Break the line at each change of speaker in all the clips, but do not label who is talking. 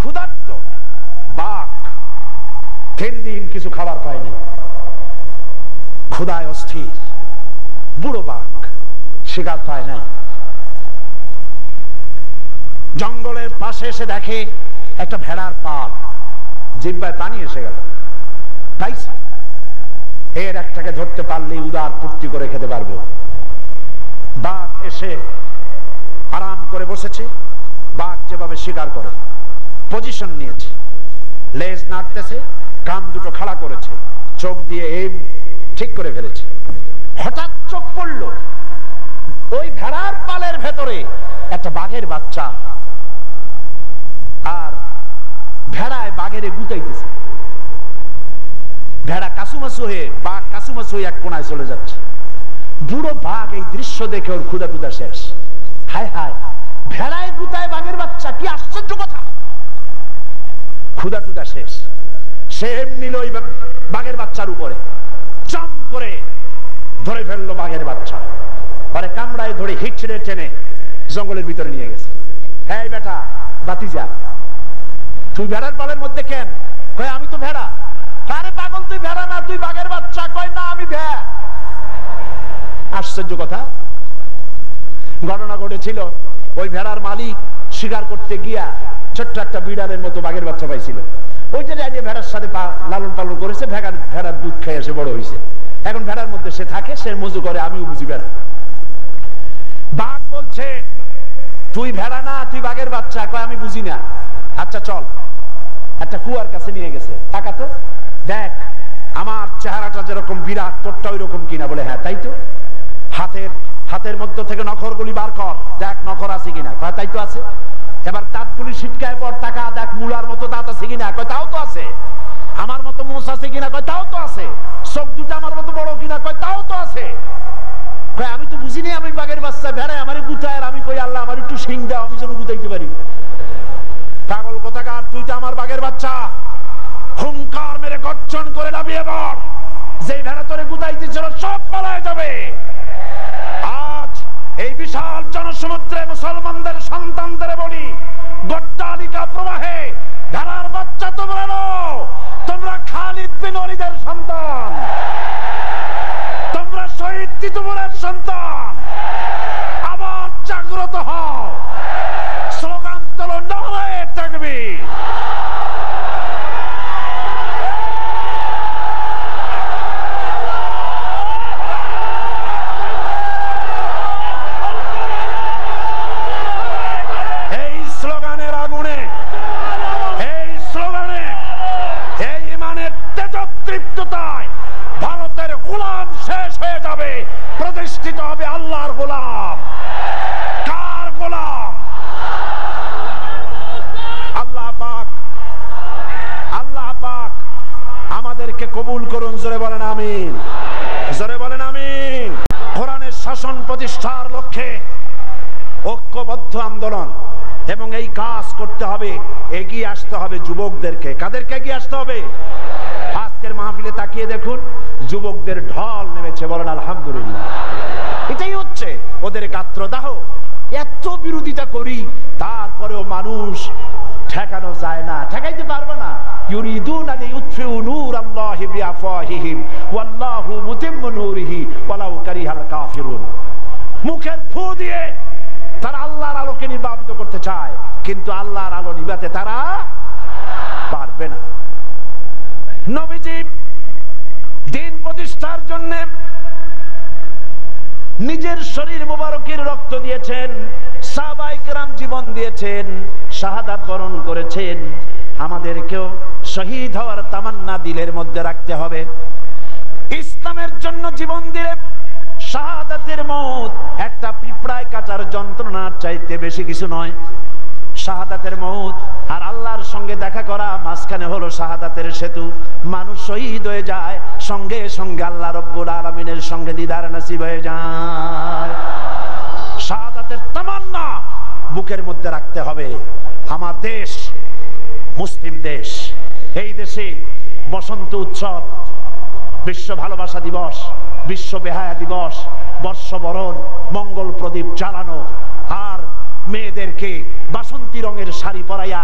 ক্ষুধার্ত বাঘ 3 দিন কিছু খাবার পায়নি, ক্ষুধায় অস্থির। বুড়ো বাঘ শিকার পায় নাই, জঙ্গলের পাশে এসে দেখে একটা ভেড়ার পাল, জিহ্বায় পানি এসে গেল। তাই এর একটাকে ধরতে পারলে উদার পূর্তি করে খেতে পারবো। বাঘ এসে আরাম করে বসেছে, বাঘ যেভাবে শিকার করে পজিশন নিয়েছে, লেজ নাড়তেছে, কান দুটো খাড়া করেছে, চোখ দিয়ে এম ঠিক করে ফেলেছে। হঠাৎ চোখ পড়ল ওই ভেড়ার পালের ভেতরে একটা বাঘের বাচ্চা, আর ভেড়ায় বাঘের গুতাইতেছে। ভেড়া কাসুমাসু হয়ে, বাঘ কাসুমাসু হয়ে এক কোনায় চলে যাচ্ছে। বুড়ো বাঘ এই দৃশ্য দেখে ওর ক্ষুধা টুধা শেষ। হায় হায়, ভেড়ায় গুতায় বাঘের বাচ্চা, কি আশ্চর্য কথা। ক্ষুধা টুধা শেষ, সে নিল ওই বাঘের বাচ্চার উপরে, চাম করে ধরে ফেললো বাঘের বাচ্চা, পরে কামড়ায় ধরে হিচড়ে টেনে জঙ্গলের ভিতরে নিয়ে গেছে। এই বেটা বাতিজা, তুই ভেড়ার পালের মধ্যে কেন? কয় আমি তো ভেড়া। আরে পাগল, তুই ভেড়া না, তুই বাঘের বাচ্চা। কয় না, আমি ভেড়া। আশ্চর্য কথা। ঘটনা ঘটেছিল, ওই ভেড়ার মালিক শিকার করতে গিয়া ছোট্ট একটা বিড়ালের মতো বাঘের বাচ্চা পাইছিল। ওইটা জানিয়ে ভেড়ার সাথে লালন পালন করেছে, ভেড়ার দুধ খেয়ে এসে বড় হয়েছে। এখন ভেড়ার মধ্যে সে থাকে, সে মজু করে, আমিও বুঝি ভেড়া। বাঘ বলছে তুই ভেড়া না, তুই বাঘের বাচ্চা। কয় আমি বুঝি না। আচ্ছা চল, একটা কুয়ার কাছে নিয়ে গেছে, টাকা তো দেখ আমার চেহারাটা যেরকম বিরাট, তোরটা ওই রকম কিনা। বলে হ্যাঁ তাই তো। হাতের মধ্য থেকে নখরগুলি বার কর, দেখ নখর আছে কিনা। কয় তাই তো আছে। এবার দাঁতগুলি ছিটকায় পর টাকা, দেখ মুলার মতো দাঁত আছে কিনা। কয় তাও তো আছে। আমার মতো মোষ আছে কিনা। কয় তাও তো আছে। চোখ দুটো আমার মতো বড় কিনা। কয় তাও তো আছে। কয় আমি তো বুঝিনি আমি বাঘের বাচ্চা, ভেড়ায় আমার গুতায়। আর আমি কই আল্লাহ আমার একটু শিং দাও, আমি যেন গুতাইতে পারি। পাগল কোথাকার, তুই তো আমার বাঘের বাচ্চা। হুঙ্কার মেরে গর্জন করে লাফিয়ে পড়, যে ভেড়া তোরে গুতাইতেছিল সব পালায় যাবে। আজ এই বিশাল জনসমুদ্রে মুসলমানদের সন্তানদের বলি, গট্টালিকা প্রবাহে ভেড়ার বাচ্চা তোমরা নও, তোমরা খালিদ বিন ওয়ালিদের সন্তান, তোমরা শহীদ তিতুমীরের সন্তান। আবার জাগ্রত হও, স্লোগান তোলো, নারায়ে তাকবীর। ভারতের গোলাম শেষ হয়ে যাবে, প্রতিষ্ঠিত হবে আল্লাহর গোলাম। কার গোলাম? আল্লাহ পাক। আল্লাহ পাক আমাদেরকে কবুল করুন। জোরে বলেন আমিন, জোরে বলেন আমিন। কোরআনের শাসন প্রতিষ্ঠার লক্ষ্যে ঐক্যবদ্ধ আন্দোলন, এবং এই কাজ করতে হবে, এগিয়ে আসতে হবে যুবকদেরকে। কাদেরকে এগিয়ে আসতে হবে? আজকের মাহফিলে তাকিয়ে দেখুন, যুবকদের ঢল নেমেছে। বলেন আলহামদুলিল্লাহ। এটাই হচ্ছে ওদের গাত্রদাহ। এত বিরোধিতা করি, তারপরেও মানুষ ঠেকানো যায় না, ঠেকাইতে পারবে না। ইউরিদুনা লিইউতফিউ নূরাল্লাহি বিআফওয়াহিহিম ওয়াল্লাহু মুতিম্মু নূরিহি ওয়ালাউ কারিহাল কাফিরুন। মুখের ফু দিয়ে তারা আল্লাহর আলোকে নির্বাপিত করতে চায়, কিন্তু আল্লাহর আলো নিভাতে তারা পারবে না। নবীজি দ্বীন প্রতিষ্ঠার জন্য নিজের শরীর মুবারকের রক্ত দিয়েছেন, সাহাবায়ে কেরাম জীবন দিয়েছেন, শাহাদাত বরণ করেছেন। আমাদেরকেও শহীদ হওয়ার তামান্না দিলের মধ্যে রাখতে হবে। ইসলামের জন্য জীবন দিলে শাহাদাতের মওত একটা পিঁপড়ায় কাটার যন্ত্রণার চাইতে বেশি কিছু নয়। শাহাদাতের মওত আর আল্লাহর সঙ্গে দেখা করা, মাঝখানে হলো শাহাদাতের সেতু। মানুষ শহীদ হয়ে যায়, সঙ্গে সঙ্গে আল্লাহ রব্বুল আলামিনের সঙ্গে দিদার নসিব হয়ে যায়। শাহাদাতের তামান্না বুকের মধ্যে রাখতে হবে। আমার দেশ মুসলিম দেশ, এই দেশে বসন্ত উৎসব, বিশ্ব ভালোবাসা দিবস, বিশ্ব বেহায়া দিবস, বর্ষবরণ, মঙ্গল প্রদীপ জ্বালানো, আর মেয়েদেরকে বাসন্তী রঙের শাড়ি পরাইয়া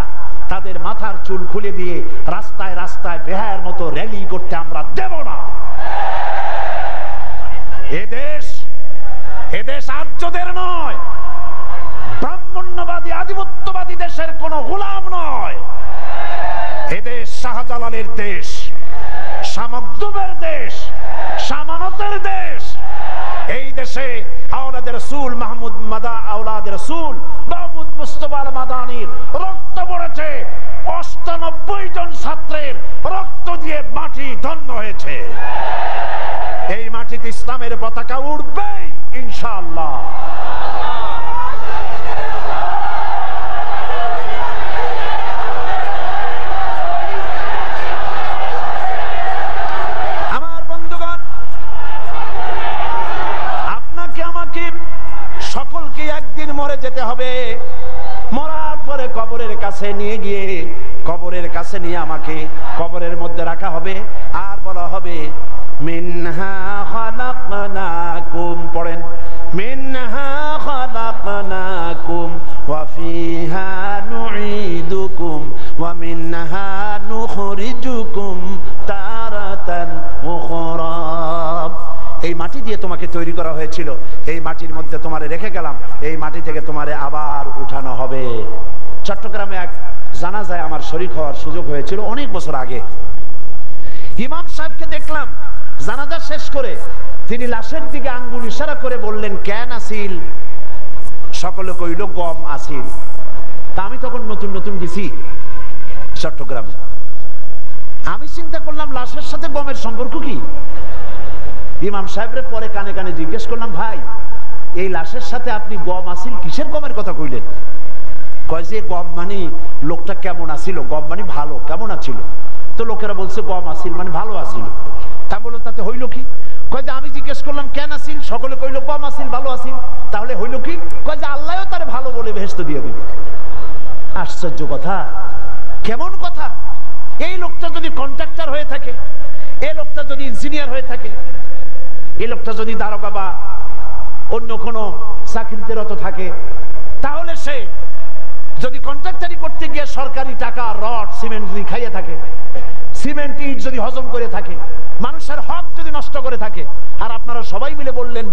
তাদের মাথার চুল খুলে দিয়ে রাস্তায় রাস্তায় বেহায়ের মতো র্যালি করতে আমরা দেব না। এদেশ আর্যদের নয়, ব্রাহ্মণ্যবাদী আধিপত্যবাদী দেশের কোন গোলাম নয়। এদেশ শাহজালালের দেশ, সামগ্দুমের দেশ, সামানতের দেশ। এই দেশে আওলাদের রাসূল মাহমুদ মাদা আওলাদের রাসূল মাহমুদ মুস্তাফা আল মাদানির রক্ত পড়েছে। ৯৮ জন ছাত্রের রক্ত দিয়ে মাটি ধন্য হয়েছে। এই মাটিতে ইসলামের পতাকা উড়বে ইনশাআল্লাহ। আমার বন্ধুগণ, আপনাকে আমাকে সকলকে একদিন মরে যেতে হবে। মরার পরে কবরের কাছে নিয়ে গিয়ে কবরের কাছে নিয়ে আমাকে কবরের মধ্যে রাখা হবে আর বলা হবে মিনহা খালাকনাকুম, পড়েন, মিনহা খালাকনাকুম ওয়া ফিহা নুঈদুকুম ওয়া মিনহা নুখরিজুকুম তারাতান উখরা। এই মাটি দিয়ে তোমাকে তৈরি করা হয়েছিল, এই মাটির মধ্যে তোমারে রেখে গেলাম, এই মাটি থেকে তোমারে আবার উঠানো হবে। চট্টগ্রামে এক জানাজায় আমার শরীক হওয়ার সুযোগ হয়েছিল অনেক বছর আগে। ইমাম সাহেবকে দেখলাম জানাজা শেষ করে তিনি লাশের দিকে আঙ্গুল ইশারা করে বললেন, কেন আসিল? সকলে কইল গম আসিল। তা আমি তখন নতুন নতুন গেছি চট্টগ্রামে। আমি চিন্তা করলাম লাশের সাথে গমের সম্পর্ক কি? ইমাম সাহেবরে পরে কানে কানে জিজ্ঞেস করলাম, ভাই এই লাশের সাথে আপনি গম আসিল কিসের গমের কথা কইলেন? কয় যে গম মানে লোকটা কেমন আছিল, গম মানে ভালো, কেমন আছিল? তো লোকেরা বলছে গম আসিল মানে ভালো আসিল। তা বললাম তাতে হইল কি? কয় যে আমি জিজ্ঞেস করলাম কেন আসিল, সকলে কইল গম আসিল, ভালো আসিল, তাহলে হইল কি? কয় যে আল্লাহও তার ভালো বলে বেহেশত দিয়ে দিবে। আশ্চর্য কথা, কেমন কথা! এই লোকটা যদি কন্ট্রাক্টর হয়ে থাকে, এই লোকটা যদি ইঞ্জিনিয়ার হয়ে থাকে, এই লোকটা যদি দারোগা বা অন্য কোনো চাকরিতে রত থাকে, তাহলে সে যদি কন্ট্রাক্টারি করতে গিয়ে সরকারি টাকা রড সিমেন্ট যদি খাইয়ে থাকে, সিমেন্ট ইট যদি হজম করে থাকে, মানুষের হক যদি নষ্ট করে থাকে, আর আপনারা সবাই মিলে বললেন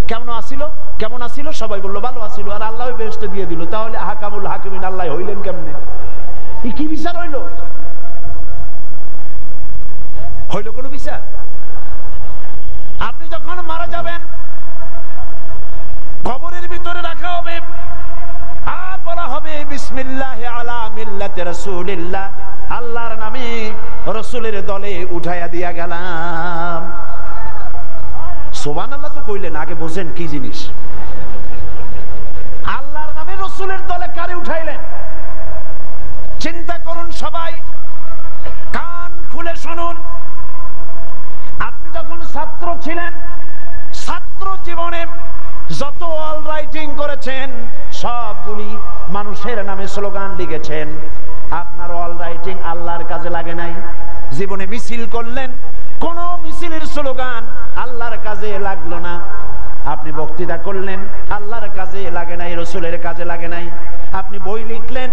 কেমন আসিল, কেমন আসিল, সবাই বললো ভালো আসিল, আর আল্লাহ বেহেশত দিয়ে দিল, তাহলে হাকামুল হাকিমিন আল্লাহ হইলেন কেমনে? কি বিচার হইল? হইল কোন বিচার? আপনি যখন মারা যাবেন কবরের ভিতরে রাখা হবে আর বলা হবে বিসমিল্লাহি আলা মিল্লাতি রাসূলিল্লাহ, আল্লাহর নামে রাসূলের দলে উঠায়া দিয়া গেলাম। সুবহানাল্লাহ তো কইলেন, আগে বোঝেন কি জিনিস। আল্লাহর নামে রাসূলের দলে কারে উঠাইলেন? চিন্তা করুন সবাই, কান খুলে শুনুন। আপনি যখন ছাত্র ছিলেন, ছাত্র জীবনে যত অল রাইটিং করেছেন সবগুলি মানুষের নামে স্লোগান লিখেছেন। আপনার অল রাইটিং আল্লাহর কাজে লাগে নাই। জীবনে মিছিল করলেন, কোন মিছিলের স্লোগান আল্লাহর কাজে লাগলো না। আপনি বক্তৃতা করলেন, আল্লাহর কাজে লাগে নাই, রাসূলের কাজে লাগে নাই। আপনি বই লিখলেন,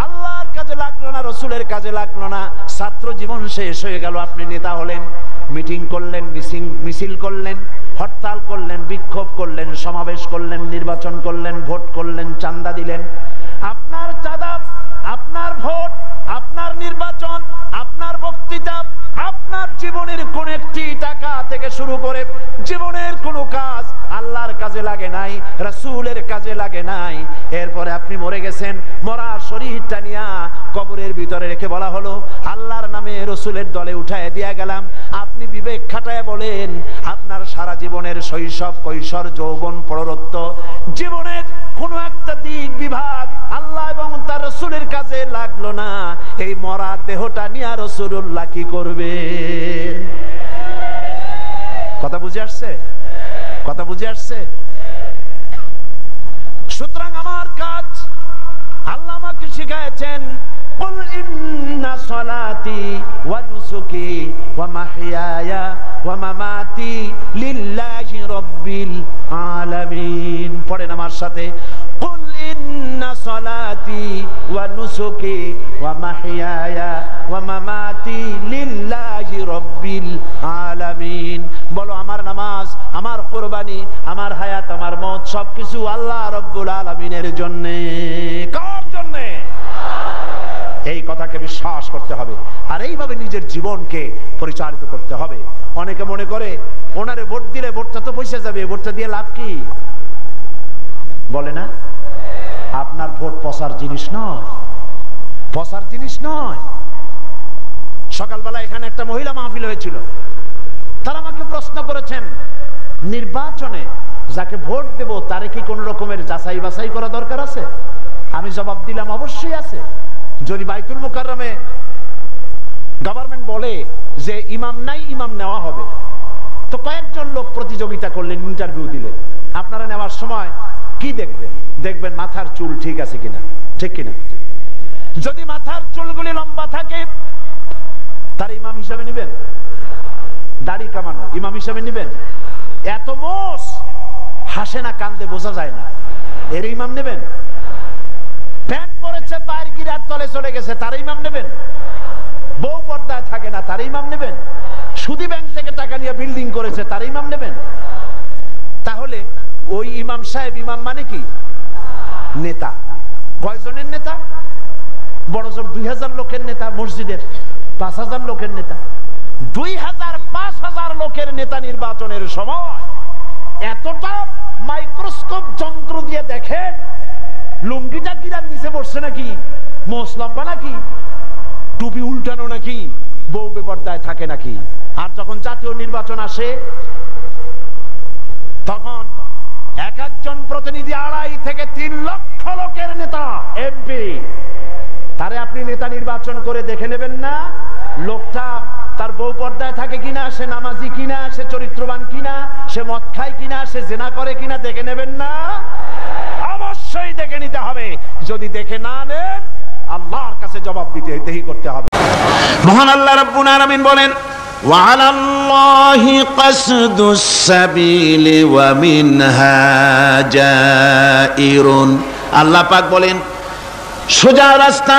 আল্লাহর কাজে লাগলো না, রাসূলের কাজে লাগলো না। ছাত্র জীবন শেষ হয়ে গেল, আপনি নেতা হলেন, মিটিং করলেন, মিছিল করলেন, হরতাল করলেন, বিক্ষোভ করলেন, সমাবেশ করলেন, নির্বাচন করলেন, ভোট করলেন, চাঁদা দিলেন। আপনার চাঁদা, আপনার ভোট, আপনার নির্বাচন, আপনার বক্তৃতা, আপনার জীবনের কোন একটি টাকা থেকে শুরু করে জীবনের কোন কাজ আল্লাহর কাজে লাগে নাই, রাসূলের কাজে লাগে নাই। এরপরে আপনি মরে গেছেন, মরা শরীরটা নিয়া কবরের ভিতরে রেখে বলা হলো আল্লাহর নামে রাসূলের দলে উঠায় দিয়া গেলাম। আপনি বিবেক খাটায় বলেন, আপনার সারা জীবনের শৈশব, কৈশোর, যৌবন, প্রৌঢ়ত্ব, জীবনের কোন একটা দিক বিভাগ আল্লাহ এবং তার রাসূলের কাজে লাগলো না। এই মরা দেহটা নিয়ে রাসূলুল্লাহ কি করবে? কথা বুঝে আসছে? কথা বুঝে আসছে? সুতরাং আমার কাজ আল্লাহ আমাকে শিখাচ্ছেন, কুল ইন্না সলাতি ওয়া নুসুকি ওয়া মাহইয়ায়া ওয়া মামাতি লিল্লাহি রাব্বিল আলামিন। পড়েন আমার সাথে, কুল ইন্না সালাতি ওয়া নুসুকি ওয়া মাহইয়ায়া ওয়া মামাতি লিল্লাহি রাব্বিল আলামিন। বলো আমার নামাজ, আমার কুরবানি, আমার হায়াত, আমার মওত সবকিছু আল্লাহ রাব্বুল আলামিনের জন্য। কার জন্য? এই কথাকে বিশ্বাস করতে হবে আর এইভাবে নিজের জীবনকে পরিচালিত করতে হবে। অনেকে মনে করে ওনারে ভোট দিলে ভোটটা তো পয়সা যাবে, ভোটটা দিয়ে লাভ কি? বলে না, আপনার ভোট পচার জিনিস নয়, পচার জিনিস নয়। সকালবেলা এখানে একটা মহিলা মাহফিল হয়েছিল, তারা আমাকে প্রশ্ন করেছেন নির্বাচনে যাকে ভোট দেব তারে কি কোন রকমের যাচাই বাছাই করা দরকার আছে? আমি জবাব দিলাম অবশ্যই আছে। যদি বাইতুল মুকাররমে গভর্নমেন্ট বলে যে ইমাম নাই, ইমাম নেওয়া হবে, তো কয়েকজন লোক প্রতিযোগিতা করলেন, ইন্টারভিউ দিলে, আপনারা নেওয়ার সময় কি দেখবেন? দেখবেন মাথার চুল ঠিক আছে কিনা, ঠিক কিনা? যদি মাথার চুলগুলি লম্বা থাকে তার ইমাম হিসাবে নেবেন। দাড়ি কামানো ইমাম হিসাবে নেবেন। এত মোষ হাসে না কান্দে বোঝা যায় না, এর ইমাম নেবেন। প্যান্ট পরেছে পায়ের গিরার তলে চলে গেছে, তার ইমাম নেবেন। বউ পর্দায় থাকে না, তার ইমাম নেবেন। সুদী ব্যাংক থেকে টাকা নিয়ে বিল্ডিং করেছে, তার ইমাম নেবেন। তাহলে ওই ইমাম সাহেব, ইমাম মানে কি? নেতা। কয়জনের নেতা? বড় জোর 2000 লোকের নেতা, মসজিদের 5000 লোকের নেতা। 2000-5000 লোকের নেতা নির্বাচনের সময় এতটা মাইক্রোস্কোপ যন্ত্র দিয়ে দেখেন লুঙ্গিটা গিরার নিচে বসছে নাকি, মোষ লম্বা নাকি, টুপি উল্টানো নাকি, বউ বেপরদায় থাকে নাকি। আর যখন জাতীয় নির্বাচন আসে তখন এক একজন প্রতিনিধি 2.5 থেকে 3 লক্ষ লোকের নেতা, এমপি। তারে আপনি নেতা নির্বাচন করে দেখে নেবেন না লোকটা তার বউ পর্দায় থাকে কিনা, সে নামাজি কিনা, সে চরিত্রবান কিনা, সে মদ খায় কিনা, সে জেনা করে কিনা, দেখে নেবেন না? অবশ্যই দেখে নিতে হবে। যদি দেখে না নেন আল্লাহর কাছে জবাব দিতে দেহি করতে হবে। মহান আল্লাহ রাব্বুল আলামিন বলেন وعلى الله قصد السبيل ومنها جائر। আল্লাহ পাক বলেন সোজা রাস্তা,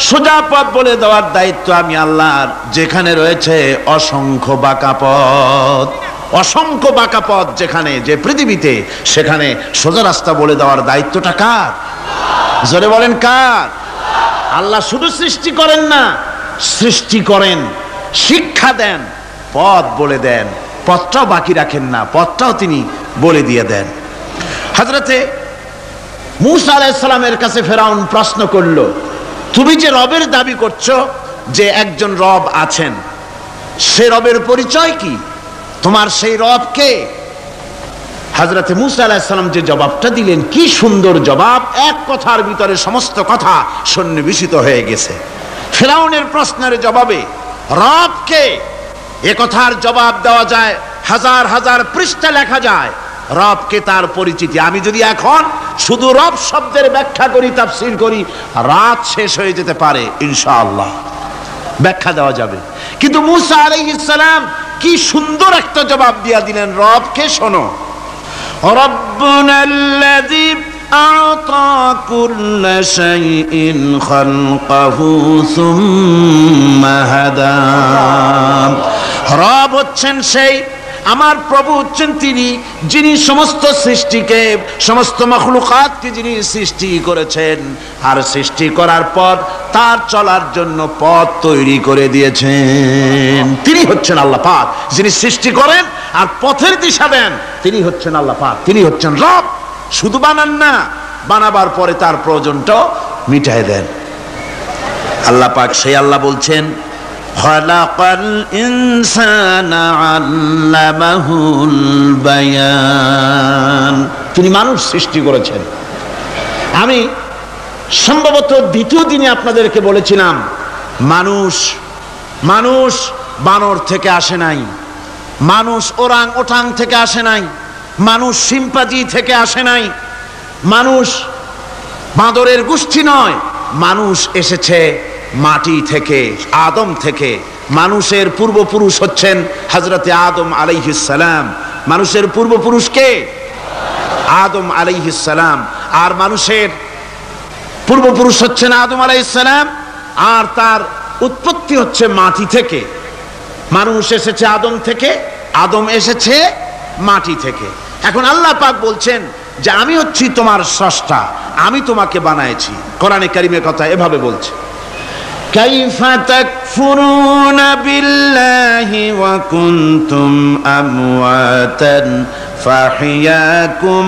সোজা পথ বলে দেওয়ার দায়িত্ব আমি আল্লাহর। যেখানে রয়েছে অসংখ্য বাঁকা পথ, অসংখ্য বাঁকা পথ যেখানে, যে পৃথিবীতে, সেখানে সোজা রাস্তা বলে দেওয়ার দায়িত্বটা কার? জোরে বলেন কার? আল্লাহ শুধু সৃষ্টি করেন না, সৃষ্টি করেন, শিক্ষা দেন, পথ বলে দেন, পথটাও বাকি রাখেন না, পথটাও তিনি বলে দিয়ে দেন। হযরতে মূসা আলাইহিস সালামের কাছে ফেরাউন প্রশ্ন করলো, তুমি যে রবের দাবি করছো, যে একজন রব আছেন, সে রবের পরিচয় কি? তোমার সেই রব কে? হযরতে মূসা আলাইহিস সালাম যে জবাবটা দিলেন, কি সুন্দর জবাব! এক কথার ভিতরে সমস্ত কথা সন্নিবেশিত হয়ে গেছে। ফেরাউনের প্রশ্নের জবাবে রব কে, এ কথার জবাব দেওয়া যায়, হাজার হাজার পৃষ্ঠা লেখা যায়। রবকে, তার পরিচিতি। আমি যদি এখন শুধু রব শব্দের ব্যাখ্যা করি, তাফসীর করি, রাত শেষ হয়ে যেতে পারে, ইনশাআল্লাহ ব্যাখ্যা দেওয়া যাবে। কিন্তু মূসা আলাইহিস সালাম কি সুন্দর একটা জবাব দিয়া দিলেন রবকে। শোনো, রব্বুনাল্লাযী আ'তা কুল্লা শাইইন খালকাহু সুম্মা হাদা। রব হচ্ছেন সেই, আমার প্রভু হচ্ছেন তিনি, যিনি সমস্ত সৃষ্টিকে, সমস্ত মাখলুকাতকে যিনি সৃষ্টি করেছেন, আর সৃষ্টি করার পর তার চলার জন্য পথ তৈরি করে দিয়েছেন। তিনি হচ্ছেন আল্লাহ পাক, যিনি সৃষ্টি করেন আর পথের দিশা দেন। তিনি হচ্ছেন আল্লাহ পাক, তিনি হচ্ছেন রব। শুধু বানান না, বানাবার পরে তার প্রয়োজনটাও মিটায় দেন। আল্লাহ পাক সেই আল্লাহ বলছেন, খালাকাল ইনসানা আল্লামাহুল বায়ান। তিনি মানুষ সৃষ্টি করেছেন। আমি সম্ভবত দ্বিতীয় দিনে আপনাদেরকে বলেছিলাম, মানুষ বানর থেকে আসে নাই, মানুষ ওরাং ওটাং থেকে আসে নাই, মানুষ শিম্পাজি থেকে আসে নাই, মানুষ বাঁদরের গোষ্ঠী নয়, মানুষ এসেছে মাটি থেকে, আদম থেকে। মানুষের পূর্বপুরুষ হচ্ছেন হযরতে আদম আলাইহিস সালাম। মানুষের পূর্বপুরুষ কে? আদম আলাইহিস সালাম। আর মানুষের পূর্বপুরুষ হচ্ছেন আদম আলাইহিস সালাম, আর তার উৎপত্তি হচ্ছে মাটি থেকে। মানুষ এসেছে আদম থেকে, আদম এসেছে মাটি থেকে। এখন আল্লাহ পাক বলছেন যে আমি হচ্ছি তোমার স্রষ্টা, আমি তোমাকে বানাইছি। কোরআনে কারিমে কথা এভাবে বলছে, কাইফা তাকফুরুনা বিল্লাহি ওয়া কুনতুম আমওয়াতান ফাহিয়াকুম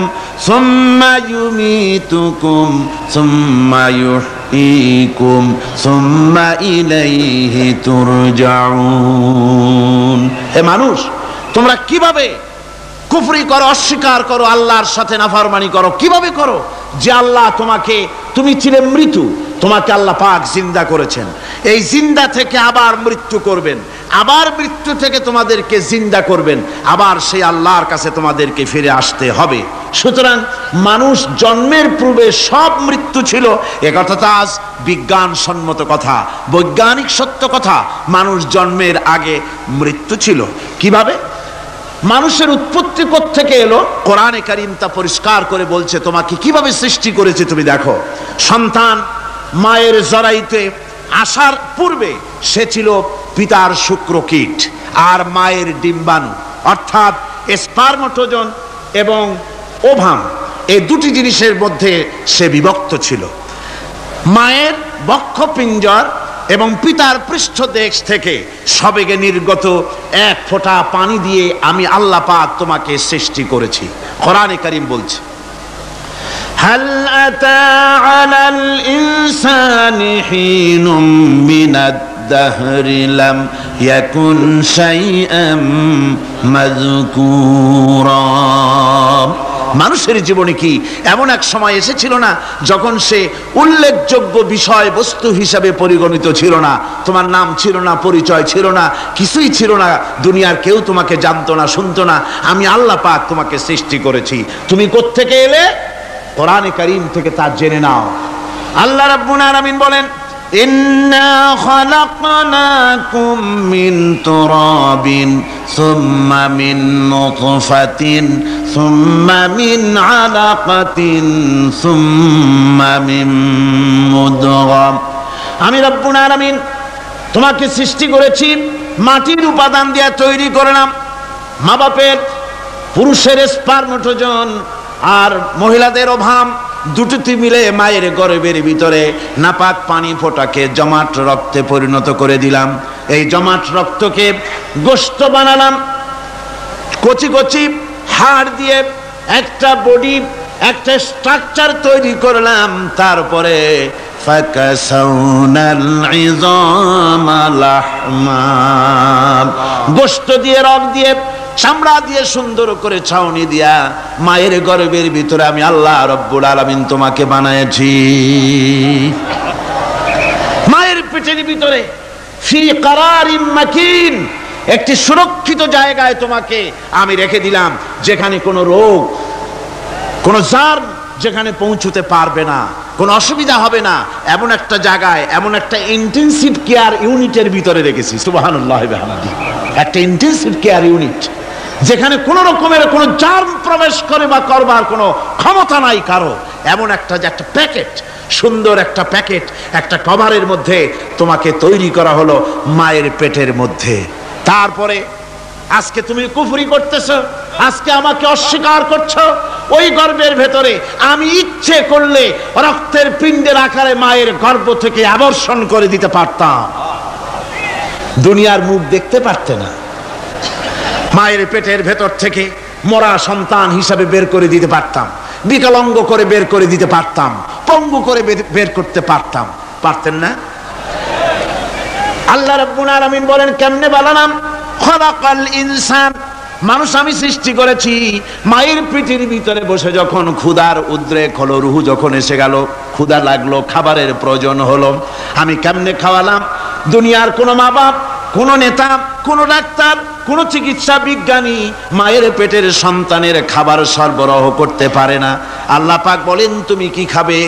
সুম্মা ইউমিতুকুম সুম্মা ইউহয়িকুম সুম্মা ইলাইহি তুরজাউন। হে মানুষ, তোমরা কিভাবে কুফরি করো, অস্বীকার করো, আল্লাহর সাথে নাফরমানি করো? কিভাবে করো? যে আল্লাহ তুমি ছিলে মৃত্যু, তোমাকে আল্লাহ পাক জিন্দা করেছেন, এই জিন্দা থেকে আবার মৃত্যু করবেন, আবার মৃত্যু থেকে তোমাদেরকে জিন্দা করবেন, আবার সেই আল্লাহর কাছে তোমাদেরকে ফিরে আসতে হবে। সুতরাং মানুষ জন্মের পূর্বে সব মৃত্যু ছিল, এ কথা তো আজ বিজ্ঞান সম্মত কথা, বৈজ্ঞানিক সত্য কথা। মানুষ জন্মের আগে মৃত্যু ছিল। কিভাবে? মানুষের উৎপত্তি কোত্থেকে এলো? কোরআনে কারীম তা পরিষ্কার করে বলছে, তোমাকে কিভাবে সৃষ্টি করেছে তুমি দেখো। সন্তান মায়ের জরায়ুতে আসার পূর্বে সে ছিল পিতার শুক্রকীট আর মায়ের ডিম্বাণু, অর্থাৎ স্পার্মটোজন এবং ওভাম, এই দুটি জিনিসের মধ্যে সে বিভক্ত ছিল। মায়ের বক্ষপিঞ্জর এবং পিতার পৃষ্ঠদেশ থেকে সবেগে নির্গত এক ফোঁটা পানি দিয়ে আমি আল্লাহ পাক তোমাকে সৃষ্টি করেছি। কোরআনে কারীম বলছে, হাল আতা আলাল ইনসানি হিনুম মিনাদ দাহরি লাম ইয়াকুন শাইআম মাযকুরা। মানুষের জীবনে কি এমন এক সময় এসেছিল না যখন সে উল্লেখযোগ্য বিষয় বস্তু হিসাবে পরিগণিত ছিল না? তোমার নাম ছিল না, পরিচয় ছিল না, কিছুই ছিল না, দুনিয়ার কেউ তোমাকে জানতো না, শুনতো না। আমি আল্লাহ পাক তোমাকে সৃষ্টি করেছি। তুমি কোত্থেকে এলে? কোরআনে কারীম থেকে তা জেনে নাও। আল্লাহ রাব্বুল আলামিন বলেন, ইন্না খালাকনাকুম মিন তুরাবিন সুম্মা মিন নুতফাতিন সুম্মা মিন আলাকাতিন সুম্মা মিন মুদগা। আমি রব্বুল আলামিন তোমাকে সৃষ্টি করেছি, মাটির উপাদান দিয়ে তৈরি করলাম। মা বাপের, পুরুষের স্পার্মটোজন আর মহিলাদের ওভাম দুটোতে মিলে মায়ের গর্ভের ভিতরে নাপাক পানি ফোঁটাকে জমাট রক্তে পরিণত করে দিলাম। এই জমাট রক্তকে গোশত বানালাম, কচি কচি হাড় দিয়ে একটা বডি, একটা স্ট্রাকচার তৈরি করলাম। তারপরে ফাকাসাউনাল ইযামা লাহমা, গোশত দিয়ে, রক দিয়ে, চামড়া দিয়ে সুন্দর করে ছাউনি দিয়া মায়ের গর্ভের ভিতরে আমি আল্লাহ রব্বুল আলামিন তোমাকে বানাইছি। মায়ের পেটের ভিতরে ফি কারারিম মাকিন, একটি সুরক্ষিত জায়গায় তোমাকে আমি রেখে দিলাম, যেখানে কোনো রোগ, কোনো জার্ম যেখানে পৌঁছতে পারবে না, কোনো অসুবিধা হবে না। এমন একটা জায়গায়, এমন একটা ইন্টেনসিভ কেয়ার ইউনিটের ভিতরে রেখেছি। সুবহানাল্লাহ ওয়া বিহামদিহি। একটা ইন্টেনসিভ কেয়ার ইউনিট, যেখানে কোনো রকমের কোনো জার্ম প্রবেশ করে বা করবার কোনো ক্ষমতা নাই কারো। এমন একটা প্যাকেট, সুন্দর একটা প্যাকেট, একটা কভারের মধ্যে তোমাকে তৈরি করা হলো মায়ের পেটের মধ্যে। তারপরে আজকে তুমি কুফরি করতেছো, আজকে আমাকে অস্বীকার করছো। ওই গর্ভের ভেতরে আমি ইচ্ছে করলে রক্তের পিণ্ডের আকারে মায়ের গর্ভ থেকে আবর্ষণ করে দিতে পারতাম, দুনিয়ার মুখ দেখতে পারতে না। মায়ের পেটের ভেতর থেকে মরা সন্তান হিসাবে বের করে দিতে পারতাম, বিকলাঙ্গ করে বের করে দিতে পারতাম, পঙ্গু করে বের করতে পারতাম। পারতেন না? আল্লাহ রাব্বুল আলামিন বলেন, কেমনে বানালাম? খালাকাল ইনসান, মানুষ আমি সৃষ্টি করেছি মায়ের পেটের ভিতরে বসে। যখন ক্ষুধার উদ্রেক হলো, রুহু যখন এসে গেল, ক্ষুধা লাগলো, খাবারের প্রয়োজন হলো, আমি কেমনে খাওয়ালাম? দুনিয়ার কোনো মা বাপ, কোনো নেতা, কোনো ডাক্তার, কোনো চিকিৎসা বিজ্ঞানী মায়ের পেটের সন্তানের খাবার সরবরাহ করতে পারে না। আল্লাহ পাক বলেন, তুমি কি খাবে?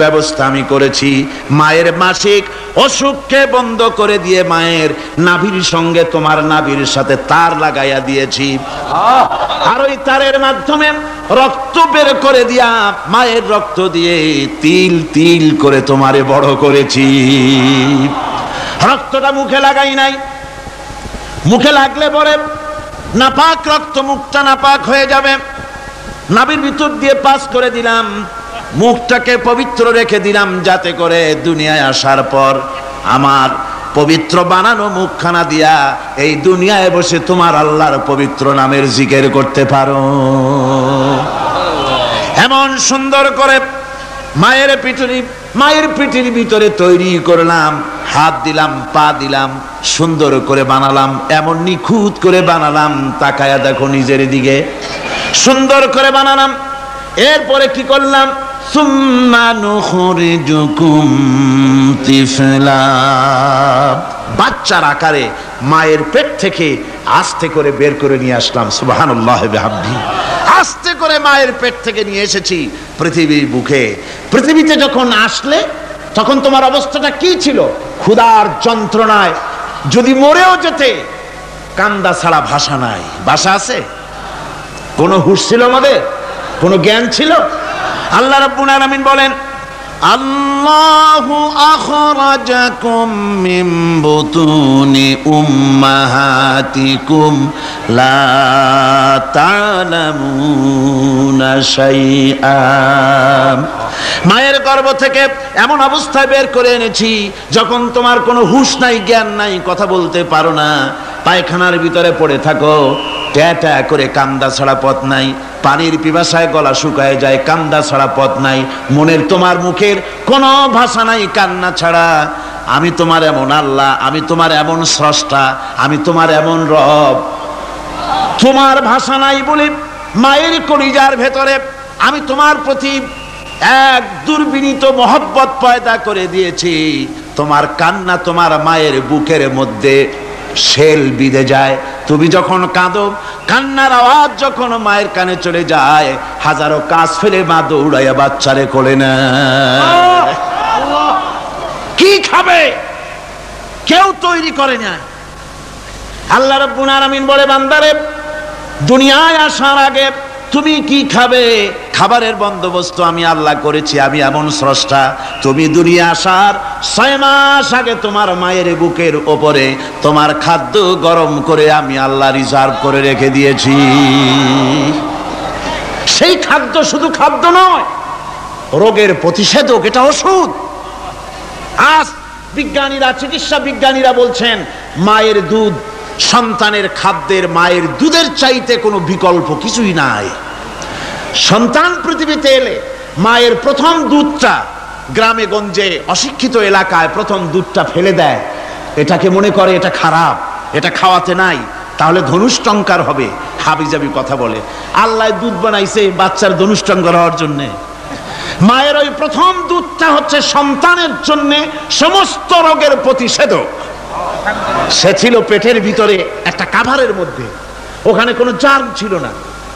ব্যবস্থা আমি করেছি। মায়ের মাসিক অসুখকে বন্ধ করে দিয়ে মায়ের নাভির সঙ্গে তোমার নাভির সাথে তার লাগাইয়া দিয়েছি, আর ওই তারের মাধ্যমে রক্ত বের করে দিয়া মায়ের রক্ত দিয়ে তিল তিল করে তোমারে বড় করেছি। রক্তটা মুখে লাগাই নাই, মুখে লাগলে পরে নাপাক রক্ত মুখটা নাপাক হয়ে যাবে। নাভির ভিতর দিয়ে পাস করে দিলাম, মুখটাকে পবিত্র রেখে দিলাম, যাতে করে দুনিয়ায় আসার পর আমার পবিত্র বানানো মুখখানা দিয়া এই দুনিয়ায় বসে তোমার আল্লাহর পবিত্র নামের জিকির করতে পারো। এমন সুন্দর করে মায়ের পিঠের ভিতরে তৈরি করলাম, হাত দিলাম, পা দিলাম, সুন্দর করে বানালাম, এমন নিখুঁত করে বানালাম, তাকায়া দেখো নিজের দিকে, সুন্দর করে বানালাম। এরপরে কি করলাম, সুম্মা নুখরিজুকুম তিফলা, বাচ্চার আকারে মায়ের পেট থেকে আস্তে করে বের করে নিয়ে আসলাম। সুবহানাল্লাহি ওয়া বিহামদিহি, আস্তে করে মায়ের পেট থেকে নিয়ে এসেছি পৃথিবীর বুকে। পৃথিবীতে যখন আসলে তখন তোমার অবস্থাটা কি ছিল? ক্ষুধার যন্ত্রণায় যদি মরেও যেতে, কান্দা ছাড়া ভাষা নাই। ভাষা আছে? কোন হুঁশ ছিল আমাদের? কোন জ্ঞান ছিল? আল্লাহ রাব্বুল আলামিন বলেন, আল্লাহু আখরাজাকুম মিন বুতুনি উম্মাহাতিকুম লা তা'লামুনা শাইআ, মায়ের গর্ভ থেকে এমন অবস্থায় বের করে এনেছি যখন তোমার কোনো হুঁশ নাই, জ্ঞান নাই, কথা বলতে পারো না, পায়খানার ভিতরে পড়ে থাকো, ট্যাটা করে কান্দা ছাড়া পথ নাই, পানির পিপাসায় গলা শুকায় যায়, কান্দা ছাড়া পথ নাই, মনের তোমার মুখের কোনো ভাষা নাই কান্না ছাড়া। আমি তোমার এমন আল্লাহ, আমি তোমার এমন স্রষ্টা, আমি তোমার এমন রব। তোমার ভাষা নাই বলে মায়ের কলিজার ভেতরে আমি তোমার প্রতি এক দুর্বিনীত মহব্বত পয়দা করে দিয়েছি। তোমার কান্না তোমার মায়ের বুকের মধ্যে শেল বিঁধে যায়। তুমি যখন কাঁদো, কান্নার আওয়াজ যখন মায়ের কানে চলে যায়, হাজারো কাজ ফেলে মা দৌড়াইয়া বাচ্চারে কোলে নেয়। কি খাবে কেউ তৈরি করে না। আল্লাহ রাব্বুল আলামিন বলে, বান্দারে দুনিয়ায় আসার আগে তুমি কি খাবে, খাবারের বন্দোবস্ত আমি আল্লাহ করেছি, আমি এমন স্রষ্টা। তুমি দুনিয়া আসার 6 মাস আগে তোমার মায়ের বুকের ওপরে তোমার খাদ্য গরম করে আমি আল্লাহ রিজার্ভ করে রেখে দিয়েছি। সেই খাদ্য শুধু খাদ্য নয়, রোগের প্রতিষেধক, এটা ওষুধ। আজ বিজ্ঞানীরা, চিকিৎসা বিজ্ঞানীরা বলছেন মায়ের দুধ সন্তানের খাদ্যের, মায়ের দুধের চাইতে কোনো বিকল্প কিছুই নাই। সন্তান পৃথিবীতে এলে মায়ের প্রথম দুধটা, গ্রামে গঞ্জে অশিক্ষিত এলাকায় প্রথম দুধটা ফেলে দেয়, এটাকে মনে করে এটা খারাপ, এটা খাওয়াতে নাই, তাহলে ধনুষ্টঙ্কার হবে, হাবিজাবি কথা বলে। আল্লাহ দুধ বানাইছে বাচ্চার ধনুষ্টঙ্কার হওয়ার জন্য। মায়ের ওই প্রথম দুধটা হচ্ছে সন্তানের জন্য সমস্ত রোগের প্রতিষেধক। সে ছিল পেটের ভিতরে একটা কাভারের মধ্যে, ওখানে কোনো জার্ম ছিল না,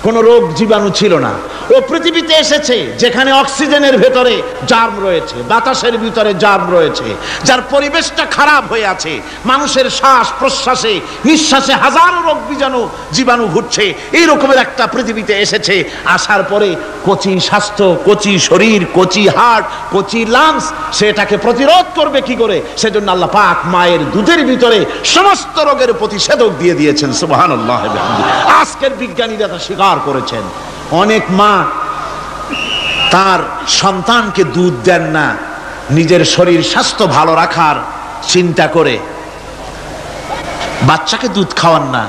কোনো রোগ জীবাণু ছিল না। ও পৃথিবীতে এসেছে যেখানে অক্সিজেনের ভেতরে জার্ম রয়েছে, বাতাসের ভিতরে জার্ম রয়েছে, যার পরিবেশটা খারাপ হয়ে আছে, মানুষের শ্বাস প্রশ্বাসে নিঃশ্বাসে হাজারো রোগ জীবাণু ঘুরছে। এই রকমের একটা পৃথিবীতে এসেছে। আসার পরে কচি স্বাস্থ্য, কচি শরীর, কচি হার্ট, কচি লাংস, সেটাকে প্রতিরোধ করবে কি করে? সেজন্য আল্লাহ পাক মায়ের দুধের ভিতরে সমস্ত রোগের প্রতিষেধক দিয়ে দিয়েছেন। সুবহানাল্লাহ। আজকের বিজ্ঞানীরা তা স্বীকার করেছেন। অনেক মা তার সন্তানকে দুধ দেন না, নিজের শরীর স্বাস্থ্য ভালো রাখার চিন্তা করে বাচ্চাকে দুধ খাওয়ান না।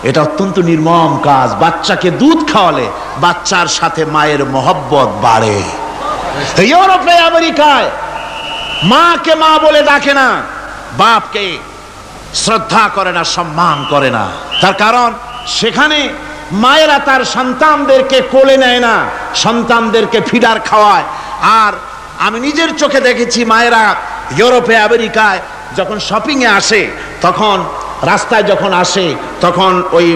এটা অত্যন্ত নির্মম কাজ। বাচ্চাকে দুধ খাওয়ালে বাচ্চার সাথে মায়ের মহব্বত বাড়ে। ইউরোপে, আমেরিকায় মাকে মা বলে ডাকে না, বাপকে শ্রদ্ধা করে না, সম্মান করে না। তার কারণ সেখানে মায়েরা তার সন্তানদেরকে কোলে নেয় না, সন্তানদেরকে ফিডার খাওয়ায়। আর আমি নিজের চোখে দেখেছি মায়েরা ইউরোপে, আমেরিকায় যখন শপিংয়ে আসে, তখন রাস্তায় যখন আসে, তখন ওই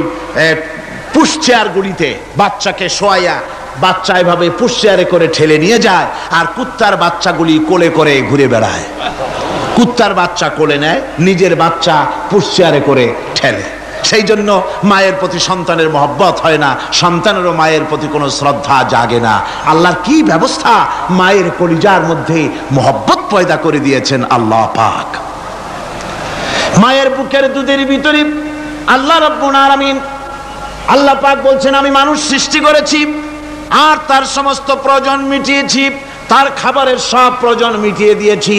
পুশ চেয়ারগুলিতে বাচ্চাকে শোয়াইয়া বাচ্চা এভাবে পুশিয়ারে করে ঠেলে নিয়ে যায়, আর কুত্তার বাচ্চাগুলি কোলে করে ঘুরে বেড়ায়। কুত্তার বাচ্চা কোলে নেয়, নিজের বাচ্চা পুশিয়ারে করে ঠেলে। সেই জন্য মায়ের প্রতি সন্তানের মহব্বত হয় না, সন্তানেরও মায়ের প্রতি কোনো শ্রদ্ধা জাগে না। আল্লাহর কি ব্যবস্থা, মায়ের কলিজার মধ্যে মহব্বত পয়দা করে দিয়েছেন আল্লাহ পাক। মায়ের বুকের দুধের ভিতরে আল্লাহ রাব্বুল আলামিন, আল্লাহ পাক বলছেন আমি মানুষ সৃষ্টি করেছি আর তার সমস্ত প্রয়োজন মিটিয়েছি, তার খাবারের সব প্রয়োজন মিটিয়ে দিয়েছি।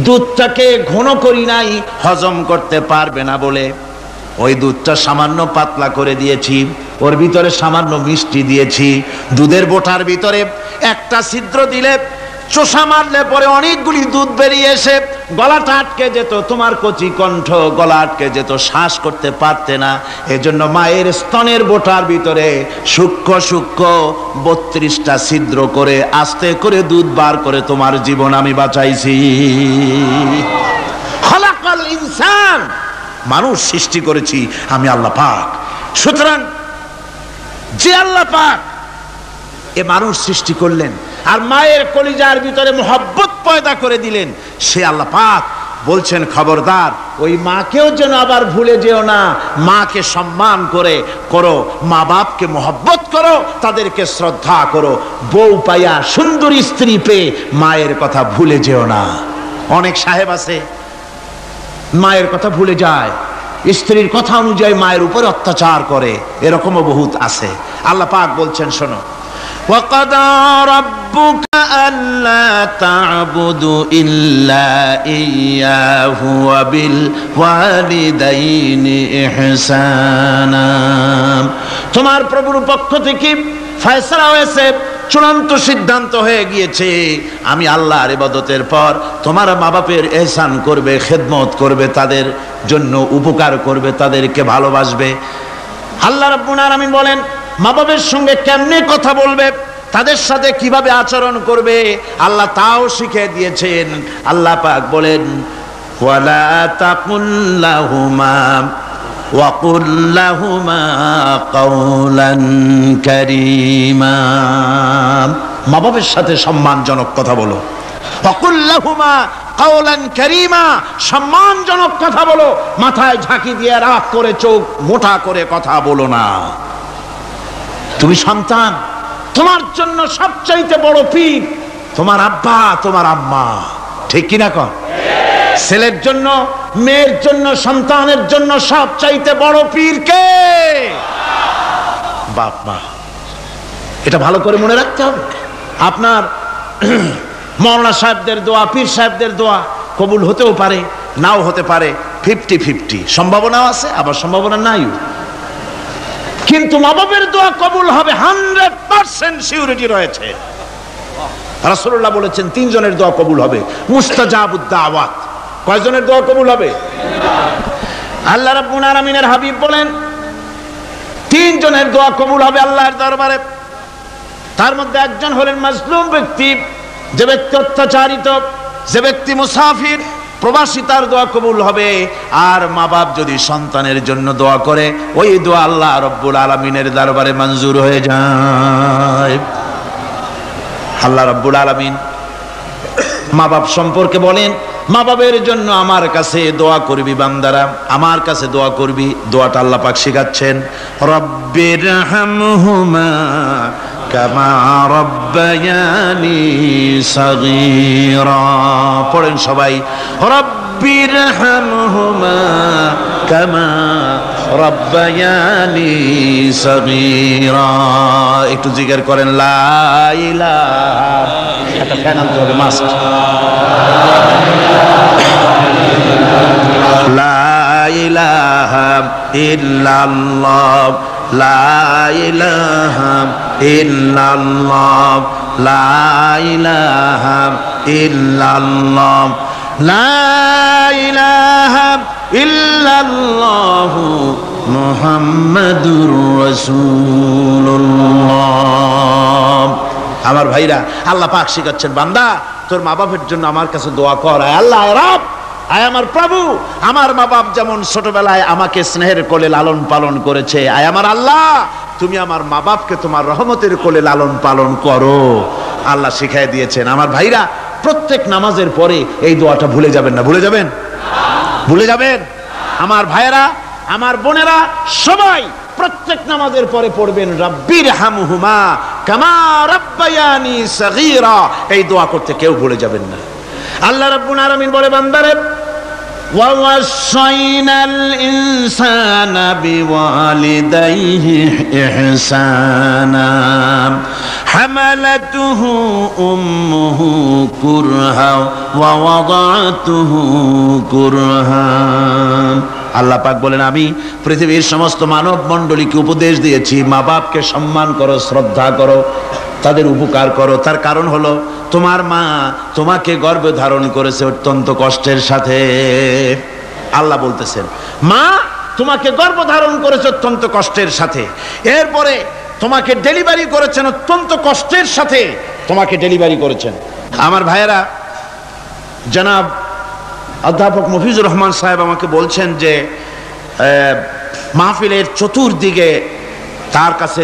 দুধটাকে ঘন করি নাই হজম করতে পারবে না বলে, ওই দুধটা সামান্য পাতলা করে দিয়েছি, ওর ভিতরে সামান্য মিষ্টি দিয়েছি। দুধের বোটার ভিতরে একটা ছিদ্র দিলে, চোষা মারলে পরে অনেকগুলি দুধ বেরিয়ে এসে গলাটা আটকে যেত, তোমার কচি কণ্ঠ গলা আটকে যেত, শ্বাস করতে পারতে না। এজন্য মায়ের স্তনের বোটার ভিতরে সূক্ষ্ম সূক্ষ্ম 32টা ছিদ্র করে আস্তে করে দুধ বার করে তোমার জীবন আমি বাঁচাইছি। খলাকাল ইনসান, মানুষ সৃষ্টি করেছি আমি আল্লাহ পাক। সুতরাং যে আল্লাহ পাক এ মানুষ সৃষ্টি করলেন আর মায়ের কলিজার ভিতরে মোহব্বত পয়দা করে দিলেন, সে আল্লাহ পাক বলছেন খবরদার ওই মাকেও যেন আবার ভুলে যেও না, মাকে সম্মান করে করো, মা বাপকে মোহব্বত করো, তাদেরকে শ্রদ্ধা করো। বউ পাইয়া সুন্দর স্ত্রী পেয়ে মায়ের কথা ভুলে যেও না। অনেক সাহেব আছে মায়ের কথা ভুলে যায়, স্ত্রীর কথা অনুযায়ী মায়ের উপর অত্যাচার করে, এরকমও বহুত আছে। আল্লাহ পাক বলছেন শোনো, وَقَضَى رَبُّكَ أَلَّا تَعْبُدُوا إِلَّا إِيَّاهُ وَبِالْوَالِدَيْنِ إِحْسَانًا। তোমার প্রভুর পক্ষ থেকে ফয়সালা হয়েছে, চূড়ান্ত সিদ্ধান্ত হয়ে গিয়েছে, আমি আল্লাহর ইবাদতের পর তোমার মা বাপের ইহসান করবে, খেদমত করবে, তাদের জন্য উপকার করবে, তাদেরকে ভালোবাসবে। আল্লাহ রাব্বুল আলামিন বলেন মা বাবার সঙ্গে কেমনে কথা বলবে, তাদের সাথে কিভাবে আচরণ করবে, আল্লাহ তাও শিখিয়ে দিয়েছেন। আল্লাহ পাক বলেন ওয়ালা তাকুল লাহুমা ওয়াকুল লাহুমা কাওলান কারীমা। মা বাবার সাথে সম্মানজনক কথা বলো। ওয়াকুল লাহুমা কাওলান কারীমা, সম্মানজনক কথা বলো, মাথায় ঝাঁকি দিয়ে রাগ করে চোখ মোটা করে কথা বলো না। তুমি সন্তান, তোমার জন্য সবচাইতে বড় পীর তোমার আব্বা তোমার আম্মা, ঠিক কিনা কন? ছেলের জন্য, মেয়ের জন্য, সন্তানের জন্য সবচাইতে বড় পীর কে? বাপ মা। এটা ভালো করে মনে রাখতে হবে। আপনার মাওলানা সাহেবদের দোয়া, পীর সাহেবদের দোয়া কবুল হতেও পারে, নাও হতে পারে, 50-50 সম্ভাবনাও আছে, আবার সম্ভাবনা নাই। কিন্তু মা বাবার দোয়া কবুল হবে 100% সিউরিটি রয়েছে। রাসূলুল্লাহ বলেছেন 3 জনের দোয়া কবুল হবে, মুস্তাজাবুদ দাওয়াত। কয়জনের দোয়া কবুল হবে? আল্লাহ রাব্বুল আলামিনের হাবিব বলেন 3 জনের দোয়া কবুল হবে আল্লাহর দরবারে। তার মধ্যে একজন হলেন মাজলুম ব্যক্তি, যে ব্যক্তি অত্যাচারিত, যে ব্যক্তি মুসাফির, প্রবাসী, তার দোয়া কবুল হবে। আর মা বাপ যদি সন্তানের জন্য দোয়া করে, ওই দোয়া আল্লাহ রব্বুল আলামিনের দরবারে মঞ্জুর হয়ে যায়। আল্লাহ রব্বুল আলামিন মা বাপ সম্পর্কে বলেন, মা বাবের জন্য আমার কাছে দোয়া করবি বান্দারা, আমার কাছে দোয়া করবি। দোয়াটা আল্লাহ পাক শিখাচ্ছেন, রব্বির হামহুমা কামা রব্বায়ানি সাগীরা। পড়েন সবাই, রব্বির হামহুমা কামা রব্বায়ানি সাগীরা। একটু জিকির করেন লা ইলাহা। একটা ফ্যান আনতে হবে, মাস্ট। লা ইলাহা ইল্লাল্লাহ, লা ইলাহা ইল্লাল্লাহ, লা ইলাহা ইল্লাল্লাহ, লা ইলাহা ইল্লাল্লাহু মুহাম্মাদুর রাসূলুল্লাহ। আমার ভাইরা, আল্লাহ পাক শিখাচ্ছেন, বান্দা তোর মা বাপের জন্য আমার কাছে দোয়া কর। আল্লাহ রব, আয় আমার প্রভু, আমার মা বাপ যেমন ছোটবেলায় আমাকে স্নেহের কোলে লালন পালন করেছে, আয় আমার আল্লাহ তুমি আমার মা বাপকে তোমার রহমতের কোলে লালন পালন করো। আল্লাহ শিখাই দিয়েছেন। আমার ভাইরা, প্রত্যেক নামাজের পরে এই দোয়াটা ভুলে যাবেন না। ভুলে যাবেন? ভুলে যাবেন? আমার ভাইরা, আমার বোনেরা, সবাই প্রত্যেক নামাজের পরে পড়বেন রাব্বির হামহুমা কামা রাব্বায়ানি সগীরা। এই দোয়া করতে কেউ ভুলে যাবেন না। আল্লাহ রাব্বুল আলামিন বলে, বান্দারে وَوَصَّيْنَا الْإِنسَانَ بِوَالِدَيْهِ إِحْسَانًا حَمَلَتْهُ أُمُّهُ كُرْهًا وَوَضَعَتْهُ كُرْهًا। আল্লাহ পাক বলেন, আমি পৃথিবীর সমস্ত মানব মণ্ডলীকে উপদেশ দিয়েছি, মা বাপকে সম্মান করো, শ্রদ্ধা করো, তাদের উপকার করো। তার কারণ হলো তোমার মা তোমাকে গর্ভে ধারণ করেছে অত্যন্ত কষ্টের সাথে। আল্লাহ বলতেছেন, মা তোমাকে গর্ভ ধারণ করেছে অত্যন্ত কষ্টের সাথে, এরপরে তোমাকে ডেলিভারি করেছেন অত্যন্ত কষ্টের সাথে, তোমাকে ডেলিভারি করেছেন। আমার ভাইয়েরা, জনাব অধ্যাপক মফিজুর রহমান সাহেব আমাকে বলছেন যে মাহফিলের চতুর্দিকে তার কাছে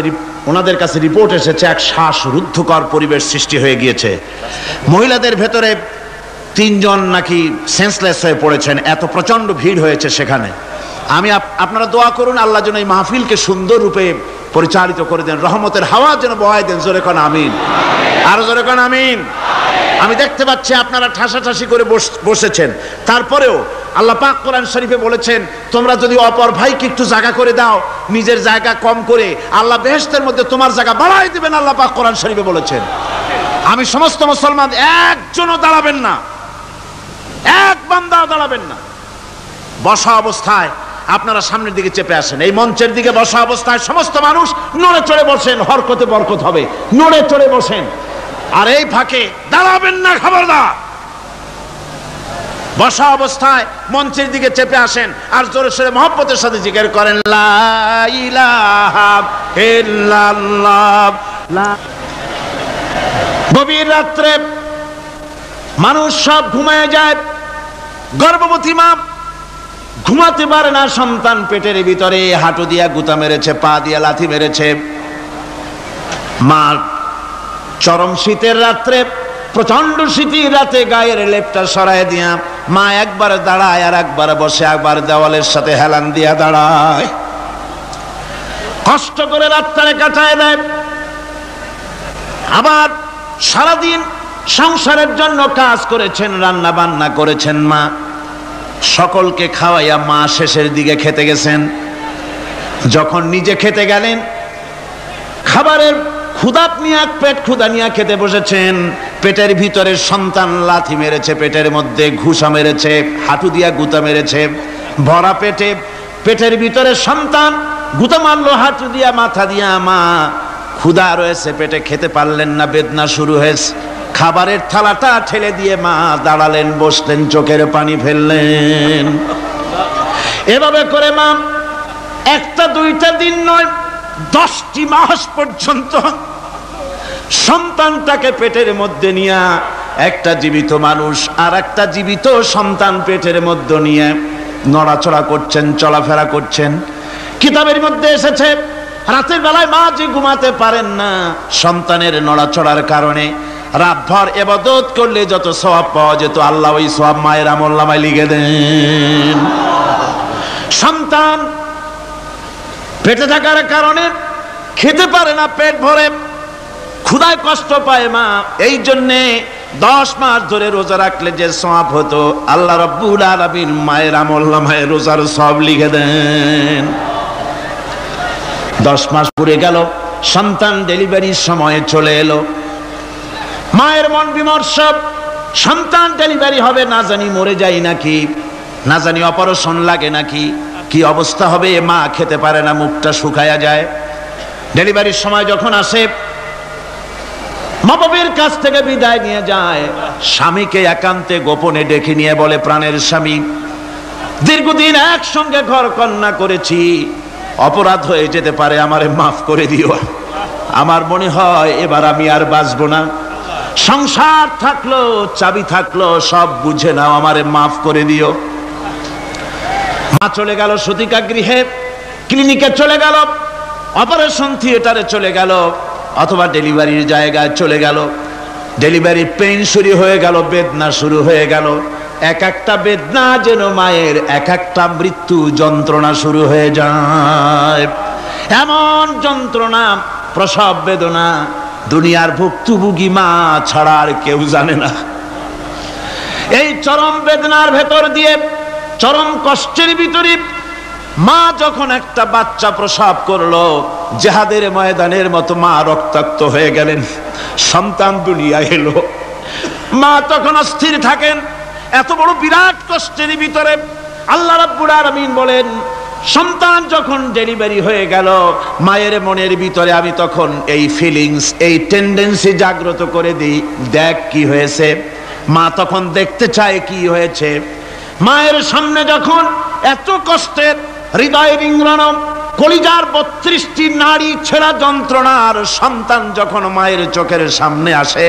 ওনাদের কাছে রিপোর্ট এসেছে এক শ্বাসরুদ্ধকর পরিবেশ সৃষ্টি হয়ে গিয়েছে। মহিলাদের ভেতরে 3 জন নাকি সেন্সলেস হয়ে পড়েছেন, এত প্রচন্ড ভিড় হয়েছে সেখানে। আমি আপনারা দোয়া করুন আল্লাহ যেন এই মাহফিলকে সুন্দর রূপে পরিচালিত করে দেন, রহমতের হাওয়া যেন বহায় দেন। জোরে কোন আমিন, আরো জোরে কোন আমিন। আমি দেখতে পাচ্ছি আপনারা ঠাসাঠাসি করে বসেছেন, তারপরেও আল্লাহ পাক কোরআন শরীফে বলেছেন, তোমরা যদি অপর ভাইকে একটু জায়গা করে দাও, নিজের জায়গা কম করে, আল্লাহ বেহেশতের মধ্যে তোমার জায়গা বাড়াই দিবেন। আল্লাহ পাক কোরআন শরীফে বলেছেন। আমি সমস্ত মুসলমান একজনও দাঁড়াবেন না, এক বান্দাও দাঁড়াবেন না। বসা অবস্থায় আপনারা সামনের দিকে চেপে আসেন, এই মঞ্চের দিকে বসা অবস্থায় সমস্ত মানুষ নড়ে চড়ে বসেন, হরকতে বরকত হবে, নড়ে চড়ে বসেন। আর এই ফাঁকে দাঁড়াবেন না, খবরদার। বসা অবস্থায় মঞ্চের দিকে চেপে আসেন আর জোরে সোরে মহব্বতের সাথে জিকির করেন, লা ইলাহা ইল্লাল্লাহ। গভীর রাত্রে মানুষ সব ঘুমায় যায়, গর্ভবতী মা ঘুমাতে পারে না, সন্তান পেটের ভিতরে হাঁটু দিয়া গুতা মেরেছে, পা দিয়া লাথি মেরেছে। মা চরম শীতের রাত্রে, প্রচন্ড শীতের রাতে গায়ের লেপটা সরায় দিয়া মা একবার দাঁড়ায় আর একবার বসে, একবার দেওয়ালের সাথে হেলান দিয়া দাঁড়ায়, কষ্ট করে রাতটারে কাটায় দেয়। আবার সারাদিন সংসারের জন্য কাজ করেছেন, রান্না বান্না করেছেন মা, সকলকে খাওয়াইয়া মা শেষের দিকে খেতে গেছেন। যখন নিজে খেতে গেলেন, খাবারের ক্ষুধা নিয়ে, পেট ক্ষুধা নিয়ে খেতে বসেছেন, পেটের ভিতরে সন্তান লাথি মেরেছে, পেটের মধ্যে ঘুষা মেরেছে, হাঁটু দিয়া গুতা মেরেছে, ভরা পেটে, পেটের ভিতরে সন্তান গুতা মারলো হাঁটু দিয়া, মাথা দিয়া। মা ক্ষুধা রয়েছে পেটে, খেতে পারলেন না, বেদনা শুরু হয়েছে। খাবারের থালাটা ঠেলে দিয়ে মা দাঁড়ালেন, বসলেন, চোখের পানি ফেললেন। এভাবে করে মা একটা দুইটা দিন নয়, 10টি মাস পর্যন্ত সন্তানটাকে পেটের মধ্যে নিয়ে, একটা জীবিত মানুষ আর একটা জীবিত সন্তান পেটের মধ্যে নিয়ে নড়াচড়া করছেন, চলাফেরা করছেন। কিতাবের মধ্যে এসেছে, রাতের বেলায় মা যে ঘুমাতে পারেন না সন্তানের নড়াচড়ার কারণে, রাতভর ইবাদত করলে যত সওয়াব পাওয়া যেত, আল্লাহ ওই সওয়াব মায়ের আমলনামায় লিখে দেন। সন্তান পেটে থাকার কারণে খেতে পারে না, পেট ভরে ক্ষুধায় কষ্ট পায় মা, এই জন্যে 10 মাস ধরে রোজা রাখলে যে সওয়াব হতো, আল্লাহ রাব্বুল আলামিন মায়ের আমলনামায় রোজার সওয়াব লিখে দেন। 10 মাস পুরে গেল, সন্তান ডেলিভারির সময়ে চলে এলো। মায়ের মন বিমর্ষ, সন্তান ডেলিভারি হবে, না জানি মরে যায় নাকি, না জানি অপারেশন লাগে নাকি, কি অবস্থা হবে। মা খেতে পারে না, মুখটা শুকায়া যায়। ডেলিভারির সময় যখন আসে, মা বাবার কাছ থেকে বিদায় নিয়ে যায়, স্বামীকে একান্তে গোপনে ডেকে নিয়ে বলে, প্রাণের স্বামী, দীর্ঘদিন একসঙ্গে ঘর কন্যা করেছি, অপরাধ হয়ে যেতে পারে, আমারে মাফ করে দিও। আমার মনে হয় এবার আমি আর বাঁচবো না। সংসার থাকলো, চাবি থাকলো, সব বুঝে নাও, আমারে মাফ করে দিও। মা চলে গেল সতিকা গৃহে, ক্লিনিকে চলে গেল, অপারেশন থিয়েটারে চলে গেল অথবা ডেলিভারির জায়গায় চলে গেল, ডেলিভারি পেইন শুরু হয়ে গেল, বেদনা শুরু হয়ে গেল। এক একটা বেদনা যেন মায়ের এক একটা মৃত্যু যন্ত্রণা শুরু হয়ে যায়। এমন যন্ত্রণা, প্রসব বেদনা দুনিয়ার ভুক্তভোগী মা ছাড়া আর কেউ জানে না। এই চরম বেদনার ভেতর দিয়ে, চরম কষ্টের ভিতরে মা যখন একটা বাচ্চা প্রসব করলো, জিহাদের ময়দানের মতো মা রক্তাক্ত হয়ে গেলেন, সন্তান দুনিয়ায় এলো। মা তখন অস্থির থাকেন। এত বড় বিরাট কষ্টের ভিতরে আল্লাহ রাব্বুল আলামিন বলেন, সন্তান যখন ডেলিভারি হয়ে গেল, মায়ের মনের ভিতরে আমি তখন এই ফিলিংস, এই টেন্ডেন্সি জাগ্রত করে দিই, দেখ কি হয়েছে। মা তখন দেখতে চায় কি হয়েছে। মায়ের সামনে যখন এত কষ্টের, হৃদয় রিংড়ানো, কলিজার 32টি নাড়ি ছেঁড়া যন্ত্রণার সন্তান যখন মায়ের চোখের সামনে আসে,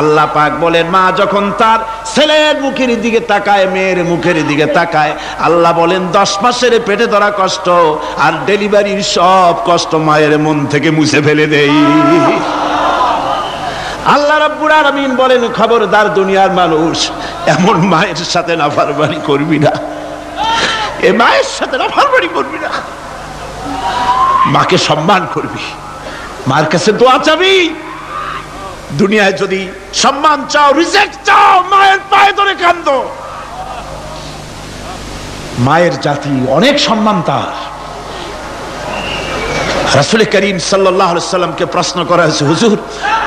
আল্লাহ পাক বলেন, মা যখন তার ছেলের মুখের দিকে তাকায়, মেয়ের মুখের দিকে তাকায়, আল্লাহ বলেন 10 মাসের পেটে ধরা কষ্ট আর ডেলিভারির সব কষ্ট মায়ের মন থেকে মুছে ফেলে দেই। আল্লাহ রাব্বুল আলামিন বলেন, খবরদার দুনিয়ার মানুষ, এমন মায়ের সাথে নাফরমানি করবি না, এ মায়ের সাথে নাফরমানি করবি না, মাকে সম্মান করবি, মার কাছে দোয়া চাবি। দুনিয়ায় যদি সম্মান চাও, রিজেক্ট চাও, মায়ের পায়ে ধরে কাঁদো। মায়ের জাতি অনেক সম্মান তার। রাসূল করিম সাল্লাল্লাহু আলাইহি সাল্লামকে প্রশ্ন করা হয়েছে, হুজুর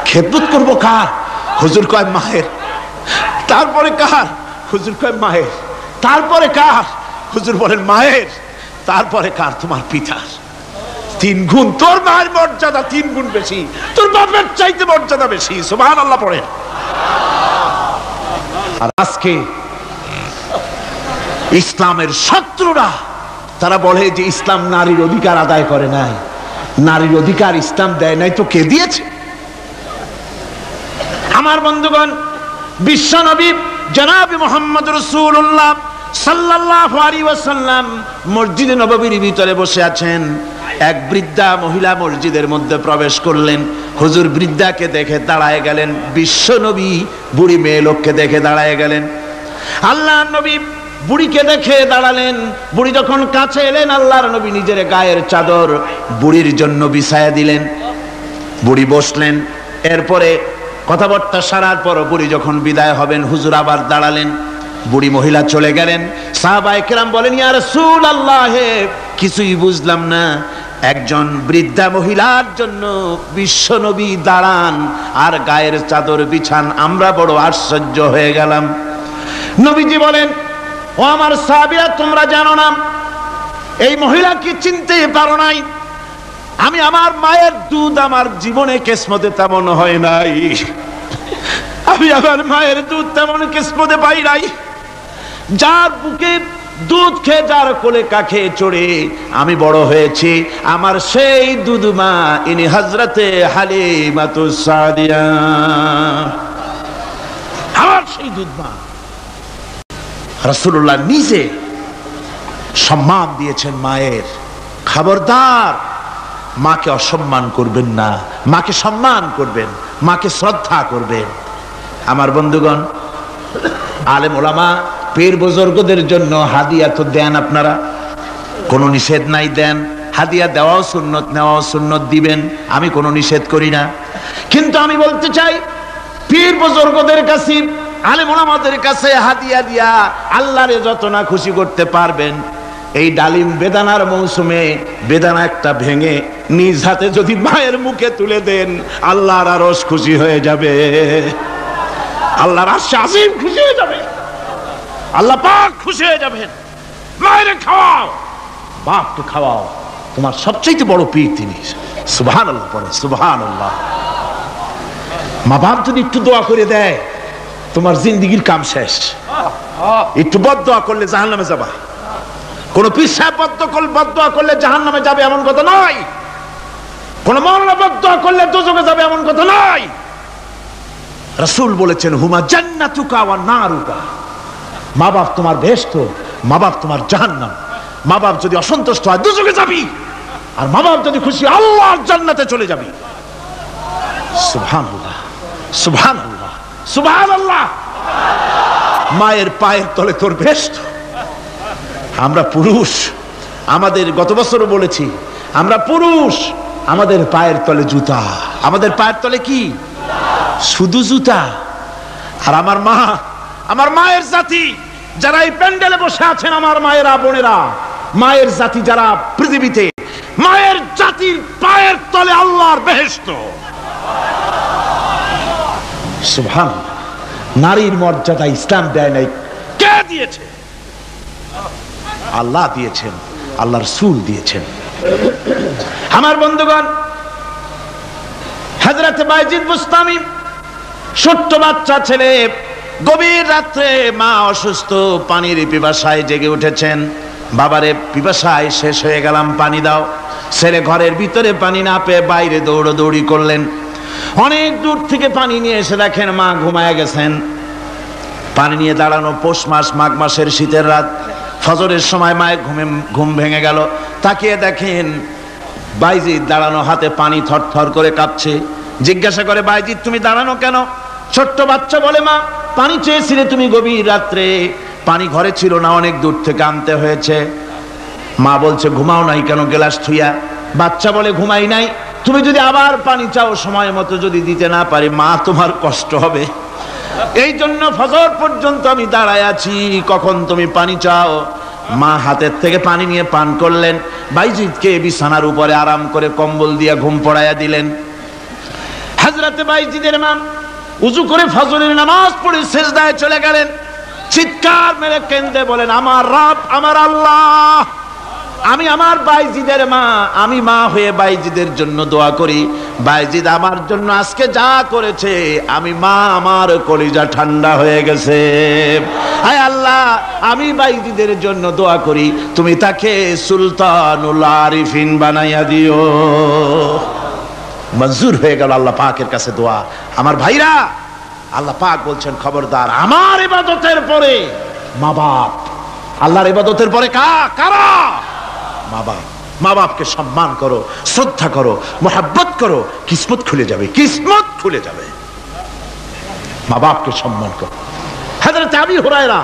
খেদমত করব কার? হুজুর কয় মায়ের। তারপরে কার? হুজুর কয় মায়ের। তারপরে কার? হুজুর বলেন মায়ের। তারপরে কার? তোমার পিতার। 3 গুণ, তোর মায়ের মর্যাদা 3 গুণ বেশি, তোর বাপের চাইতে মর্যাদা বেশি। সুবহানাল্লাহ পড়েন। আর আজকে ইসলামের শত্রুরা তারা বলে যে ইসলাম নারীর অধিকার আদায় করে নাই। নারীর অধিকার ইসলাম দেয় নাই তো কে দিয়েছে? আমার বন্ধুগণ, বিশ্ব নবী জনাব মুহাম্মদ রাসূলুল্লাহ সাল্লাল্লাহু আলাইহি ওয়াসাল্লাম মসজিদে নববীর ভিতরে বসে আছেন। এক বৃদ্ধা মহিলা মসজিদের মধ্যে প্রবেশ করলেন। হুজুর বৃদ্ধাকে দেখে দাঁড়ায় গেলেন, বিশ্ব নবী বুড়ি মেয়ে লোককে দেখে দাঁড়ায় গেলেন। আল্লাহর নবী বুড়িকে দেখে দাঁড়ালেন। বুড়ি যখন কাছে এলেন, আল্লাহর নবী নিজের গায়ের চাদর বুড়ির জন্য বিছায়া দিলেন। বুড়ি বসলেন। এরপরে কথাবার্তা সারার পর বুড়ি যখন বিদায় হবেন, হুজুর আবার দাঁড়ালেন। বুড়ি মহিলা চলে গেলেন। সাহাবায়ে কেরাম বলেন, ইয়া রাসূলুল্লাহ, কিছুই বুঝলাম না, একজন বৃদ্ধা মহিলার জন্য বিশ্ব নবী দাঁড়ান আর গায়ের চাদর বিছান, আমরা বড় আশ্চর্য হয়ে গেলাম। নবীজি বলেন, ও আমার সাহাবীরা, তোমরা জানো না, এই মহিলাকে চিনতে পারো নাই। আমি আমার মায়ের দুধ আমার জীবনে কিসমতে তেমন হয় নাই। আমি আমার মায়ের দুধ তেমন কিসমতে পাই নাই। যার বুকে দুধ খেয়ে, যার কোলে কাখে চড়ে আমি বড় হয়েছি, আমার সেই দুধ মা, ইনি হযরতে হালিমাতুস সাদিয়া, আমার সেই দুধ মা। রাসূলুল্লাহ নিজে সম্মান দিয়েছেন মায়ের। খবরদার মাকে অসম্মান করবেন না, মাকে সম্মান করবেন, মাকে শ্রদ্ধা করবেন। আমার বন্ধুগণ, আলেম ওলামা পীর বুজুর্গদের জন্য হাদিয়া তো দেন, আপনারা কোনো নিষেধ নাই, দেন। হাদিয়া দেওয়াও সুন্নত, নেওয়াও সুন্নত, দিবেন, আমি কোনো নিষেধ করি না। কিন্তু আমি বলতে চাই, পীর বুজুর্গদের কাছে, আলেম ওলামাদের কাছে হাদিয়া দিয়া আল্লাহরে যত না খুশি করতে পারবেন, এই ডালিম বেদানার মৌসুমে বেদানা একটা ভেঙে নিজ হাতে যদি মায়ের মুখে তুলে দেন, আল্লাহর আরশ খুশি হয়ে যাবে, আল্লাহর আরশ আজিম খুশি হয়ে যাবে, আল্লাহ পাক খুশি হয়ে যাবেন। মায়ের খাওয়াও, বাপকে খাওয়াও, তোমার সবচেয়ে বড় পীর তিনি। সুবহানাল্লাহ পড়ো, সুবহানাল্লাহ। মা বাপ যদি একটু দোয়া করে দেয়, তোমার জিন্দেগির কাম শেষ। একটু বদদোয়া করলে জাহান্নামে যাবা। কোন পীর সাহেব বদদোয়া করলে জাহান্নামে যাবে এমন কথা নয়। কোন মাওলানা বদদোয়া করলে দোজখে যাবে এমন কথা নয়। রাসূল বলেছেন, হুমা জান্নাতুকা ওয়া নারুকা, মা বাপ তোমার বেহেশত, মা বাপ তোমার জাহান্নাম। মা বাপ যদি অসন্তুষ্ট হয়, দোজখে যাবি। আর মা বাপ যদি খুশি, আল্লাহর জান্নাতে চলে যাবি। সুবহানাল্লাহ, সুবহানাল্লাহ, সুবহানাল্লাহ। মায়ের পায়ের তলে তোর বেহেশত। আমরা পুরুষ, আমাদের গত বছরও বলেছি, আমরা পুরুষ, আমাদের পায়ের তলে জুতা। আমাদের পায়ের তলে কি? শুধু জুতা। আর আমার মা, আমার মায়ের জাতি যারা এই প্যান্ডেলে বসে আছেন, আমার মায়েরা, বোনেরা, মায়ের জাতি যারা পৃথিবীতে, মায়ের জাতির পায়ের তলে আল্লাহর বেহেশত। সুবহানাল্লাহ। নারীর মর্যাদা ইসলাম দেয় নাই, কে দিয়েছে? আল্লাহ দিয়েছেন, আল্লাহ রাসূল দিয়েছেন। আমার বন্ধুগণ, হযরত বাইজিদ বুস্তামি, ছোট্ট বাচ্চা ছেলে, গভীর রাত্রে মা অসুস্থ, পানির পিপাসায় জেগে উঠেছেন। বাবারে, পিপাসায় শেষ হয়ে গেলাম, পানি দাও। ছেলে ঘরের ভিতরে পানি না পেয়ে বাইরে দৌড়াদৌড়ি করলেন। অনেক দূর থেকে পানি নিয়ে এসে দেখেন মা ঘুমায় গেছেন। পানি নিয়ে দাঁড়ানো পৌষ মাস, মাঘ মাসের শীতের রাত, ফজরের সময় মায়ের ঘুম ভেঙে গেল। তাকিয়ে দেখেন বাইজিদ দাঁড়ানো, হাতে পানি থরথর করে কাঁপছে। জিজ্ঞাসা করে, বাইজিদ তুমি দাঁড়ানো কেন? ছোট্ট বাচ্চা বলে, মা পানি চেয়েছিলে তুমি গভীর রাত্রে, পানি ঘরে ছিল না, অনেক দূর থেকে আনতে হয়েছে। মা বলছে, ঘুমাও নাই কেন গ্লাস থুইয়া? বাচ্চা বলে, ঘুমাই নাই। তুমি যদি আবার পানি চাও, সময় মতো যদি দিতে না পারি, মা তোমার কষ্ট হবে। এই জন্য ফজর পর্যন্ত আমি দাঁড়ায় আছি, কখন তুমি পানি চাও। মা হাতের থেকে পানি নিয়ে পান করলেন। বাইজিদকে বিছানার উপরে আরাম করে কম্বল দিয়ে ঘুম পড়াইয়া দিলেন। হযরতে বাইজিদের মা উযু করে ফজরের নামাজ পড়ে সিজদায় চলে গেলেন। চিৎকার মেরে কেঁদে বলেন, আমার রব, আমার আল্লাহ, আমি আমার বাইজিদের মা, আমি মা হয়ে বাইজিদের জন্য দোয়া করি। বাইজিদ আমার জন্য আজকে যা করেছে, আমি মা, আমার কলিজা ঠান্ডা হয়ে গেছে। হায় আল্লাহ, আমি বাইজিদের জন্য দোয়া করি, তুমি তাকে সুলতানুল আরিফিন বানাইয়া দিও। মঞ্জুর হয়ে গেল আল্লাহ পাকের কাছে দোয়া। আমার ভাইরা, আল্লাহ পাক বলছেন, খবরদার, আমার ইবাদতের পরে মা বাপ। আল্লাহর ইবাদতের পরে কারা? মা বাপ। মা বাপকে সম্মান করো, শ্রদ্ধা করো, মোহাব্বত করো, কিসমত খুলে যাবে, কিসমত খুলে যাবে। মা বাপকে সম্মান করো। হযরত আবু হুরায়রা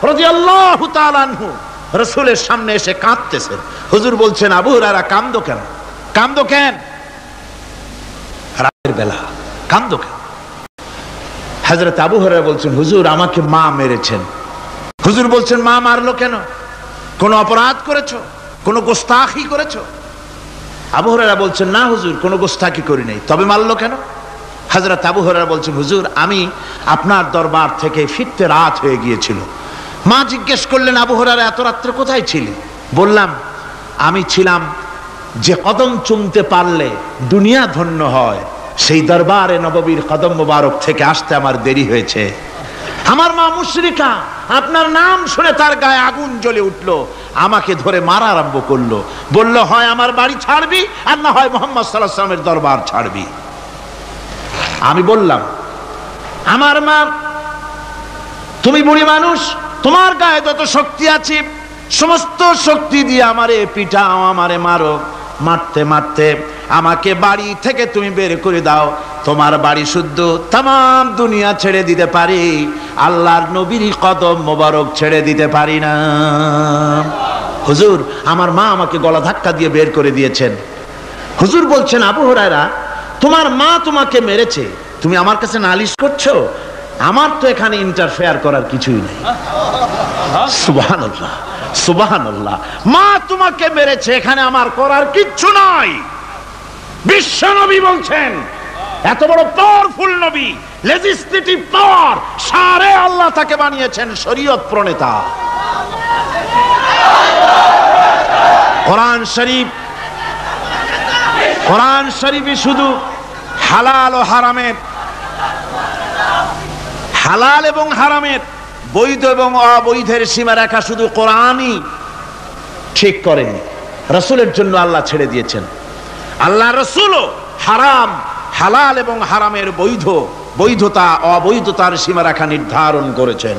রাদিয়াল্লাহু তাআলা আনহু রাসূলের সামনে এসে কাঁদতেছেন। হুজুর বলছেন, আবু হুরায়রা কাঁদো কেন? কাঁদো কেন? রাতের বেলা কাঁদো কেন? হযরত আবু হুরায়রা বলছেন, হুজুর আমাকে মা মেরেছেন। হুজুর বলছেন, মা মারলো কেন? কোন অপরাধ করেছো? কোন গোস্তাখি করেছো? আবু হুরায়রা বলছেন, না হুজুর, কোন গোস্তাখি করি নাই। তবে মারলো কেন? হযরত আবু হুরায়রা বলছেন, হুজুর আমি আপনার দরবার থেকে ফিরতে রাত হয়ে গিয়েছিল। মা জিজ্ঞেস করলেন, আবু হুরায়রা এত রাত্রে কোথায় ছিলি? বললাম, আমি ছিলাম যে কদম চুমতে পারলে দুনিয়া ধন্য হয়, সেই দরবারে নববীর কদম মোবারক থেকে আসতে আমার দেরি হয়েছে। আমার মা মুশরিকা, আপনার নাম শুনে তার গায়ে আগুন জ্বলে উঠলো, আমাকে ধরে মারা আরম্ভ করলো। বলল, হয় আমার বাড়ি ছাড়বি, আর না হয় মুহাম্মদ সাল্লাল্লাহু আলাইহি ওয়াসাল্লামের দরবার ছাড়বি। আমি বললাম, আমার মা, তুমি বুড়ি মানুষ, তোমার গায়ে যত শক্তি আছে সমস্ত শক্তি দিয়ে আমারে পিটাও, আমারে মারো। মারতে মারতে আমাকে বাড়ি থেকে তুমি বের করে দাও। তোমার বাড়ি শুদ্ধ, তাম দুনিয়া ছেড়ে দিতে পারি, আল্লাহর নবীর কদম মোবারক ছেড়ে দিতে পারি না। হুজুর, আমার মা আমাকে গলা ধাক্কা দিয়ে বের করে দিয়েছেন। হুজুর বলছেন, আবু হুরায়রা, তোমার মা তোমাকে মেরেছে, তুমি আমার কাছে নালিশ করছো? আমার তো এখানে ইন্টারফেয়ার করার কিছুই নেই। সুবহানাল্লাহ, সুবহানাল্লাহ। মা তোমাকে মেরেছে, এখানে আমার করার কিচ্ছু নাই। বিশ্ব নবী বলছেন, এত বড় পাওয়ারফুল নবী, লেজিসলেটিভ পাওয়ার, সারে আল্লাহ তাকে বানিয়েছেন শরীয়ত প্রণেতা। কোরআন শরীফ, কোরআন শরীফে শুধু হালাল ও হারামের, হালাল এবং হারামের, বৈধ এবং অবৈধের সীমারেখা শুধু কোরআনই ঠিক করেনি, রাসূলের জন্য আল্লাহ ছেড়ে দিয়েছেন। আল্লাহ রাসূলও হারাম, হালাল এবং হারামের বৈধতা অবৈধতার সীমারেখা নির্ধারণ করেছেন।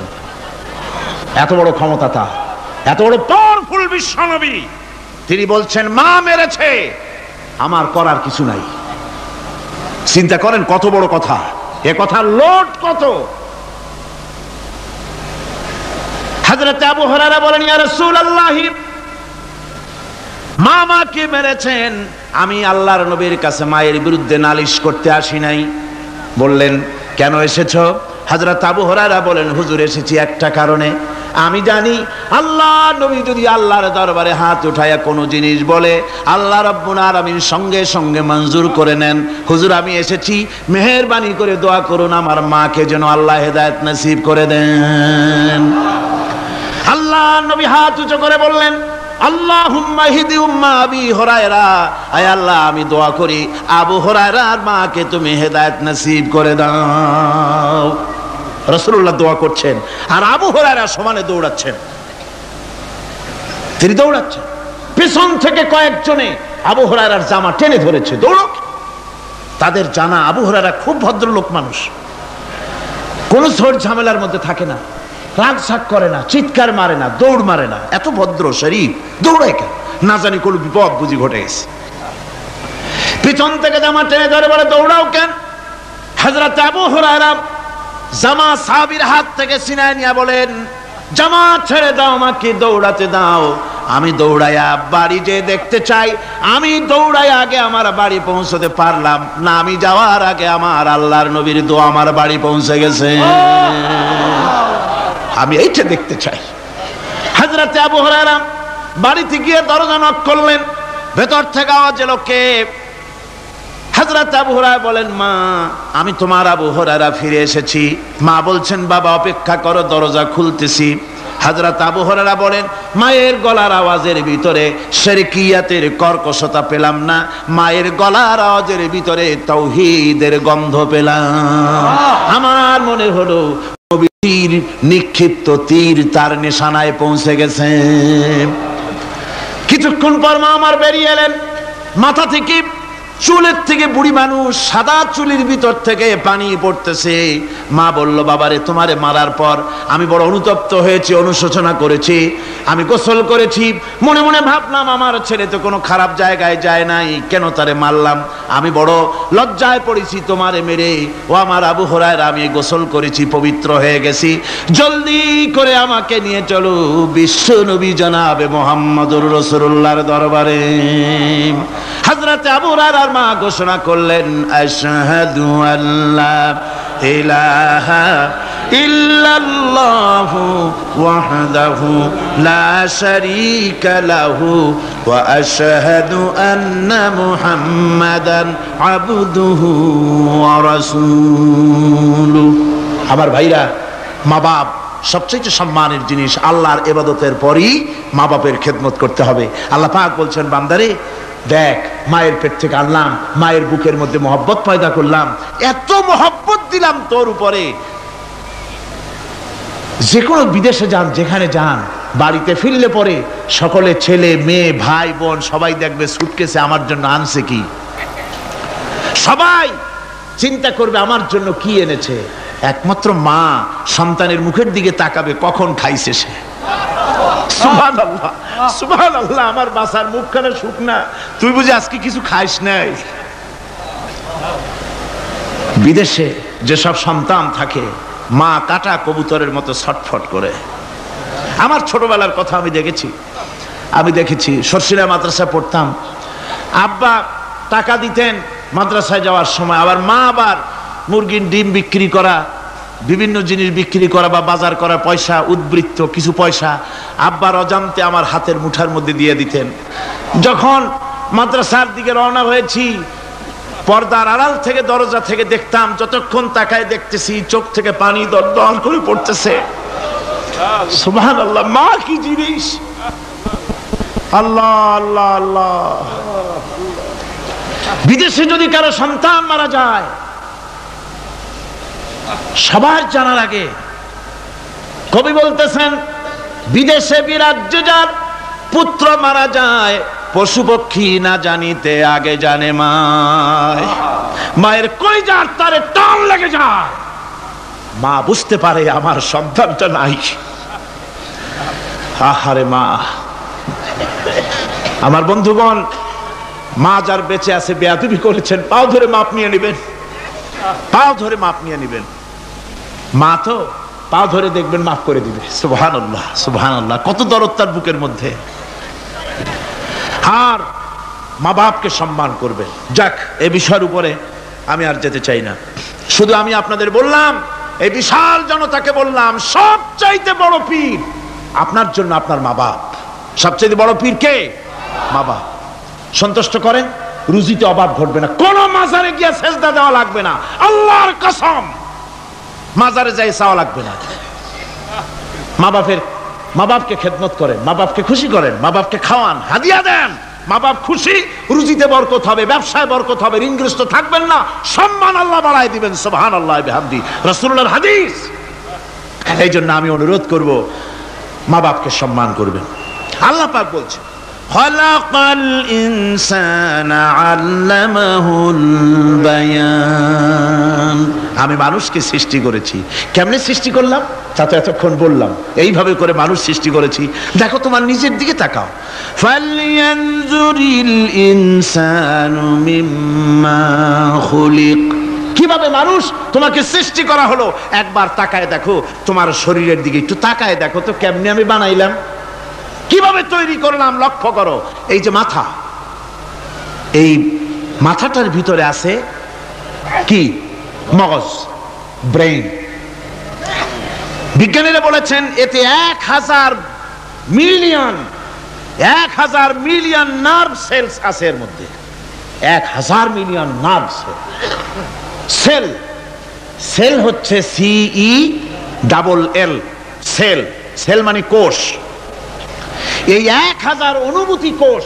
এত বড় ক্ষমতা তার, এত বড় পাওয়ারফুল বিশ্বনবী, তিনি বলছেন মা মেরেছে, আমার করার কিছু নাই। চিন্তা করেন কত বড় কথা, এ কথার লোড কত। হযরত আবু হুরায়রা বলেন, ইয়া রাসূলুল্লাহ, মা মাকে মেরেছেন, আমি আল্লাহর নবীর কাছে মায়ের বিরুদ্ধে নালিশ করতে আসি নাই। বললেন কেন এসেছো? হযরত আবু হুরায়রা বলেন, হুজুর এসেছি একটা কারণে। আমি জানি আল্লাহ নবী যদি আল্লাহর দরবারে হাত উঠায়া কোনো জিনিস বলে আল্লাহ রাব্বুল আলামিন সঙ্গে সঙ্গে মঞ্জুর করে নেন। হুজুর আমি এসেছি, মেহেরবানি করে দোয়া করুন আমার মাকে যেন আল্লাহ হেদায়েত নসিব করে দেন। আল্লাহ নবী হাত উঁচু করে বললেন, আল্লাহুম্মা হিদি উম্মা আবি হুরায়রা, আয় আল্লাহ আমি দোয়া করি আবু হুরায়রার মাকে তুমি হেদায়েত নসিব করে দাও। রাসূলুল্লাহ দোয়া করছেন আর আবু হুরায়রা সমানে দৌড়াচ্ছেন। তিনি দৌড়াচ্ছেন, পিছন থেকে কয়েকজনে আবু হুরায়রার জামা টেনে ধরেছে, দৌড়ো। তাদের জানা আবু হুরায়রা খুব ভদ্রলোক মানুষ, কোন ঝড় ঝামেলার মধ্যে থাকে না, রাগ শাক করে না, চিৎকার মারে না, দৌড় মারে না, এত ভদ্র শরীফ, দৌড়ায় কেন? না জানি কোন বিপদ বুঝি ঘটে গেছে। পিছন থেকে জামা টেনে ধরে বলে দৌড়াও কেন? হযরত আবু হুরায়রা জামা সাহাবীর হাত থেকে ছিনায় নিয়ে বলেন, জামা ছেড়ে দাও, আমাকে দৌড়াতে দাও। আমি দৌড়াইয়া বাড়ি যে দেখতে চাই, আমি দৌড়াই আগে আমার বাড়ি পৌঁছতে পারলাম না, আমি যাওয়ার আগে আমার আল্লাহর নবীর দোয়া আমার বাড়ি পৌঁছে গেছে, আমি এইটা দেখতে চাই। হযরত আবু হুরায়রা বাড়িতে গিয়ে দরজা নক করলেন, ভেতর থেকে আওয়াজ এলো কে? হযরত আবু হুরায়রা বলেন, মা আমি তোমার আবু হুরায়রা ফিরে এসেছি। মা বলছেন, বাবা অপেক্ষা করো, দরজা খুলতেছি। হযরত আবু হুরায়রা বলেন, মায়ের গলার আওয়াজের ভিতরে শিরকিয়াতের কর্কশতা পেলাম না, মায়ের গলার আওয়াজের ভিতরে তাওহীদের গন্ধ পেলাম। আমার মনে হলো নবীর নিক্ষিপ্ত তীর তার নিশানায় পৌঁছে গেছে। কিছুক্ষণ পর মা আমার বেরিয়ে এলেন, মাথা থেকে চুলের থেকে বুড়ি মানুষ, সাদা চুলের ভিতর থেকে পানি পড়তেছে। মা বলল, বাবারে তোমারে মারার পর আমি বড় অনুতপ্ত হয়েছি, অনুশোচনা করেছি, আমি গোসল করেছি, মনে মনে ভাবলাম আমার ছেলে তো কোনো খারাপ জায়গায় যায় নাই, কেন তারে মারলাম? আমি বড় লজ্জায় পড়েছি তোমারে মেরে। ও আমার আবু হুরায়রা, আমি গোসল করেছি, পবিত্র হয়ে গেছি, জলদি করে আমাকে নিয়ে চলো বিশ্ব নবী জনাবে মুহাম্মদুর রাসূলুল্লাহর দরবারে। হযরত আবু হুরায়রা মা ঘোষণা করলেন, আশহাদু আল্লা ইলাহা ইল্লাল্লাহু ওয়াহদাহু লা শারীকা লাহু ওয়া আশহাদু আন্না মুহাম্মাদান আবদুহু ওয়া রাসূলুহু। আমার ভাইরা, মা বাপ সবচেয়ে সম্মানের জিনিস। আল্লাহর ইবাদতের পরই মা বাপের খেদমত করতে হবে। আল্লাহ পাক বলছেন, বান্দারে দেখ, মায়ের পেট থেকে আনলাম, মায়ের বুকের মধ্যে মহব্বত পয়দা করলাম, এত মহব্বত দিলাম তোর উপরে, যে কোনো বিদেশে যান, যেখানে যান, বাড়িতে ফিরলে পরে সকলে ছেলে মেয়ে ভাই বোন সবাই দেখবে সুটকেসে আমার জন্য আনছে কি, সবাই চিন্তা করবে আমার জন্য কি এনেছে। একমাত্র মা সন্তানের মুখের দিকে তাকাবে কখন খাইছে সে। সুবহানাল্লাহ, সুবহানাল্লাহ, আমার বাসার মুখখানা শুকনা, তুই বুঝি আজকে কিছু খাইস নাই। বিদেশে যেসব সন্তান থাকে, মা কাটা কবুতরের মতো ছটফট করে। আমার ছোটবেলার কথা আমি দেখেছি সরসিলা মাদ্রাসায় পড়তাম, আব্বা টাকা দিতেন মাদ্রাসায় যাওয়ার সময়, আবার মা আবার মুরগির ডিম বিক্রি করা, বিভিন্ন জিনিস বিক্রি করা বা বাজার করার পয়সা, উদ্বৃত্ত কিছু পয়সা আব্বার অজান্তে আমার হাতের মুঠার মধ্যে দিয়ে দিতেন। যখন মাদ্রাসার দিকে রওনা হয়েছি, পর্দার আড়াল থেকে দরজা থেকে দেখতাম, যতক্ষণ তাকায় দেখতেছি চোখ থেকে পানি দরদর করে পড়তেছে। সুবহানাল্লাহ, মা কি জিনিস! আল্লাহ আল্লাহ আল্লাহ। বিদেশে যদি কারো সন্তান মারা যায়, সবার জানার আগে কবি বলতেছেন, বিদেশে বিরাজ্যে যার পুত্র মারা যায়, পশু পক্ষী না জানিতে আগে জানে মায়। মায়ের কলিজার তারে টান লেগে যায়, মা বুঝতে পারে আমার সন্তানটা নাই। আহারে মা, আমার বন্ধুগণ, মা যার বেঁচে আছে বেয়াদবি করেছেন, পাও ধরে মাপ নিয়ে নেবেন, পাও ধরে মাপ নিয়ে নেবেন। মা তো পাও ধরে দেখবেন মাফ করে দিবে। সুবহানাল্লাহ, সুবহানাল্লাহ, কত দরদ তার বুকের মধ্যে। আর মা বাপকে সম্মান করবেন। যাক, এই বিষয়ের উপরে আমি আর যেতে চাই না। শুধু আমি আপনাদের বললাম, এই বিশাল জনতাকে বললাম, সবচাইতে বড় পীর আপনার জন্য আপনার মা বাপ। সবচাইতে বড় পীর কে? মা বাপ। সন্তুষ্ট করেন, রুজিতে অভাব ঘটবে না, কোন মাজারে গিয়ে সেজদা দেওয়া লাগবে না, আল্লাহর কসম মাজারে যাই চাওয়া লাগবে না। মা বাপকে খেদমত করেন, মা বাপকে খুশি করেন, মা বাপকে খাওয়ান, হাদিয়া দেন, মা বাপ খুশি, রুজিতে বরকত হবে, ব্যবসায় বরকত হবে, ঋণগ্রস্ত থাকবেন না, সম্মান আল্লাহ বাড়ায় দিবেন। সুবহানাল্লাহ বিহামদি, রাসূলুল্লাহর হাদিস। এই জন্য আমি অনুরোধ করব, মা বাপকে সম্মান করবেন। আল্লাহ পাক বলছেন, খালাকাল ইনসানা আল্লামাহুল বায়ান। আমি মানুষকে সৃষ্টি করেছি। কেমনে সৃষ্টি করলাম তা তো এতক্ষণ বললাম। এইভাবে করে মানুষ সৃষ্টি করেছি। দেখো, তোমার নিজের দিকে তাকাও। ফালয়ানজুরিল ইনসানু মিম্মা খুলিক। কিভাবে মানুষ তোমাকে সৃষ্টি করা হলো, একবার তাকায় দেখো, তোমার শরীরের দিকে একটু তাকায় দেখো তো, কেমনে আমি বানাইলাম, কিভাবে তৈরি করলাম, লক্ষ্য করো। এই যে মাথা, এই মাথাটার ভিতরে আছে কি? মগজ, ব্রেইন। বিজ্ঞানীরা বলেছেন এতে 1000 মিলিয়ন নার্ভ সেলস আছে এর মধ্যে। 1000 মিলিয়ন নার্ভ সেল। সেল হচ্ছে CELL, সেল। সেল মানে কোষ। এই 1000 অনুভূতি কোষ,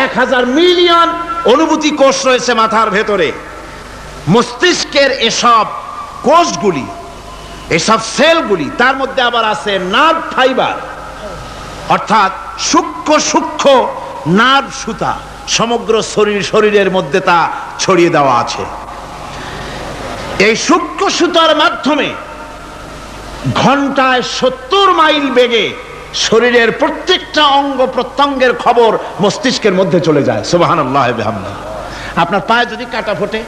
1000 মিলিয়ন অনুভূতি কোষ রয়েছে মাথার ভেতরে। মস্তিষ্কের এসব কোষগুলি, এসব সেলগুলি, তার মধ্যে আবার আছে নার্ভ ফাইবার, অর্থাৎ সূক্ষ্ম সূক্ষ্ম নার্ভ সুতা, সমগ্র শরীরের মধ্যে তা ছড়িয়ে দেওয়া আছে। এই সূক্ষ্ম সুতার মাধ্যমে ঘন্টায় 70 মাইল বেগে শরীরের প্রত্যেকটা অঙ্গ প্রত্যঙ্গের খবর মস্তিষ্কের মধ্যে চলে যায়। সুবহানাল্লাহ বিহামদিহি। আপনার পায়ে যদি কাটা ফোটে,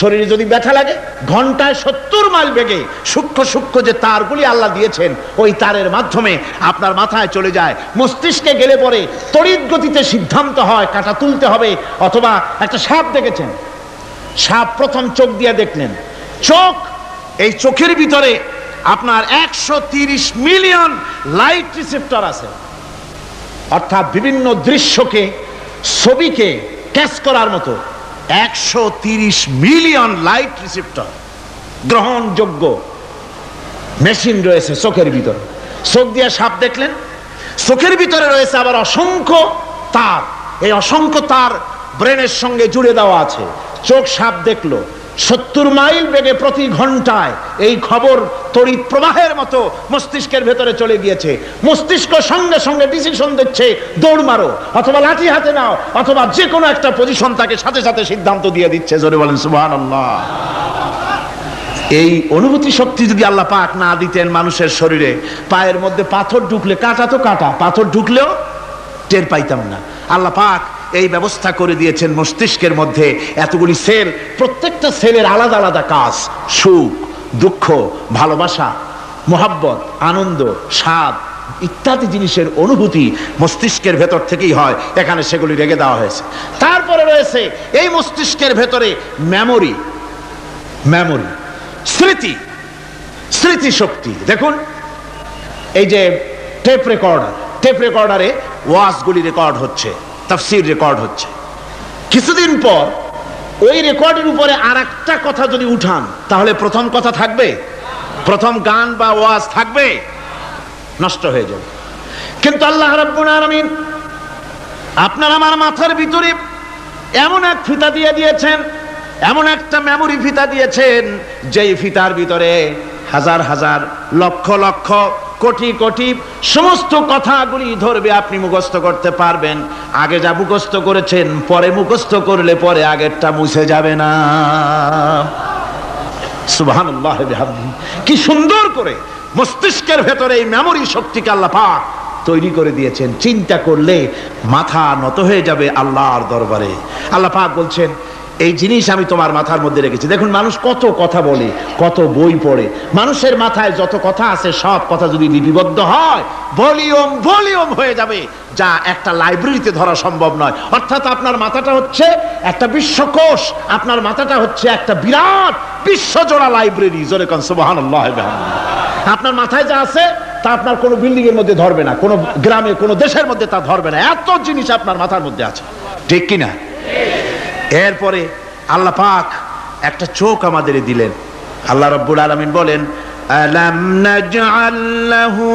শরীরে যদি ব্যথা লাগে, ঘন্টায় 70 মাইল বেগে সূক্ষ্ম সূক্ষ্ম যে তারগুলি আল্লাহ দিয়েছেন, ওই তারের মাধ্যমে আপনার মাথায় চলে যায়। মস্তিষ্কে গেলে পরে তড়িৎ গতিতে সিদ্ধান্ত হয় কাটা তুলতে হবে। অথবা একটা সাপ দেখেছেন, সাপ প্রথম চোখ দিয়ে দেখলেন, চোখ, এই চোখের ভিতরে আপনার 130 মিলিয়ন লাইট রিসেপ্টর আছে, অর্থাৎ বিভিন্ন দৃশ্যকে, ছবিকে ক্যাচ করার মতো 130 মিলিয়ন লাইট রিসেপ্টর গ্রহণযোগ্য মেশিন রয়েছে চোখের ভিতরে। চোখ দিয়ে সাপ দেখলেন, চোখের ভিতরে রয়েছে আবার অসংখ্য তার। এই অসংখ্য তার ব্রেনের সঙ্গে জুড়ে দেওয়া আছে। চোখ সাপ দেখলো, 70 মাইল বেগে প্রতি ঘন্টায় এই খবর তড়িৎ প্রবাহের মতো মস্তিষ্কের ভেতরে চলে গিয়েছে। মস্তিষ্ক সঙ্গে সঙ্গে ডিসিশন দিচ্ছে, দৌড় মারো, অথবা লাঠি হাতে নাও, অথবা যে কোনো একটা পজিশন তাকে সাথে সাথে সিদ্ধান্ত দিয়ে দিচ্ছে। জোরে বলেন সুবহানাল্লাহ। এই অনুভূতি শক্তি যদি আল্লাহ পাক না দিতেন মানুষের শরীরে, পায়ের মধ্যে পাথর ঢুকলে, কাটা তো কাটা, পাথর ঢুকলেও টের পাইতাম না। আল্লাহ পাক এই ব্যবস্থা করে দিয়েছেন মস্তিষ্কের মধ্যে এতগুলি সেল, প্রত্যেকটা সেলের আলাদা আলাদা কাজ। সুখ, দুঃখ, ভালোবাসা, মোহাব্বত, আনন্দ, স্বাদ ইত্যাদি জিনিসের অনুভূতি মস্তিষ্কের ভেতর থেকেই হয়। এখানে সেগুলি রেখে দেওয়া হয়েছে। তারপরে রয়েছে এই মস্তিষ্কের ভেতরে মেমোরি, স্মৃতি শক্তি। দেখুন, এই যে টেপ রেকর্ডারে ওয়াজগুলি রেকর্ড হচ্ছে, তাফসীর রেকর্ড হচ্ছে। কিছুদিন পর ওই রেকর্ডের উপরে আর একটা কথা যদি উঠান, তাহলে প্রথম কথা থাকবে? প্রথম গান বা ওয়াজ থাকবে? নষ্ট হয়ে যাবে। কিন্তু আল্লাহ রাব্বুল আলামিন আপনার আমার মাথার ভিতরে এমন এক ফিতা দিয়ে দিয়েছেন, এমন একটা মেমোরি ফিতা দিয়েছেন, যেই ফিতার ভিতরে হাজার হাজার, লক্ষ লক্ষ, কোটি কোটি সমস্ত কথাগুলি ধরবে, আপনি মুখস্থ করতে পারবেন। আগে যা মুখস্থ করেছেন, পরে মুখস্থ করলে পরে আগেরটা মুছে যাবে না। সুবহানাল্লাহ বিহামদিহি। কি সুন্দর করে মস্তিষ্কের ভেতরে এই মেমোরি শক্তিকে আল্লাহ পাক তৈরি করে দিয়েছেন। চিন্তা করলে মাথা নত হয়ে যাবে আল্লাহর দরবারে। আল্লাহ পাক বলছেন এই জিনিস আমি তোমার মাথার মধ্যে রেখেছি। দেখুন মানুষ কত কথা বলে, কত বই পড়ে, মানুষের মাথায় যত কথা আছে সব কথা যদি লিপিবদ্ধ হয় ভলিউম ভলিউম হয়ে যাবে, যা একটা লাইব্রেরিতে ধরা সম্ভব নয়। অর্থাৎ আপনার মাথাটা হচ্ছে একটা বিশ্বকোষ, আপনার মাথাটা হচ্ছে একটা বিরাট বিশ্বজোড়া লাইব্রেরি। জোরে কোন সুবহানাল্লাহ। আপনার মাথায় যা আছে তা আপনার কোনো বিল্ডিং এর মধ্যে ধরবে না, কোনো গ্রামে কোনো দেশের মধ্যে তা ধরবে না, এত জিনিস আপনার মাথার মধ্যে আছে, ঠিক কিনা? এরপরে আল্লাহ পাক একটা চোখ আমাদের দিলেন। আল্লাহ রাব্বুল আলামিন বলেন আলাম নাজআল লাহু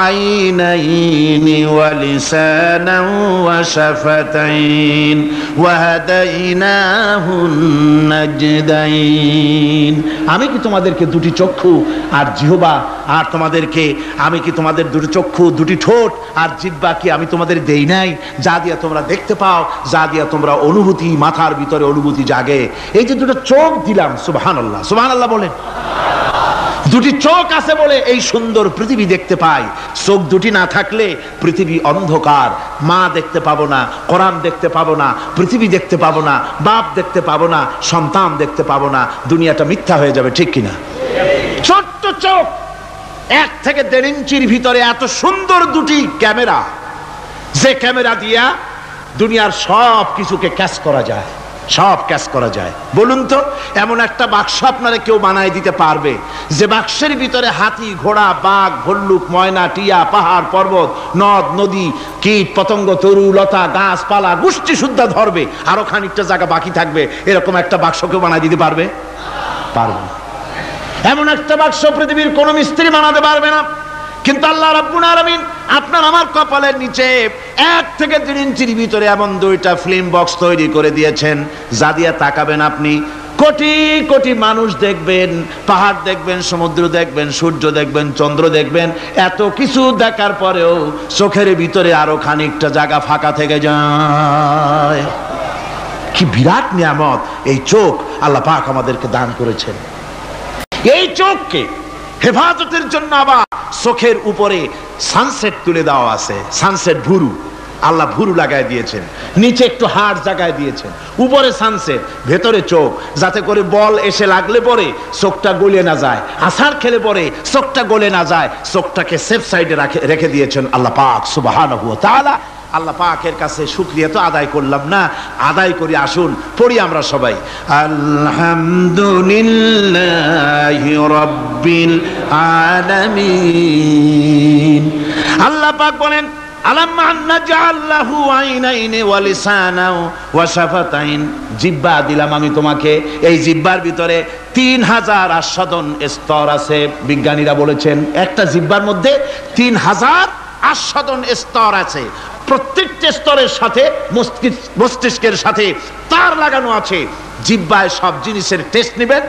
আইনাইনি ওয়া লিসানান ওয়া শাফাতাইন ওয়া হাদাইনাহুন নাজদাইন। আমি কি তোমাদেরকে দুটি চক্ষু আর জিহ্বা, আর তোমাদেরকে আমি কি তোমাদের দুটি চক্ষু, দুটি ঠোঁট আর জিহ্বা কি আমি তোমাদের দেই নাই, যা দিয়া তোমরা দেখতে পাও, যা দিয়া তোমরা অনুভূতি, মাথার ভিতরে অনুভূতি জাগে। এই যে দুটো চোখ দিলাম, সুবহানাল্লাহ সুবহানাল্লাহ বলেন। দুটি চোখ আছে বলে এই সুন্দর পৃথিবী দেখতে পাই। চোখ দুটি না থাকলে পৃথিবী অন্ধকার, মা দেখতে পাবো না, কোরআন দেখতে পাবো না, পৃথিবী দেখতে পাবো না, বাপ দেখতে পাবো না, সন্তান দেখতে পাবো না, দুনিয়াটা মিথ্যা হয়ে যাবে, ঠিক কিনা? ছোট্ট চোখ, 1 থেকে 1.5 ইঞ্চির ভিতরে এত সুন্দর দুটি ক্যামেরা, যে ক্যামেরা দিয়া দুনিয়ার সব কিছুকে ক্যাচ করা যায়, সব ক্যাচ করা যায়। বলুন তো এমন একটা বাক্স আপনারা কেউ বানায় দিতে পারবে যে বাক্সের ভিতরে হাতি, ঘোড়া, বাঘ, ভল্লুক, ময়না, টিয়া, পাহাড়, পর্বত, নদ, নদী, কীট, পতঙ্গ, তরু, লতা, গাছপালা, গোষ্ঠী সুদ্ধা ধরবে, আরো খানিকটা জায়গা বাকি থাকবে, এরকম একটা বাক্স কেউ বানায় দিতে পারবে? পারবে না। এমন একটা বাক্স পৃথিবীর কোন মিস্ত্রি বানাতে পারবে না। কিন্তু আল্লাহ রাব্বুল আলামিন আপনার আমার কপালের নিচে 1 থেকে 1.5 ইঞ্চির ভিতরে এমন 2টা ফিল্ম বক্স তৈরি করে দিয়েছেন, যা দিয়ে তাকাবেন আপনি কোটি কোটি মানুষ দেখবেন, পাহাড় দেখবেন, সমুদ্র দেখবেন, সূর্য দেখবেন, চন্দ্র দেখবেন। এত কিছু দেখার পরেও চোখের ভিতরে আরো খানিকটা জায়গা ফাঁকা থেকে যায়। কি বিরাট নিয়ামত এই চোখ আল্লাহ পাক আমাদেরকে দান করেছেন। এই চোখকে হেফাজতের জন্য আবার চোখের উপরে সানসেট তুলে দেওয়া আছে। সানসেট ভুরু, আল্লাহ ভুরু লাগায় দিয়েছেন, নিচে একটু হাড় জায়গায় দিয়েছেন, উপরে সানসেট, ভেতরে চোখ, যাতে করে বল এসে লাগলে পরে চোখটা গলে না যায়, আছাড় খেলে পরে চোখটা গলে না যায়, চোখটাকে সেফ সাইডে রেখে দিয়েছেন আল্লাহ পাক সুবহানাহু ওয়া তাআলা। আল্লাহ পাকের কাছে শুকরিয়া তো আদায় করলাম না, আদায় করি। আসুন পড়ি আমরা সবাই আলহামদুলিল্লাহি রাব্বিল আলামিন। আল্লাহ পাক বলেন আলাম নাজআল লাহু আইনাইনি ওয়া লিসানান ওয়া শাফাতাইন। জিহ্বা দিলাম আমি তোমাকে, এই জিহ্বার ভিতরে 3000 আস্বাদন স্তর আছে। বিজ্ঞানীরা বলেছেন একটা জিহ্বার মধ্যে 3000 আস্বাদন স্তর আছে। প্রত্যেকটা স্তরের সাথে মস্তিষ্কের সাথে তার লাগানো আছে। জিহ্বায় সব জিনিসের টেস্ট নেবেন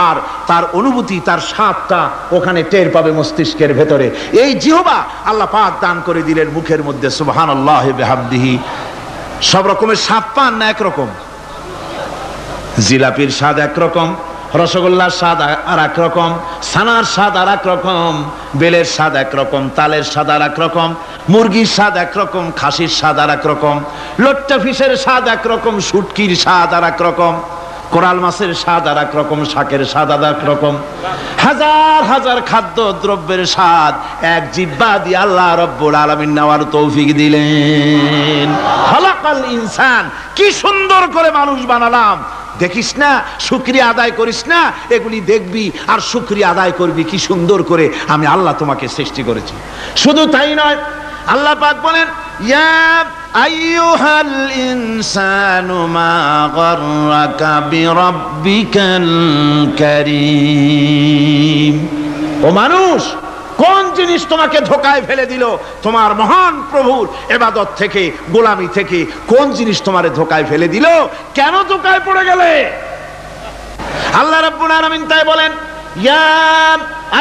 আর তার অনুভূতি, তার স্বাদটা ওখানে টের পাবে মস্তিষ্কের ভেতরে। এই জিহ্বা আল্লাহ পাক দান করে দিলেন মুখের মধ্যে। সুবহানাল্লাহি বিহামদিহি। সব রকমের স্বাদ পান না একরকম? জিলাপির স্বাদ একরকম, রসগোল্লার স্বাদ আর এক রকম, ছানার স্বাদ আর এক রকম, বেলের স্বাদ একরকম, তালের স্বাদ আর এক রকম, মুরগির স্বাদ একরকম, খাসির স্বাদ আর এক রকম, লট্টা ফিশের স্বাদ একরকম, শুটকির স্বাদ আর এক রকম, কোরাল মাছের স্বাদ আর এক রকম, শাকের স্বাদ আর এক রকম। হাজার হাজার খাদ্য দ্রব্যের স্বাদ এক জিহ্বা দিয়ে আল্লাহ রাব্বুল আলামিন নেওয়ার তৌফিক দিলেন। খালাকাল ইনসান, কি সুন্দর করে মানুষ বানালাম। দেখিস না, শুকরিয়া আদায় করিস না, এগুলি দেখবি আর শুকরিয়া আদায় করবি কি সুন্দর করে আমি আল্লাহ তোমাকে সৃষ্টি করেছি। শুধু তাই নয়, আল্লাহ পাক বলেন ইয়া আইয়ুহাল ইনসানু মা গাররাকা বিরাব্বিকাল কারীম। ও মানুষ, কোন জিনিস তোমাকে ধোকায় ফেলে দিল তোমার মহান প্রভুর ইবাদত থেকে, গোলামি থেকে? কোন জিনিস তোমারে ধোকায় ফেলে দিল? কেন ধোকায় পড়ে গেলে? আল্লাহ রাব্বুল আলামিন তাই বলেন ইয়া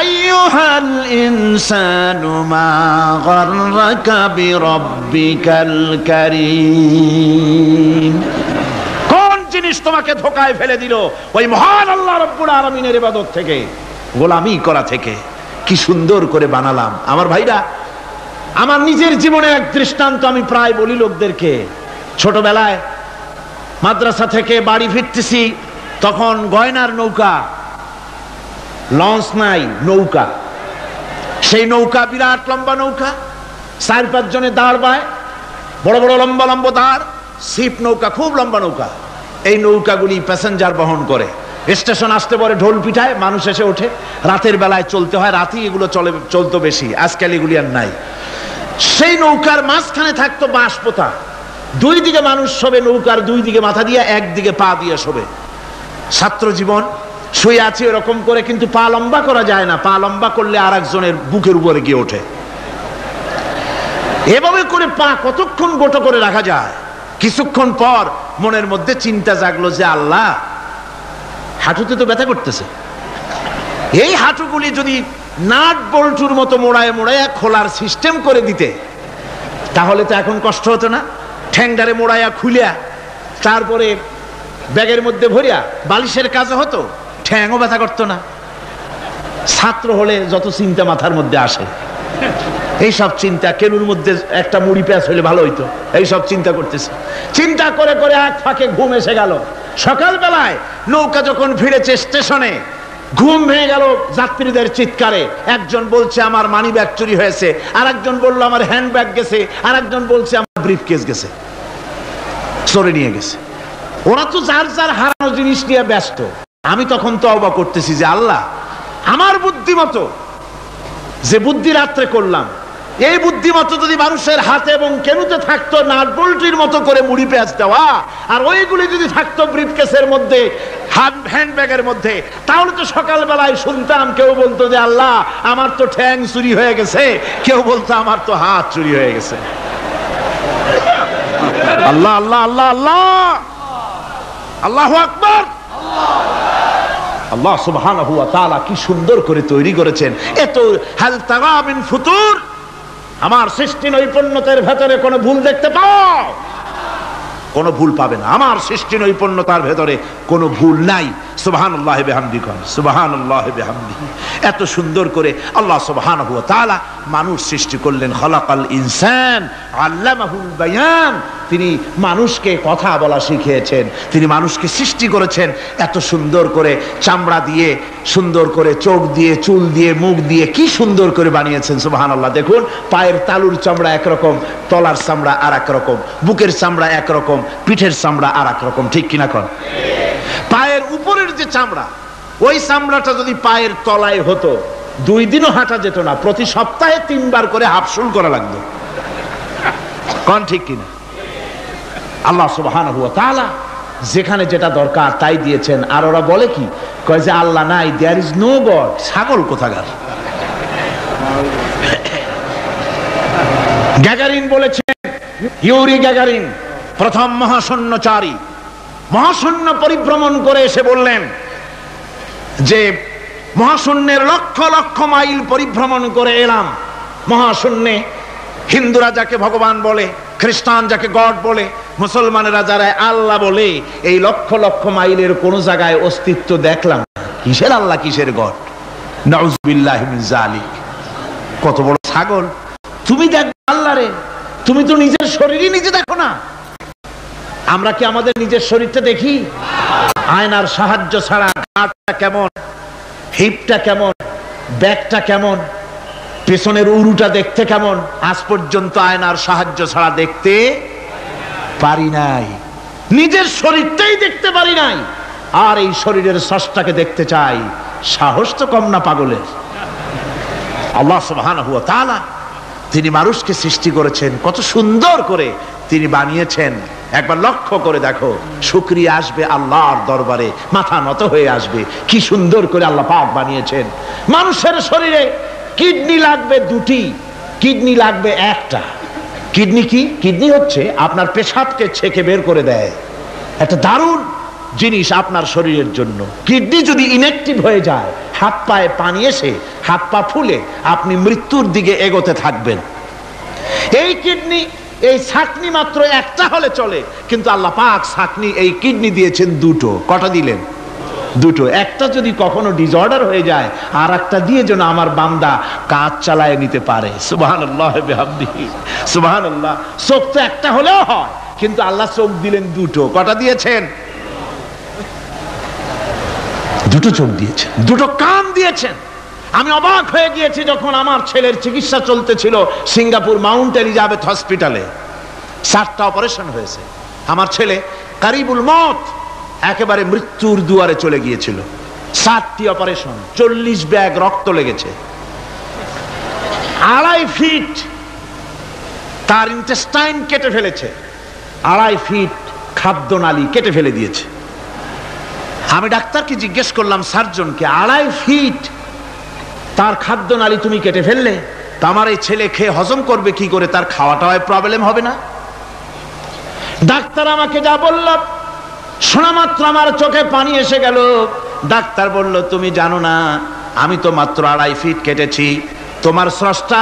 আইয়ুহাল ইনসানু মা গাররাকা বিরাব্বিকাল কারীম। কোন জিনিস তোমাকে ধোকায় ফেলে দিল ওই মহান আল্লাহ রাব্বুল আলামিনের ইবাদত থেকে, গোলামি করা থেকে? কি সুন্দর করে বানালাম। আমার ভাইরা, আমার নিজের জীবনে এক দৃষ্টান্ত আমি প্রায় বলি লোকদেরকে। ছোটবেলায় মাদ্রাসা থেকে বাড়ি ফিরতেছি, তখন গয়নার নৌকা, লঞ্চ নাই, নৌকা। সেই নৌকা বিরাট লম্বা নৌকা, 4-5 জনে দাঁড় বায়, বড় বড় লম্বা লম্বা দাঁড়, শিপ নৌকা, খুব লম্বা নৌকা। এই নৌকাগুলি প্যাসেঞ্জার বহন করে। স্টেশন আসতে পরে ঢোল পিঠায়, মানুষ এসে ওঠে। রাতের বেলায় চলতে হয়, রাতেই এগুলো চলতো বেশি, আজকাল এগুলি আর নাই। সেই নৌকার মাঝখানে থাকতো বাঁশ পোতা, 2 দিকে মানুষ শোবে, নৌকার 2 দিকে মাথা দিয়ে, একদিকে পা দিয়ে শোবে। ছাত্র জীবন, শুয়ে আছি এরকম করে, কিন্তু পা লম্বা করা যায় না, পা লম্বা করলে আর একজনের বুকের উপরে গিয়ে ওঠে। এভাবে করে পা কতক্ষণ গোটো করে রাখা যায়? কিছুক্ষণ পর মনের মধ্যে চিন্তা জাগলো যে আল্লাহ, হাঁটুতে তো ব্যথা করতেছে, এই হাঁটুগুলি যদি নাট বল্টুর মতো মোড়ায় মোড়ায় খোলার সিস্টেম করে দিতে, তাহলে তো এখন কষ্ট হতো না। ঠ্যাংডারে মোড়ায়া খুলিয়া তারপরে ব্যাগের মধ্যে ভরিয়া বালিশের কাজে হতো, ঠ্যাংও ব্যথা করতো না। ছাত্র হলে যত চিন্তা মাথার মধ্যে আসে, এইসব চিন্তা, কেনুর মধ্যে একটা মুড়ি পেঁয়াজ হইলে ভালো হইতো, এইসব চিন্তা করতেছে। চিন্তা করে করে এক ফাঁকে ঘুম এসে গেল। সকালবেলায় নৌকা যখন ফিরেছে স্টেশনে, ঘুম ভেঙে গেল যাত্রীদের চিৎকারে। একজন বলছে আমার মানি ব্যাগ চুরি হয়েছে, আর একজন বললো আমার হ্যান্ড ব্যাগ গেছে, আর একজন বলছে আমার ব্রিফকেস গেছে, চোরে নিয়ে গেছে। ওরা তো যার যার হারানো জিনিস নিয়ে ব্যস্ত। আমি তখন তওবা করতেছি যে আল্লাহ, আমার বুদ্ধিমতো যে বুদ্ধি রাত্রে করলাম, এই বুদ্ধিমতো যদি মানুষের হাতে এবং কেনুতে থাকতো নাট বল্টুর মতো করে মুড়ি পেঁয়াজ দেওয়া, আর ওইগুলি যদি থাকতো ব্রিফকেসের মধ্যে, হ্যান্ডব্যাগের মধ্যে, তাহলে তো সকালবেলায় শুনতাম কেউ বলতো যে আল্লাহ আমার তো ঠ্যাং চুরি হয়ে গেছে, কেউ বলতো আমার তো হাত চুরি হয়ে গেছে। আল্লাহ আল্লাহ আল্লাহ আল্লাহ, আল্লাহু আকবার। আল্লাহ সুবহানাহু ওয়া তাআলা কি সুন্দর করে তৈরি করেছেন। এত হাল তারা মিন ফুতুর, আমার সৃষ্টি নৈপুণ্যতার ভেতরে কোনো ভুল দেখতে পাও? কোনো ভুল পাবে না। আমার সৃষ্টি নৈপুণ্যতার ভেতরে কোনো ভুল নাই। সুবহানাল্লাহি বিহামদিহি, সুবহানাল্লাহি বিহামদিহি। এত সুন্দর করে আল্লাহ সুবহানাহু ওয়া তাআলা মানুষ সৃষ্টি করলেন। খলাকাল ইনসান আল্লামাহুল বায়ান। তিনি মানুষকে কথা বলা শিখিয়েছেন, তিনি মানুষকে সৃষ্টি করেছেন এত সুন্দর করে, চামড়া দিয়ে, সুন্দর করে চোখ দিয়ে, চুল দিয়ে, মুখ দিয়ে, কি সুন্দর করে বানিয়েছেন। সুবহানাল্লাহ। দেখুন, পায়ের তালুর চামড়া একরকম, তলার চামড়া আর এক রকম, বুকের চামড়া একরকম, পিঠের চামড়া আর এক রকম, ঠিক কিনা কন? পায়ের উপরের যে চামড়া, ওই চামড়াটা যদি পায়ের তলায় হতো, 2 দিনও হাঁটা যেত না, প্রতি সপ্তাহে 3 বার করে হাফসুল করা লাগতো, কন ঠিক কিনা? আল্লাহ সুবহানাহু ওয়া তাআলা যেখানে যেটা দরকার তাই দিয়েছেন। আর ওরা বলে কি, কয় যে আল্লাহ নাই, দেয়ার ইজ নো গড। ছাগল কোথাকার। গ্যাগারিন বলেছেন, ইউরি গ্যাগারিন প্রথম মহাশূন্যচারী, মহাশূন্য পরিভ্রমণ করে এসে বললেন যে মহাশূন্যের লক্ষ লক্ষ মাইল পরিভ্রমণ করে এলাম। মহাশূন্যে হিন্দুরা যাকে ভগবান বলে, খ্রিস্টান যাকে গড বলে, মুসলমানেরা যারা আল্লাহ বলে, এই লক্ষ লক্ষ মাইলের কোন জায়গায় অস্তিত্ব দেখলাম না। কিসের আল্লাহ, কিসের গড? নাউযুবিল্লাহি মিন যালিক। কত বড় ছাগল! তুমি দেখো আল্লাহ রে, তুমি তো নিজের শরীরই নিজে দেখো না। আমরা কি আমাদের নিজের শরীরটা দেখি? আয়নার সাহায্য ছাড়া ঘাড়টা কেমন, হিপটা কেমন, ব্যাকটা কেমন, পেছনের উরুটা দেখতে কেমন, আজ পর্যন্ত আয়নার সাহায্য ছাড়া দেখতে পারি নাই। নিজের শরীরটাই দেখতে পারি নাই, আর এই শরীরের স্রষ্টাকে দেখতে চাই। সাহস তো কম না পাগলের। আল্লাহ সুবহানাহু ওয়া তাআলা তিনি মানুষকে সৃষ্টি করেছেন, কত সুন্দর করে তিনি বানিয়েছেন। একবার লক্ষ্য করে দেখো, শুকরিয়া আসবে আল্লাহর দরবারে, মাথা নত হয়ে আসবে। কি সুন্দর করে আল্লাহ পাক বানিয়েছেন। মানুষের শরীরে কিডনি লাগবে 2টি, কিডনি লাগবে 1টা। কিডনি কি? কিডনি হচ্ছে আপনার পেশাবকে ছেঁকে বের করে দেয়, একটা দারুণ জিনিস আপনার শরীরের জন্য। কিডনি যদি ইনঅ্যাক্টিভ হয়ে যায়, হাত পায়ে পানি এসে হাত পা ফুলে আপনি মৃত্যুর দিকে এগোতে থাকবেন। এই কিডনি, এই ছাকনি মাত্র 1টা হলে চলে, কিন্তু আল্লাহ পাক ছাকনি, এই কিডনি দিয়েছেন 2টো। কটা দিলেন?
দুটো। একটা যদি কখনো ডিসঅর্ডার হয়ে যায়, আর একটা দিয়ে যেন আমার বান্দা কাজ চালায় নিতে পারে। সুবহানাল্লাহ বিহামদিহি, সুবহানাল্লাহ। চোখ তো একটা হলেও হয়, কিন্তু আল্লাহ চোখ দিলেন দুটো। কটা দিয়েছেন? দুটো চোখ দিয়েছেন, দুটো কান দিয়েছেন। আমি অবাক হয়ে গিয়েছি যখন আমার ছেলের চিকিৎসা চলতেছিল সিঙ্গাপুর মাউন্ট এলিজাবেথ হসপিটালে। 7টা অপারেশন হয়েছে। আমার ছেলে কারিবুল মত, একেবারে মৃত্যুর দুয়ারে চলে গিয়েছিল। 7টি অপারেশন, 40 ব্যাগ রক্ত লেগেছে। 2.5 ফিট তার ইন্টেস্টাইন কেটে ফেলেছে, 2.5 ফিট খাদ্যনালী কেটে ফেলে দিয়েছে। আমি ডাক্তারকে জিজ্ঞেস করলাম, সার্জনকে, 2.5 ফিট তার খাদ্যনালী তুমি কেটে ফেললে, তা আমার এই ছেলে খেয়ে হজম করবে কি করে? তার খাওয়াটাও প্রবলেম হবে না? ডাক্তার আমাকে যা বলল, শোনা মাত্র আমার চোখে পানি এসে গেল। ডাক্তার বলল, তুমি জানো না, আমি তো মাত্র 2.5 ফিট কেটেছি। তোমার স্রষ্টা,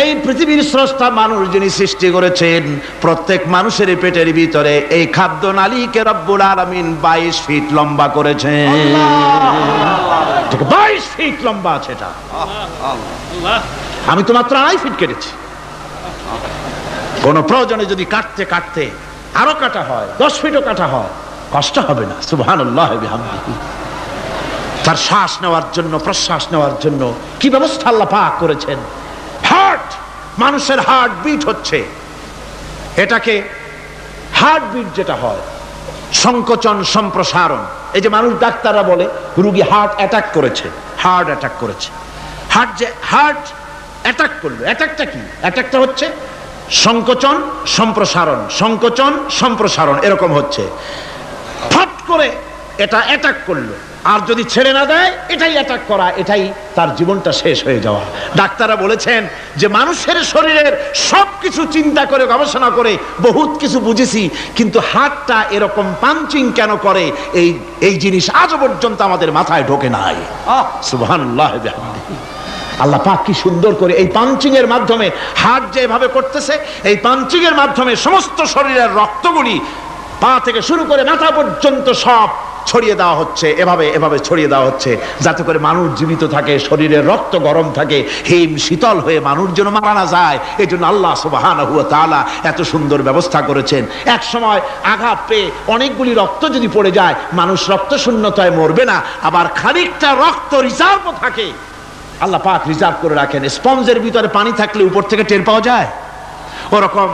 এই পৃথিবীর স্রষ্টা মানুষ যিনি সৃষ্টি করেছেন, প্রত্যেক মানুষের পেটের ভিতরে এই খাদ্যনালীকে রব্বুল আলামিন 22 ফিট লম্বা করেছেন। 22 ফিট লম্বা আছে এটা। আমি তো মাত্র 2.5 ফিট কেটেছি। কোন প্রয়োজনে যদি কাটতে কাটতে আরো কাটা হয়, 10 ফিটও কাটা হয়, কষ্ট হবে না। সুবহানাল্লাহ বিহামদিহি। তার শ্বাস নেওয়ার জন্য, প্রশ্বাস নেওয়ার জন্য কি ব্যবস্থা আল্লাহ পাক করেছেন। হার্ট, মানুষের হার্ট বিট হচ্ছে, এটাকে হার্ট বিট যেটা হয়, সংকোচন সম্প্রসারণ। এই যে মানুষ, ডাক্তাররা বলে রোগী হার্ট অ্যাটাক করেছে, হার্ট অ্যাটাক করেছে। হার্ট অ্যাটাক করলো, অ্যাটাকটা কি? অ্যাটাকটা হচ্ছে সংকোচন সম্প্রসারণ, সংকোচন সম্প্রসারণ, এরকম হচ্ছে। ফট করে এটা অ্যাটাক করলো, আর যদি ছেড়ে না দেয়, এটাই অ্যাটাক করা, এটাই তার জীবনটা শেষ হয়ে যাওয়া। ডাক্তাররা বলেছেন যে মানুষের শরীরের সবকিছু চিন্তা করে, গবেষণা করে বহুত কিছু বুঝেছি, কিন্তু হার্টটা এরকম পাঞ্চিং কেন করে, এই জিনিস আজও পর্যন্ত আমাদের মাথায় ঢোকে নাই। সুবহানাল্লাহ বিহামদিহি। আল্লাহ পাক কি সুন্দর করে এই পাঞ্চিং এর মাধ্যমে, হার্ট যেভাবে করতেছে, এই পাঞ্চিং এর মাধ্যমে সমস্ত শরীরের রক্তগুলি পা থেকে শুরু করে মাথা পর্যন্ত সব ছড়িয়ে দেওয়া হচ্ছে, এভাবে এভাবে ছড়িয়ে দেওয়া হচ্ছে, যাতে করে মানুষ জীবিত থাকে, শরীরের রক্ত গরম থাকে, হিম শীতল হয়ে মানুষ যেন মারা না যায়। এই জন্য আল্লাহ সুবহানাহু ওয়া তাআলা এত সুন্দর ব্যবস্থা করেছেন। এক সময় আঘাত পেয়ে অনেকগুলি রক্ত যদি পড়ে যায়, মানুষ রক্ত শূন্যতায় মরবে না, আবার খানিকটা রক্ত রিজার্ভও থাকে, আল্লাহ পাক রিজার্ভ করে রাখেন। স্পঞ্জের ভিতরে পানি থাকলে উপর থেকে টের পাওয়া যায়, ওরকম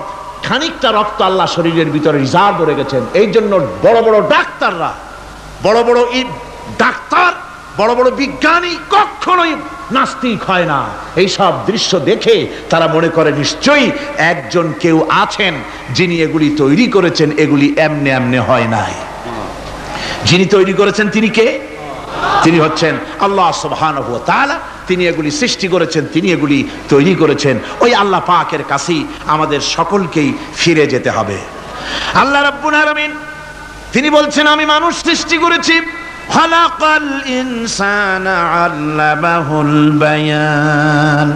খানিকটা রক্ত আল্লাহ শরীরের ভিতরে রিজার্ভ করে রেখেছেন। এই জন্য বড় বড় ডাক্তাররা, বড় বড় ডাক্তার, বড় বড় বিজ্ঞানী কখনোই নাস্তিক হয় না। এই সব দৃশ্য দেখে তারা মনে করে নিশ্চয়ই একজন কেউ আছেন যিনি এগুলি তৈরি করেছেন, এগুলি এমনে এমনে হয় নাই। যিনি তৈরি করেছেন তিনি কে? তিনি হচ্ছেন আল্লাহ সুবহানাহু ওয়া তাআলা। তিনি এগুলি সৃষ্টি করেছেন, তিনি এগুলি তৈরি করেছেন। ওই আল্লাহ পাকের কাছেই আমাদের সকলকেই ফিরে যেতে হবে। আল্লাহ রাব্বুল আলামিন তিনি বলছেন, আমি মানুষ সৃষ্টি করেছি, খালাকাল ইনসানা আল্লামাহুল বায়ান।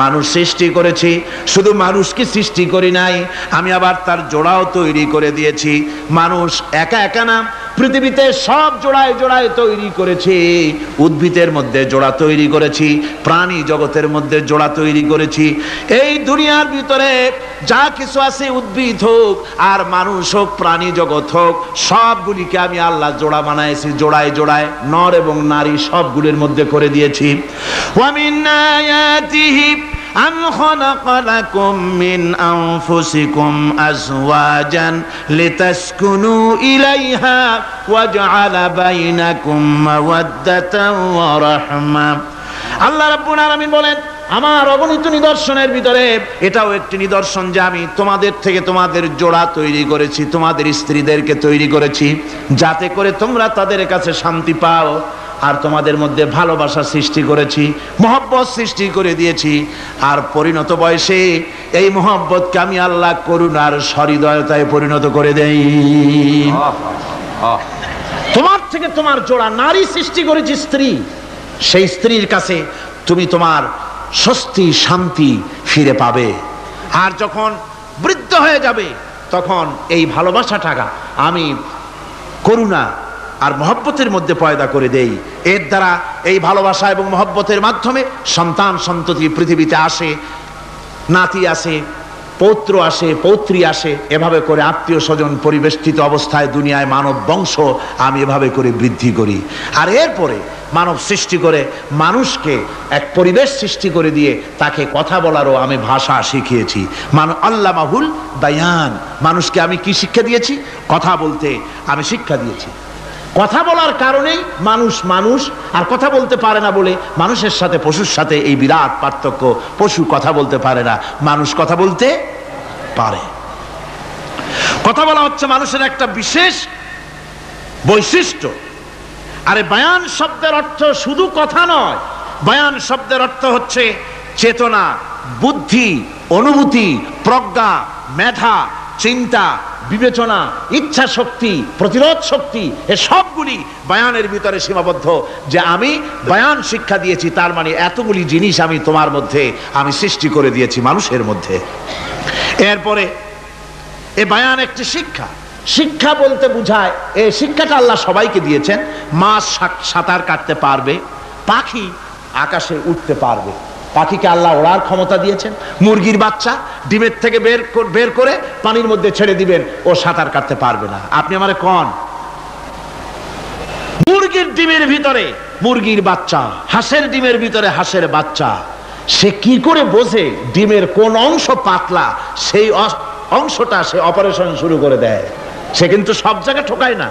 মানুষ সৃষ্টি করেছি, শুধু মানুষকে সৃষ্টি করি নাই, আমি আবার তার জোড়াও তৈরি করে দিয়েছি। মানুষ একা একা না, পৃথিবীতে সব জোড়ায় জোড়ায় তৈরি করেছি। উদ্ভিদের মধ্যে জোড়া তৈরি করেছি, প্রাণী জগতের মধ্যে জোড়া তৈরি করেছি। এই দুনিয়ার ভিতরে যা কিছু আছে, উদ্ভিদ হোক আর মানুষ হোক, প্রাণী জগৎ হোক, সবগুলিকে আমি আল্লাহ জোড়া বানাইছি, জোড়ায় জোড়ায় নর এবং নারী সবগুলির মধ্যে করে দিয়েছি। ওয়া মিন আয়াতিহি أَمْ خَلَقَ لَكُم مِّنْ أَنفُسِكُمْ أَزْوَاجًا لِتَسْكُنُوا إِلَيْهَا وَجَعَلَ بَيْنَكُم مَّوَدَّةً وَرَحْمَةً। আল্লাহ রাব্বুল আলামিন বলেন, আমার অগণিত নিদর্শনের ভিতরে এটাও একটি নিদর্শন যে আমি তোমাদের থেকে তোমাদের জোড়া তৈরি করেছি, তোমাদের স্ত্রীদেরকে তৈরি করেছি, যাতে করে তোমরা তাদের কাছে শান্তি পাও। আর তোমাদের মধ্যে ভালোবাসা সৃষ্টি করেছি, মহব্বত সৃষ্টি করে দিয়েছি। আর পরিণত বয়সে এই মহব্বতকে আমি আল্লাহ করুণার সহৃদয়তায় পরিণত করে দেই। তোমার থেকে তোমার জোড়া নারী সৃষ্টি করেছি, স্ত্রী। সেই স্ত্রীর কাছে তুমি তোমার স্বস্তি শান্তি ফিরে পাবে। আর যখন বৃদ্ধ হয়ে যাবে, তখন এই ভালোবাসাটা আমি করুণা
আর মহব্বতের মধ্যে পয়দা করে দেই। এর দ্বারা এই ভালোবাসা এবং মহব্বতের মাধ্যমে সন্তান সন্ততি পৃথিবীতে আসে, নাতি আসে, পৌত্র আসে, পৌত্রী আসে, এভাবে করে আত্মীয় স্বজন পরিবেষ্টিত অবস্থায় দুনিয়ায় মানব বংশ আমি এভাবে করে বৃদ্ধি করি। আর এরপরে মানব সৃষ্টি করে মানুষকে এক পরিবেশ সৃষ্টি করে দিয়ে তাকে কথা বলারও আমি ভাষা শিখিয়েছি। আল্লামাহুল বায়ান, মানুষকে আমি কি শিক্ষা দিয়েছি? কথা বলতে আমি শিক্ষা দিয়েছি। কথা বলার কারণেই মানুষ আর কথা বলতে পারে না বলে মানুষের সাথে পশুর সাথে এই বিরাট পার্থক্য। পশু কথা বলতে পারে না, মানুষ কথা বলতে পারে। কথা বলা হচ্ছে মানুষের একটা বিশেষ বৈশিষ্ট্য। আরে বায়ান শব্দের অর্থ শুধু কথা নয়, বায়ান শব্দের অর্থ হচ্ছে চেতনা, বুদ্ধি, অনুভূতি, প্রজ্ঞা, মেধা, চিন্তা, বিবেচনা, ইচ্ছা শক্তি, প্রতিরোধ শক্তি, এ সবগুলি বায়ানের ভিতরে সীমাবদ্ধ। যে আমি বায়ান শিক্ষা দিয়েছি, তার মানে এতগুলি জিনিস আমি তোমার মধ্যে আমি সৃষ্টি করে দিয়েছি মানুষের মধ্যে। এরপরে এ বায়ান একটি শিক্ষা। শিক্ষা বলতে বুঝায়, এই শিক্ষাটা আল্লাহ সবাইকে দিয়েছেন। মাছ সাঁতার কাটতে পারবে, পাখি আকাশে উঠতে পারবে, পাখিকে আল্লাহ ওড়ার ক্ষমতা দিয়েছেন। মুরগির বাচ্চা ডিমের থেকে বের করে পানির মধ্যে ছেড়ে দিবেন, ও সাঁতার কাটতে পারবে না। আপনি আমারে কোন মুরগির ডিমের ভিতরে মুরগির বাচ্চা, হাঁসের ডিমের ভিতরে হাঁসের বাচ্চা, সে কি করে বোঝে ডিমের কোন অংশ পাতলা, সেই অংশটা সে অপারেশন শুরু করে দেয়। সে কিন্তু সব জায়গায় ঠকায় না।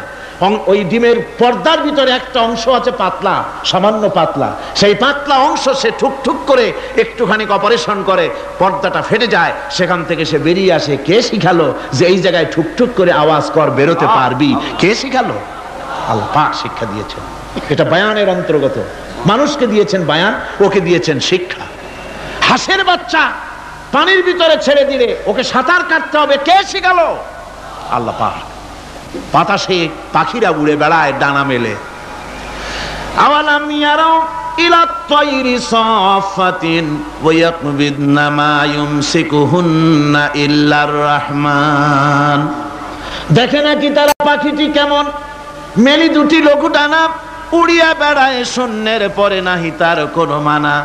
ওই ডিমের পর্দার ভিতরে একটা অংশ আছে পাতলা, সামান্য পাতলা, সেই পাতলা অংশ সে ঠুক করে একটুখানি অপারেশন করে, পর্দাটা ফেটে যায়, সেখান থেকে সে বেরিয়ে আসে। কে শিখালো যে এই জায়গায় ঠুক করে আওয়াজ কর, বেরোতে পারবি? কে শিখালো? আল্লাহ পাক শিক্ষা দিয়েছেন। এটা বায়ানের অন্তর্গত। মানুষকে দিয়েছেন বায়ান, ওকে দিয়েছেন শিক্ষা। হাঁসের বাচ্চা পানির ভিতরে ছেড়ে দিলে ওকে সাঁতার কাটতে হবে, কে শিখালো? আল্লাহ পাক। বাতাসে পাখিরা উড়ে বেড়ায় ডানা মেলে। আওয়ালাম ইয়ারাও ইলা তায়রি সাফাতিন ওয়া ইয়াকবিদনা মা ইউমসিকুহুন্না ইল্লার রহমান। দেখে নাকি তারা পাখিটি কেমন? মেলি দুটি লঘু ডানা, উড়িয়া বেড়ায় শূন্যের পরে নাহি তার কোনো মানা।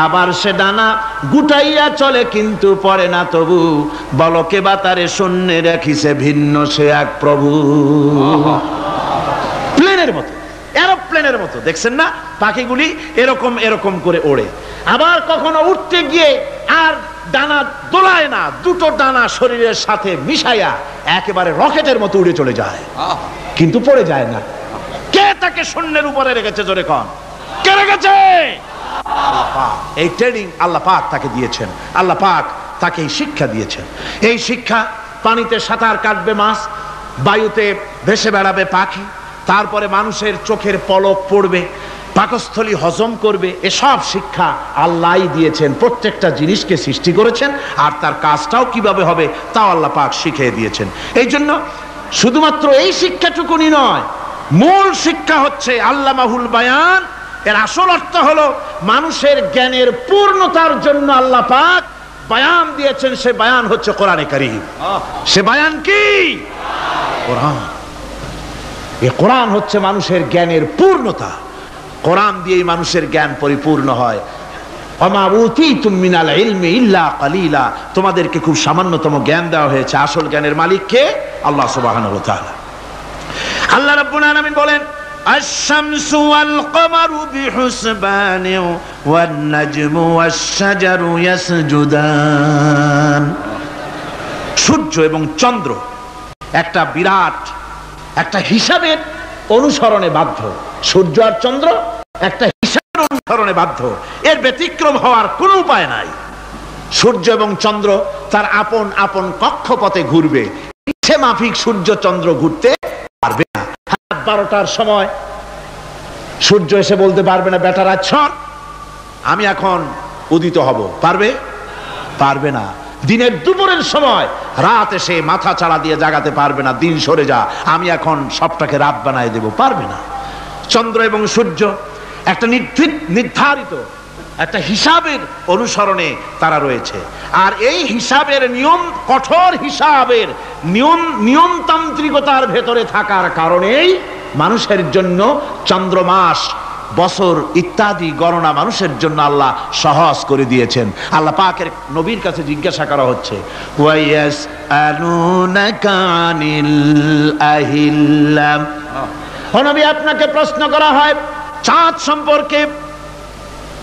আবার সে ডানা গুটাইয়া চলে কিন্তু পড়ে না তবু, বলকে বাতারে শূন্যে রাখিছে ভিন্ন সে এক প্রভু। প্লেনের মতো, এরোপ্লেনের মতো, দেখছেন না পাখিগুলি এরকম এরকম করে ওড়ে। আবার কখনো উঠতে গিয়ে আর ডানা দোলায় না, দুটো ডানা শরীরের সাথে মিশাইয়া একেবারে রকেটের মতো উড়ে চলে যায়, কিন্তু পড়ে যায় না। কে তাকে শূন্যের উপরে রেখেছে? জোরে কন, কে রেখেছে? এই ট্রেনিং আল্লাহ পাক তাকে দিয়েছেন। আল্লাহ পাক তাকে এই শিক্ষা দিয়েছেন। এই শিক্ষা, পানিতে সাঁতার কাটবে মাছ, বায়ুতে ভেসে বেড়াবে পাখি, তারপরে মানুষের চোখের পলক পড়বে, পাকস্থলী হজম করবে, এসব শিক্ষা আল্লাহই দিয়েছেন। প্রত্যেকটা জিনিসকে সৃষ্টি করেছেন, আর তার কাজটাও কিভাবে হবে তাও আল্লাহ পাক শিখিয়ে দিয়েছেন। এই জন্য শুধুমাত্র এই শিক্ষাটুকুনি নয়, মূল শিক্ষা হচ্ছে আল্লামাহুল বায়ান। এর আসল অর্থ হলো মানুষের জ্ঞানের পূর্ণতার জন্য আল্লাহ পাক বায়ান দিয়েছেন। সে বায়ান হচ্ছে কোরআনে কারীম। সে বায়ান কি? কোরআন। এই কোরআন হচ্ছে মানুষের জ্ঞানের পূর্ণতা। কোরআন দিয়েই মানুষের জ্ঞান পরিপূর্ণ হয়। ওমা উতীতুম মিনাল ইলমি ইল্লা কালিলা, তোমাদেরকে খুব সামান্যতম জ্ঞান দেওয়া হয়েছে। আসল জ্ঞানের মালিক কে? আল্লাহ সুবহানাহু ওয়া তাআলা। আল্লাহ রাব্বুল আলামিন বলেন, আশ-শামসু ওয়াল কমারু বিহুসবান ওয়ান নাজমু ওয়াশ-শাজারু ইয়াসজুদান। সূর্য এবং চন্দ্র একটা বিরাট একটা হিসাবের অনুসরণে বাধ্য। সূর্য আর চন্দ্র একটা হিসাবের অনুসরণে বাধ্য, এর ব্যতিক্রম হওয়ার কোনো উপায় নাই। সূর্য এবং চন্দ্র তার আপন আপন কক্ষপথে ঘুরবে, ইচ্ছে মাফিক সূর্য চন্দ্র ঘুরতে পারবে না। 12টার সময় সূর্য এসে বলতে পারবে না, বেটারা ছন আমি এখন উদিত হব, পারবে? পারবে না। দিনের দুপুরের সময় রাত এসে মাথা চাড়া দিয়ে জাগাতে পারবে না, দিন সরে যা আমি এখন সবটাকে রাত বানায় দেব, পারবে না। চন্দ্র এবং সূর্য একটা নির্ধারিত একটা হিসাবের অনুসরণে তারা রয়েছে, আর এই হিসাবের নিয়ম, কঠোর হিসাবের নিয়মতান্ত্রিকতার ভেতরে থাকার কারণেই মানুষের জন্য চন্দ্র মাস বছর ইত্যাদি গণনা মানুষের জন্য আল্লাহ সহজ করে দিয়েছেন। আল্লাহ পাকের নবীর কাছে জিজ্ঞাসা করা হচ্ছে, ওয়ায়াসআলুনাকা আনিল আহিল্লাম, ও নবী আপনাকে প্রশ্ন করা হয় চাঁদ সম্পর্কে।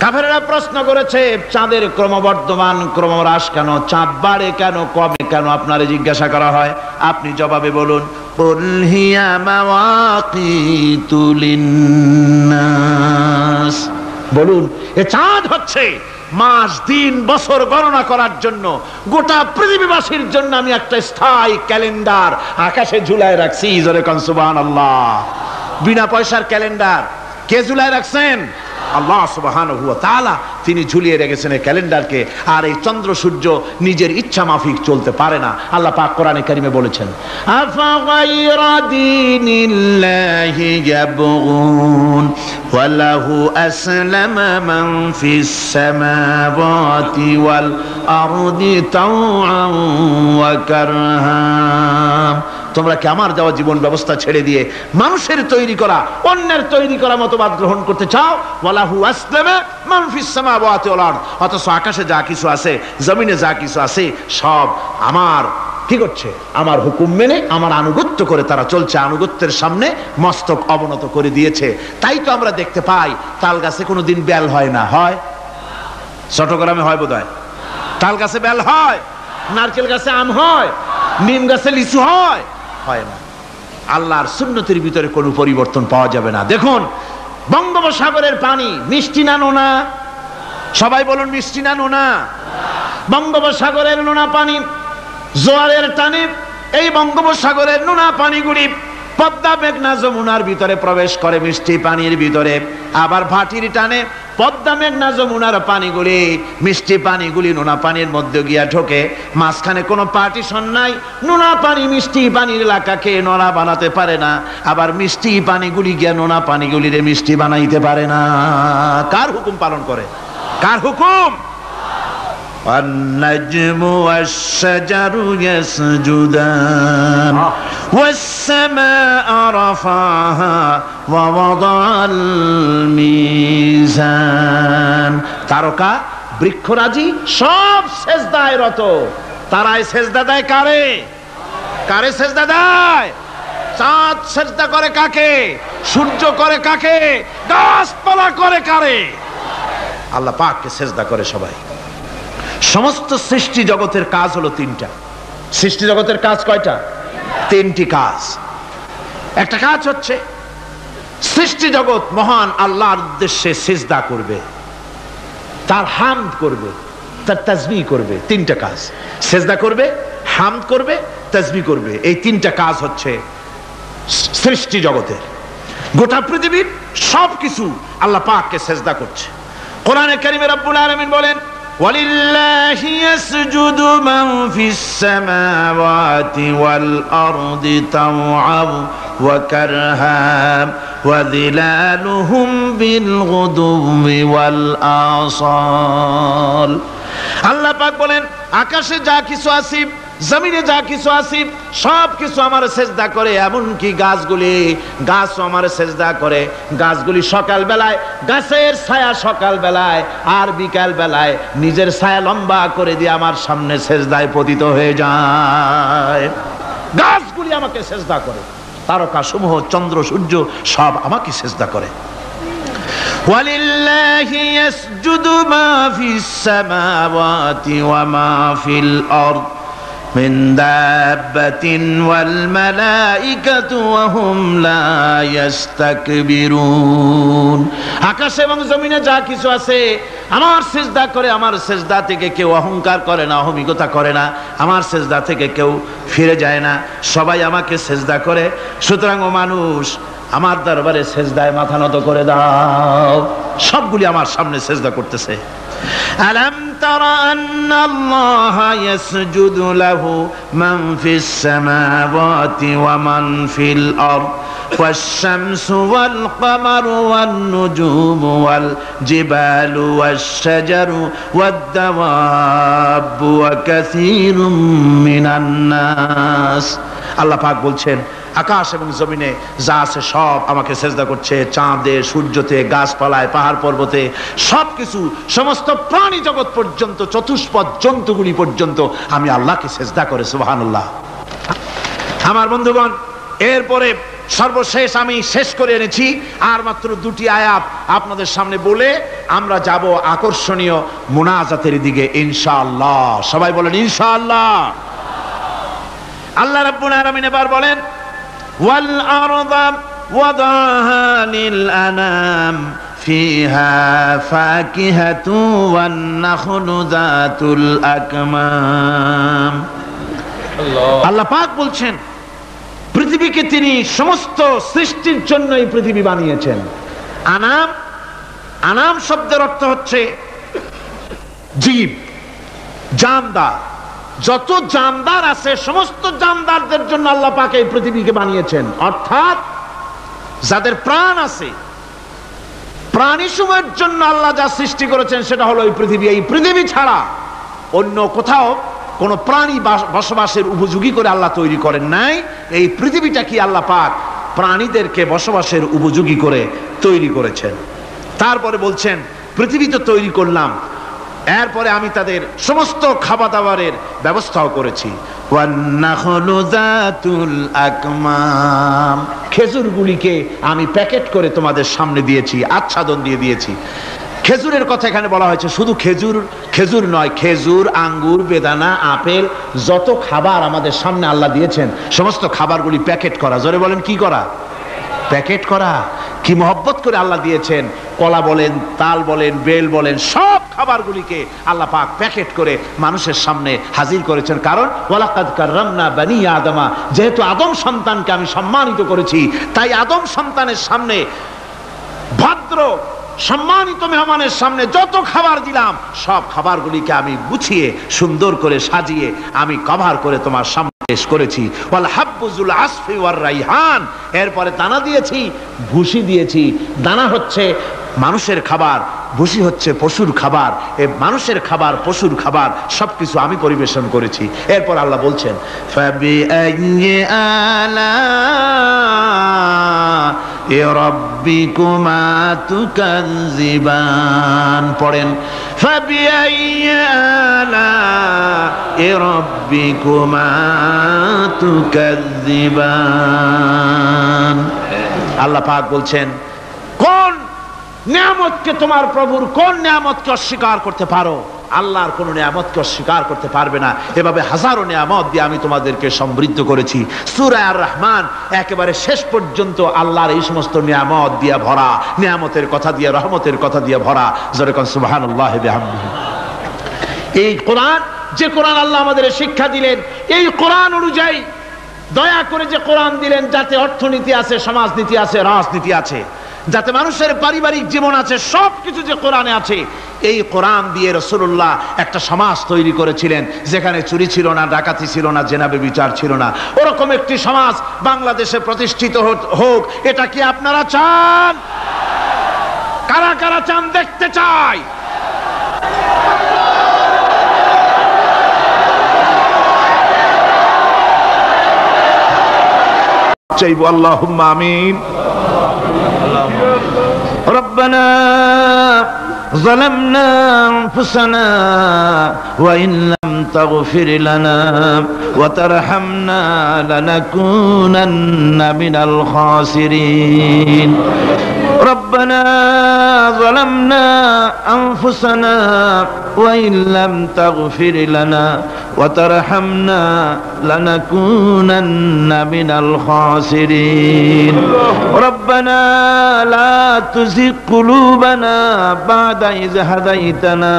কাফেররা প্রশ্ন করেছে চাঁদের ক্রমবর্ধমান ক্রমহ্রাস কেন, চাঁদ বাড়ে কেন, কমে কেন, আপনারে জিজ্ঞাসা করা হয়, আপনি জবাবে বলুন কুল হিয়া মাওয়াকিতু লিন্নাস, বলুন এ চাঁদ হচ্ছে মাস দিন বছর গণনা করার জন্য, গোটা পৃথিবীবাসীর জন্য আমি একটা স্থায়ী ক্যালেন্ডার আকাশে ঝুলায় রাখছি। জোরে কোন সুবহানাল্লাহ। বিনা পয়সার ক্যালেন্ডার কে ঝুলায় রাখছেন? আল্লাহ সুবহানাহু ওয়া তাআলা তিনি ঝুলিয়ে রেখেছেন এই ক্যালেন্ডারকে। আর এই চন্দ্র সূর্য নিজের ইচ্ছা মাফিক চলতে পারে না। আল্লাহ পাক কোরআনে কারিমে বলেছেন, আফা গায়রা দীনিল্লাহি ইয়াবগুন ওয়া লাহু আসলামা মান ফিস সামাওয়াতি ওয়াল আরদি তাওআন ওয়া কারহা, তোমরা কি আমার দেওয়া জীবন ব্যবস্থা ছেড়ে দিয়ে মানুষের তৈরি করা অন্যের তৈরি করা মতবাদ গ্রহণ করতে চাও? ওয়ালাহু আসলামা মান ফিস সামাওয়াতি ওয়াল আরদ, অথচ আকাশে যা কিছু আছে জমিনে যা কিছু আছে সব আমার কি করছে? আমার হুকুম মেনে আমার আনুগত্য করে তারা চলছে, আনুগত্যের সামনে মস্তক অবনত করে দিয়েছে। তাই তো আমরা দেখতে পাই তাল গাছে কোনোদিন বেল হয় না, হয়? চট্টগ্রামে হয় বোধহয়। তাল গাছে বেল হয়, নারকেল গাছে আম হয়, নিম গাছে লিচু হয়? হয় না। আল্লাহর সুন্নতের ভিতরে কোনো পরিবর্তন পাওয়া যাবে না। দেখুন বঙ্গোপসাগরের পানি মিষ্টি না নোনা? সবাই বলুন মিষ্টি না নোনা? বঙ্গোপসাগরের নোনা পানি জোয়ারের টানে এই বঙ্গোপসাগরের নোনা পানিগুলি পদ্মা মেঘনা যমুনার ভিতরে প্রবেশ করে মিষ্টি পানির ভিতরে, আবার ভাটির টানে পদ্মা মেঘনা যমুনার পানিগুলি মিষ্টি পানিগুলি নোনা পানির মধ্যে গিয়া ঢোকে। মাঝখানে কোনো পার্টিশন নাই, নোনা পানি মিষ্টি পানির এলাকাকে নোনা বানাতে পারে না, আবার মিষ্টি পানিগুলি গিয়া নোনা পানিগুলিরে মিষ্টি বানাইতে পারে না। কার হুকুম পালন করে? কার হুকুম? والنجم والشجر يسجدان والسماء رفعها ووضع الميزان, তারকা বৃক্ষরাজি সব সেজদায় রত। তারাই সেজদা দেয় কারে? কারে সেজদা দেয়? চাঁদ সেজদা করে কাকে? সূর্য করে কাকে? গাছপালা করে কারে? আল্লাহ পাককে সেজদা করে সবাই। সমস্ত সৃষ্টি জগতের কাজ হলো তিনটা। সৃষ্টি জগতের কাজ কয়টা? তিনটি কাজ। একটা কাজ হচ্ছে সৃষ্টি জগৎ মহান আল্লাহর উদ্দেশ্যে সিজদা করবে, তার হামদ করবে, তার তাসবিহ করবে। তিনটা কাজ, সিজদা করবে, হামদ করবে, তাসবিহ করবে। এই তিনটা কাজ হচ্ছে সৃষ্টি জগতের। গোটা পৃথিবীর সবকিছু আল্লাহ পাককে সিজদা করছে। কোরআনে কারিমে রব্বুল আলামিন বলেন, وَلِلَّهِ يَسْجُدُ مَنْ فِي السَّمَاوَاتِ وَالْأَرْضِ طَوْعًا وَكَرْهًا وَظِلَالُهُمْ بِالْغُدُوِّ وَالْآصَالِ। আল্লাহ পাক বলেন আকাশে যা কিছু আছে জমিনে যা কিছু আছে সব কিছু আমার সেজদা করে, এমনকি গাছগুলি, গাছও আমার সেজদা করে। গাছগুলি সকাল বেলায় গাছের ছায়া সকাল বেলায় আর বিকাল বেলায় নিজের ছায়া লম্বা করে দিয়ে আমার সামনে সেজদায় পতিত হয়ে যায়। গাছগুলি আমাকে সেজদা করে, তারকা সমূহ চন্দ্র সূর্য সব আমাকে সেজদা করে। وَلِلَّهِ يَسْجُدُ مَا فِي السَّمَاوَاتِ وَمَا فِي الْأَرْضِ مِنْ دَابَّةٍ وَالْمَلَائِكَةُ وَهُمْ لَا يَسْتَكْبِرُونَ। আকাশ এবং জমিনে যা কিছু আছে আমার সিজদা করে। আমার সিজদা থেকে কেউ অহংকার করে না, অহমিকতা করে না। আমার সিজদা থেকে কেউ ফিরে যায় না, সবাই আমাকে সিজদা করে। সুতরাং ও মানুষ, আমার দরবারে সেজদায় মাথা নত করে দাও। সবগুলি আমার সামনে সেজদা করতেছে। আলাম তারা আন্নাল্লাহা ইয়াসজুদু লাহু মান ফিস সামাওয়াতি ওয়া মান ফিল আরদ ওয়াশ-শামসু ওয়াল কামারু ওয়ান নুজুমু ওয়াল জিবালু ওয়াশ-শাজারু ওয়াদ-দাওয়াবু ওয়া কাসীরুম মিনান নাস। আল্লাহ পাক বলছেন আকাশ এবং জমিনে যা আছে সব আমাকে সেজদা করছে, চাঁদে, সূর্যতে, গাছপালায়, পাহাড় পর্বতে, সবকিছু, সমস্ত প্রাণী জগৎ পর্যন্ত, চতুষ্পদ জন্তুগুলি পর্যন্ত আমি আল্লাহকে সেজদা করে। সুবহানাল্লাহ। আমার বন্ধুগণ, এরপরে সর্বশেষ আমি শেষ করে এনেছি আর মাত্র দুটি আয়াত আপনাদের সামনে বলে আমরা যাব আকর্ষণীয় মুনাজাতের দিকে ইনশাআল্লাহ। সবাই বলেন ইনশাআল্লাহ। আল্লাহ রাব্বুল আলামিন এবার বলেন ওয়াল আরদা ওয়াদাহা লিল আনাম ফিহা ফাকিহাতু ওয়ান নাখলু যাতুল আকমাম। আল্লাহ পাক বলছেন পৃথিবীকে তিনি সমস্ত সৃষ্টির জন্য এই পৃথিবী বানিয়েছেন। আনাম, আনাম শব্দের অর্থ হচ্ছে জীব, জানদার। যত জানদার আছে সমস্ত জানদারদের জন্য আল্লাহ পাক এই পৃথিবীকে বানিয়েছেন। অর্থাৎ যাদের প্রাণ আছে, প্রাণী সময়ের জন্য আল্লাহ যা সৃষ্টি করেছেন সেটা হলো এই পৃথিবী। এই পৃথিবী ছাড়া অন্য কোথাও কোন প্রাণী বসবাসের উপযোগী করে আল্লাহ তৈরি করেন নাই। এই পৃথিবীটা কি আল্লাহ পাক প্রাণীদেরকে বসবাসের উপযোগী করে তৈরি করেছেন। তারপরে বলছেন পৃথিবী তো তৈরি করলাম, এরপরে আমি তাদের সমস্ত খাবার দাবারের ব্যবস্থাও করেছি। খেজুরগুলিকে আমি প্যাকেট করে তোমাদের সামনে দিয়েছি, আচ্ছাদন দিয়ে দিয়েছি। খেজুরের কথা এখানে বলা হয়েছে, শুধু খেজুর খেজুর নয়, খেজুর, আঙ্গুর, বেদানা, আপেল, যত খাবার আমাদের সামনে আল্লাহ দিয়েছেন সমস্ত খাবারগুলি প্যাকেট করা। জোরে বলেন কি করা? প্যাকেট করা। কি মহব্বত করে আল্লাহ দিয়েছেন। কলা বলেন, তাল বলেন, বেল বলেন, সব খাবারগুলিকে আল্লাহ পাক প্যাকেট করে মানুষের সামনে হাজির করেছেন। কারণ ওয়ালাকাদ কাররামনা বানি আদমা, যেহেতু আদম সন্তানকে আমি সম্মানিত করেছি, তাই আদম সন্তানের সামনে, ভদ্র সম্মানিত মেহমানের সামনে যত খাবার দিলাম সব খাবারগুলিকে আমি গুছিয়ে সুন্দর করে সাজিয়ে আমি কভার করে তোমার সামনে পেশ করেছি। ওয়াল হাব্বুজুল আসফি ওয়ার রাইহান, এরপরে দানা দিয়েছি, ভুসি দিয়েছি। দানা হচ্ছে মানুষের খাবার, ভুসি হচ্ছে পশুর খাবার। এই মানুষের খাবার, পশুর খাবার সবকিছু আমি পরিবেশন করেছি। এরপর আল্লাহ বলছেন ফাবিআইয়ি আলা'i রাব্বিকুমা তুকাযযিবান। পড়েন ফাবিআইয়ি আলা'i রাব্বিকুমা তুকাযযিবান। আল্লাহ পাক বলছেন কোন নিয়ামতকে, তোমার প্রভুর কোন নিয়ামতকে অস্বীকার করতে পারো? আল্লাহর কোন নিয়ামতকে অস্বীকার করতে পারবে না। এভাবে হাজারো নিয়ামত দিয়ে আমি তোমাদেরকে সমৃদ্ধ করেছি। সূরা আর রহমান একেবারে শেষ পর্যন্ত আল্লাহর এই সমস্ত নিয়ামত দিয়ে ভরা, নিয়ামতের কথা দিয়ে, রহমতের কথা দিয়ে ভরা। জোরে কোন সুবহানাল্লাহি বিহামদিহি। এই কোরআন, যে কোরআন আল্লাহ আমাদের শিক্ষা দিলেন, এই কোরআন অনুযায়ী দয়া করে যে কোরআন দিলেন, যাতে অর্থনীতি আছে, সমাজনীতি আছে, রাজনীতি আছে, যাতে মানুষের পারিবারিক জীবন আছে, সবকিছু যে কোরআনে আছে। এই কোরআন দিয়ে রাসূলুল্লাহ একটা সমাজ তৈরি করেছিলেন যেখানে চুরি ছিল না, ডাকাতি ছিল না, জেনা ব্যভিচার ছিল না। ওরকম একটি সমাজ বাংলাদেশে প্রতিষ্ঠিত হোক, এটা কি আপনারা চান? কারা কারা চান? দেখতে চাই। চাইবো আল্লাহুম্মা আমিন। ربنا ظلمنا أنفسنا وإن لم تغفر لنا وترحمنا لنكونن من الخاسرين. ربنا ظلمنا أنفسنا وإن لم تغفر لنا وترحمنا لنكونن من الخاسرين. ربنا لا تزغ قلوبنا بعد إذ هديتنا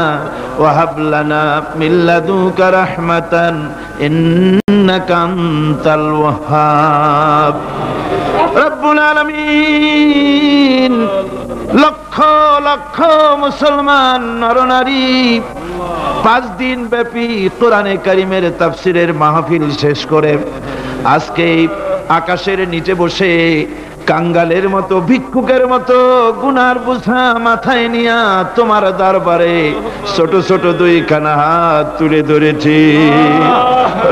وهب لنا من لدنك رحمة إنك أنت الوهاب. رب العالمين লক্ষ লক্ষ মুসলমান নরনারী 5 দিন ব্যাপী কোরআনে কারীমের তাফসীরের মাহফিল শেষ করে আজকে আকাশের নিচে বসে কাঙ্গালের মতো, ভিক্ষুকের মতো গুনার বোঝা মাথায় নিয়া তোমার দরবারে ছোট ছোট 2 খানা হাত তুলে ধরেছি।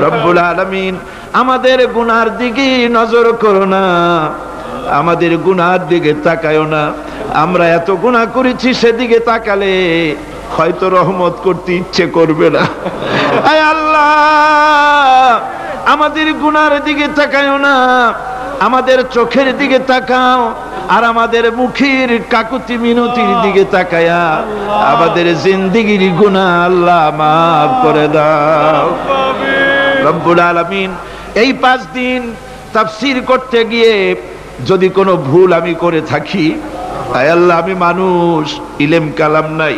রব্বুল আলামিন
আমাদের গুনার দিকে নজর করো না, আমাদের গুনার দিকে তাকায়ও না। আমরা এত গুনাহ করেছি, সেদিকে তাকালে হয়তো রহমত করতে ইচ্ছে করবে না। আয় আল্লাহ, আমাদের গুনার দিকে তাকায়ও না, আমাদের চোখের দিকে তাকাও, আর আমাদের মুখের কাকুতি মিনতির দিকে তাকায়া আমাদের জিন্দেগির গুনাহ আল্লাহ মাফ করে দাও। রব্বুল আলামিন, এই 5 দিন তাফসীর করতে গিয়ে যদি কোনো ভুল আমি করে থাকি, আয় আল্লাহ, আমি মানুষ, ইলম কালাম নাই,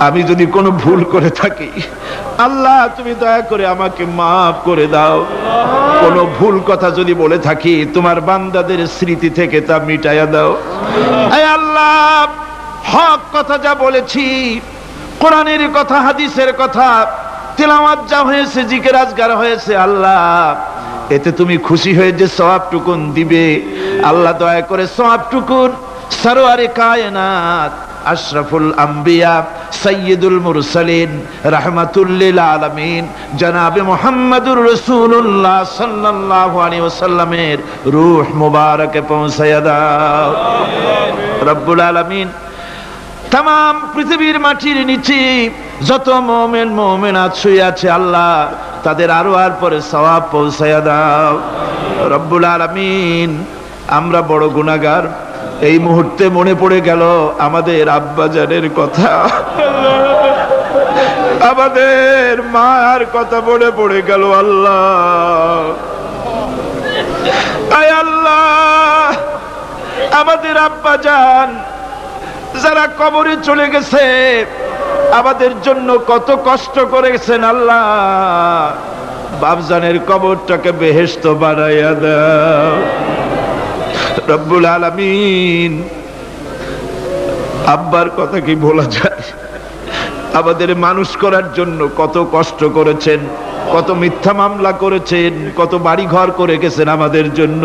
আমি যদি কোনো ভুল করে থাকি আল্লাহ তুমি দয়া করে আমাকে মাফ করে দাও। কোনো ভুল কথা যদি বলে থাকি তোমার বান্দাদের স্মৃতি থেকে তা মিটাইয়া দাও। আয় আল্লাহ, হক কথা যা বলেছি, কোরআনের কথা, হাদিসের কথা, তেলাওয়াত যা হয়েছে, জিকির আজকার হয়েছে, আল্লাহ এতে তুমি খুশি হয়ে যে সওয়াবটুকুন দিবে, আল্লাহ দয়া করে সওয়াবটুকুন সরওয়ারে কায়নাত আশরাফুল আম্বিয়া সাইয়্যিদুল মুরসালিন রাহমাতুল লিল আলামিন জনাবে মুহাম্মদুর রাসূলুল্লাহ সাল্লাল্লাহু আলাইহি ওয়াসাল্লামের রূহ মুবারকে পৌঁছায়া দাও। রব্বুল আলামিন, तमाम পৃথিবীর মাটির নিচে যত মুমিন মুমিনাত শুয়ে আছে আল্লাহ তাদের আরওয়ার পরে সওয়াব পৌঁছায়া দাও। রব্বুল আলামিন, আমরা বড় গুনাহগার, এই মুহূর্তে মনে পড়ে গেল আমাদের আব্বাজানের কথা, আমাদের মার কথা মনে পড়ে গেল। আল্লাহ, আয় আল্লাহ, আমাদের আব্বাজান যারা কবরে চলে গেছে আমাদের জন্য কত কষ্ট করেছেন, আল্লাহ বাপজানের কবরটাকে বেহেশত বানাইয়া দাও। রব্বুল আলামিন, আব্বার কথা কি বলা যায়? আমাদের মানুষ করার জন্য কত কষ্ট করেছেন, কত মিথ্যা মামলা করেছেন, কত বাড়ি ঘর করে গেছেন আমাদের জন্য।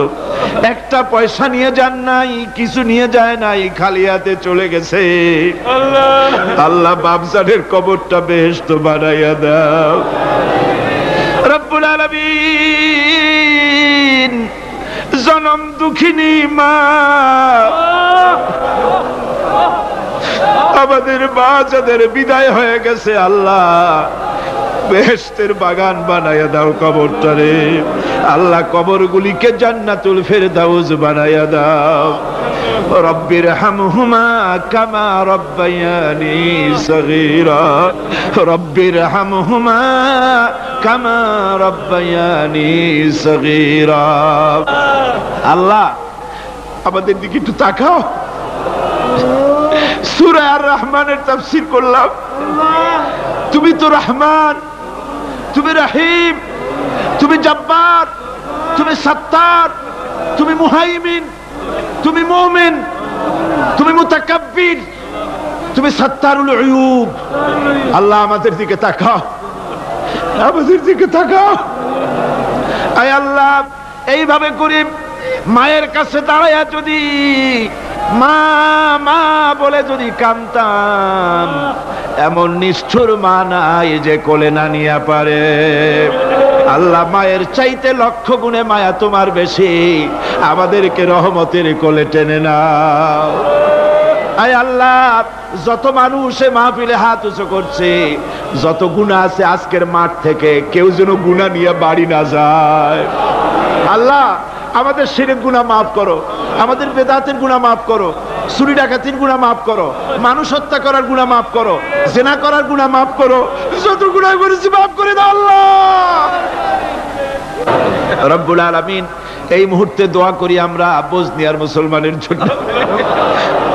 একটা পয়সা নিয়ে যান নাই, কিছু নিয়ে যায় নাই, খালি হাতে চলে গেছে। আল্লাহ বাপজানের কবরটা বেহেশত বানাইয়া দাও। রব্বুল আলামিন, জনম দুঃখিনী মা, আমাদের মা যাদের বিদায় হয়ে গেছে আল্লাহ বেহেশতের বাগান বানায়া দাও কবরটারে। আল্লাহ কবরগুলিকে জান্নাতুল ফেরদাউস বানায়া দাও। রব্বির হামহুমা কামা রব্বায়ানি সগীরা, রব্বির হামহুমা কামা রব্বায়ানি সগীরা। আল্লাহ আমাদের দিকে একটু তাকাও। সূরা আর রহমানের তাফসীর করলাম, তুমি তো রহমান, তুমি রহিম, তুমি জব্বার, তুমি সত্তার, তুমি মুহাইমিন, তুমি মুমিন, তুমি মুতাকাব্বির, তুমি সত্তারুল উয়ুব। আল্লাহ আমাদের দিকে তাকাও, আমাদের দিকে তাকাও। আয় আল্লাহ, এইভাবে করে মায়ের কাছে দাঁড়ায়া যদি মা মা বলে যদি কাঁদতাম, এমন নিষ্ঠুর মা নাই যে কোলে না নিয়ে পারে। আল্লাহ, মায়ের চাইতে লক্ষ গুণে মায়া তোমার বেশি, আমাদেরকে রহমতের কোলে টেনে নাও। আয় আল্লাহ, যত মানুষ মাহফিলে হাত উঁচু করছে, যত গুনাহ আছে আজকের মাঠ থেকে কেউ যেন গুনাহ নিয়ে বাড়ি না যায়। আল্লাহ, আমাদের শিরক গুনাহ মাফ করো, আমাদের বেদাতের গুনাহ মাফ করো, চুরি ডাকাতির গুনাহ মাফ করো, মানুষ হত্যা করার গুনাহ মাফ করো, জিনা করার গুনাহ মাফ করো, যত গুনাহ করেছি মাফ করে দাও আল্লাহ। রব্বুল আলামিন, এই মুহূর্তে দোয়া করি আমরা বসনিয়ার মুসলমানের জন্য।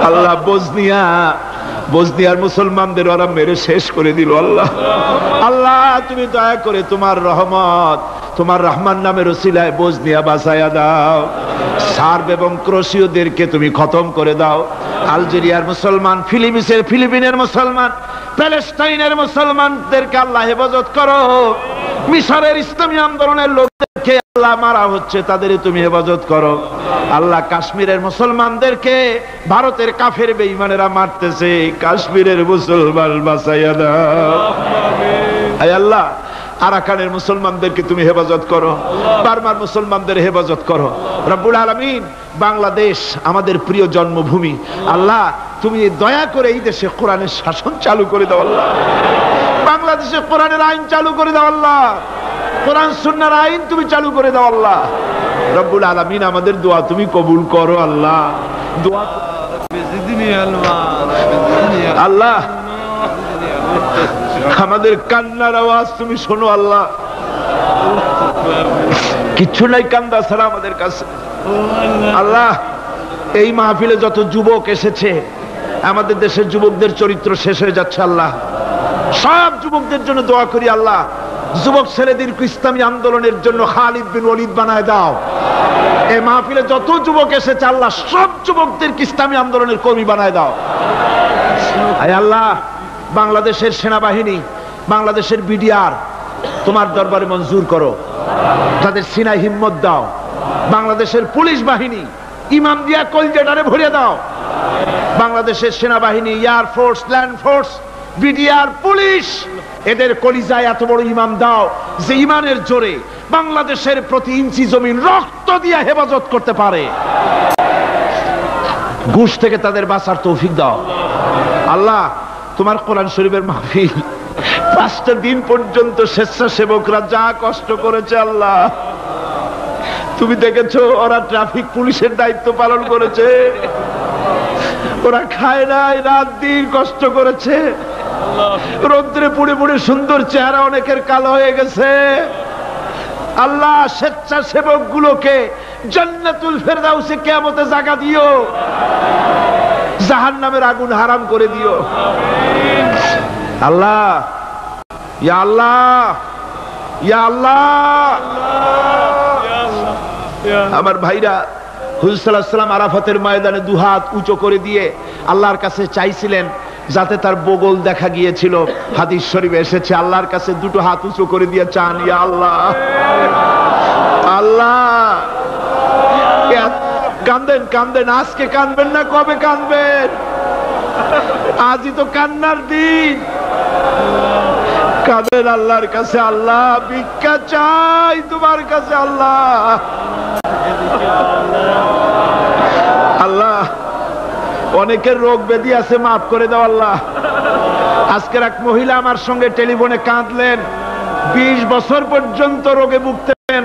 আল্লাহ, বসনিয়ার মুসলমানদের ওরা মেরে শেষ করে দিল। আল্লাহ, আল্লাহ তুমি দয়া করে তোমার রহমত, তোমার রহমান নামের ওসিলায় বসনিয়া বাঁচায়া দাও। সার্ব এবং ক্রোশীয়দেরকে তুমি খতম করে দাও। আলজেরিয়ার মুসলমান, ফিলিপিনের মুসলমান, প্যালেস্টাইনের মুসলমানদেরকে আল্লাহ হেফাজত করো। মিশরের ইসলামী আন্দোলনের লোকদেরকে আল্লাহ মারা হচ্ছে, তাদের তুমি হেফাজত করো। আল্লাহ, কাশ্মীরের মুসলমানদেরকে ভারতের কাফের বেঈমানেরা মারতেছে, কাশ্মীরের মুসলমান বাঁচাইয়া দাও। আয় আল্লাহ, আরাকানের মুসলমানদেরকে তুমি হেফাজত করো, বার্মার মুসলমানদের হেফাজত করো রব্বুল আলামিন। বাংলাদেশ আমাদের প্রিয় জন্মভূমি, আল্লাহ তুমি দয়া করে এই দেশে কোরআনের শাসন চালু করে দাও আল্লাহ, বাংলাদেশে কোরআনের আইন চালু করে দাও আল্লাহ, কোরআন সুন্নাহর আইন তুমি চালু করে দাও আল্লাহ রব্বুল আলামিন। আমাদের দোয়া তুমি কবুল করো আল্লাহ, দোয়া আল্লাহ, আমাদের কান্নার আওয়াজ তুমি শোনো আল্লাহ, কিচ্ছু নাই কান্দা ছাড়া আমাদের কাছে আল্লাহ। এই মাহফিলে যত যুবক এসেছে, আমাদের দেশের যুবকদের চরিত্র শেষ হয়ে যাচ্ছে আল্লাহ, সব যুবকদের জন্য দোয়া করি আল্লাহ, যুবক ছেলেদেরকে ইসলামী আন্দোলনের জন্য খালিদ বিন ওয়ালিদ বানায় দাও। এই মাহফিলে যত যুবক এসেছে আল্লাহ, সব যুবকদেরকে ইসলামী আন্দোলনের কর্মী বানায় দাও। আয় আল্লাহ, বাংলাদেশের সেনাবাহিনী, বাংলাদেশের বিডিআর তোমার দরবারে মঞ্জুর করো, তাদের সিনায় হিম্মত দাও। বাংলাদেশের পুলিশ বাহিনী ইমাম দিয়া কলজেটারে ভরে দাও। বাংলাদেশের সেনাবাহিনী, air force, land force, BDR, police, এদের কলিজায় এত বড় ইমাম দাও যে ইমানের জোরে বাংলাদেশের প্রতি ইঞ্চি জমিন রক্ত দিয়ে হেফাজত করতে পারে। ঘুষ থেকে তাদের বাঁচার তৌফিক দাও আল্লাহ। তোমার কোরআন শরীফের মাহফিল 5টা দিন পর্যন্ত স্বেচ্ছাসেবকরা যা কষ্ট করেছে আল্লাহ, তুমি দেখেছো, ওরা ট্রাফিক পুলিশের দায়িত্ব পালন করেছে, ওরা খায় নাই, রাত দিন কষ্ট করেছে, রৌদ্রে পুড়ে পুড়ে সুন্দর চেহারা অনেকের কালো হয়ে গেছে আল্লাহ। স্বেচ্ছাসেবক গুলোকে জান্নাতুল ফেরদাউসে কিয়ামতে জায়গা দিও, জাহান্নামের আগুন হারাম করে দিও আল্লাহ। ইয়া আল্লাহ, ইয়া আল্লাহ। আমার ভাইরা, হুজুর সাল্লাল্লাহু আলাইহি ওয়াসাল্লাম আরাফাতের ময়দানে দুহাত উঁচু করে দিয়ে আল্লাহর কাছে চাইছিলেন, যাতে তার বগল দেখা গিয়েছিল, হাদিস শরীফে এসেছে, আল্লাহর কাছে দুটো হাত উঁচু করে দিয়ে চান, ইয়া আল্লাহ, আল্লাহ। কান্দেন কান্দেন, আজকে কাঁদবেন না, কবে কাঁদবেন? আজই তো কান্নার দিন। কাঁদেন আল্লাহর কাছে, আল্লাহ ভিক্ষা চাই তোমার কাছে আল্লাহ। আল্লাহ, অনেকের রোগ ব্যাধি আছে, মাফ করে দাও আল্লাহ। আজকের এক মহিলা আমার সঙ্গে টেলিফোনে কাঁদলেন, 20 বছর পর্যন্ত রোগে ভুগতেন,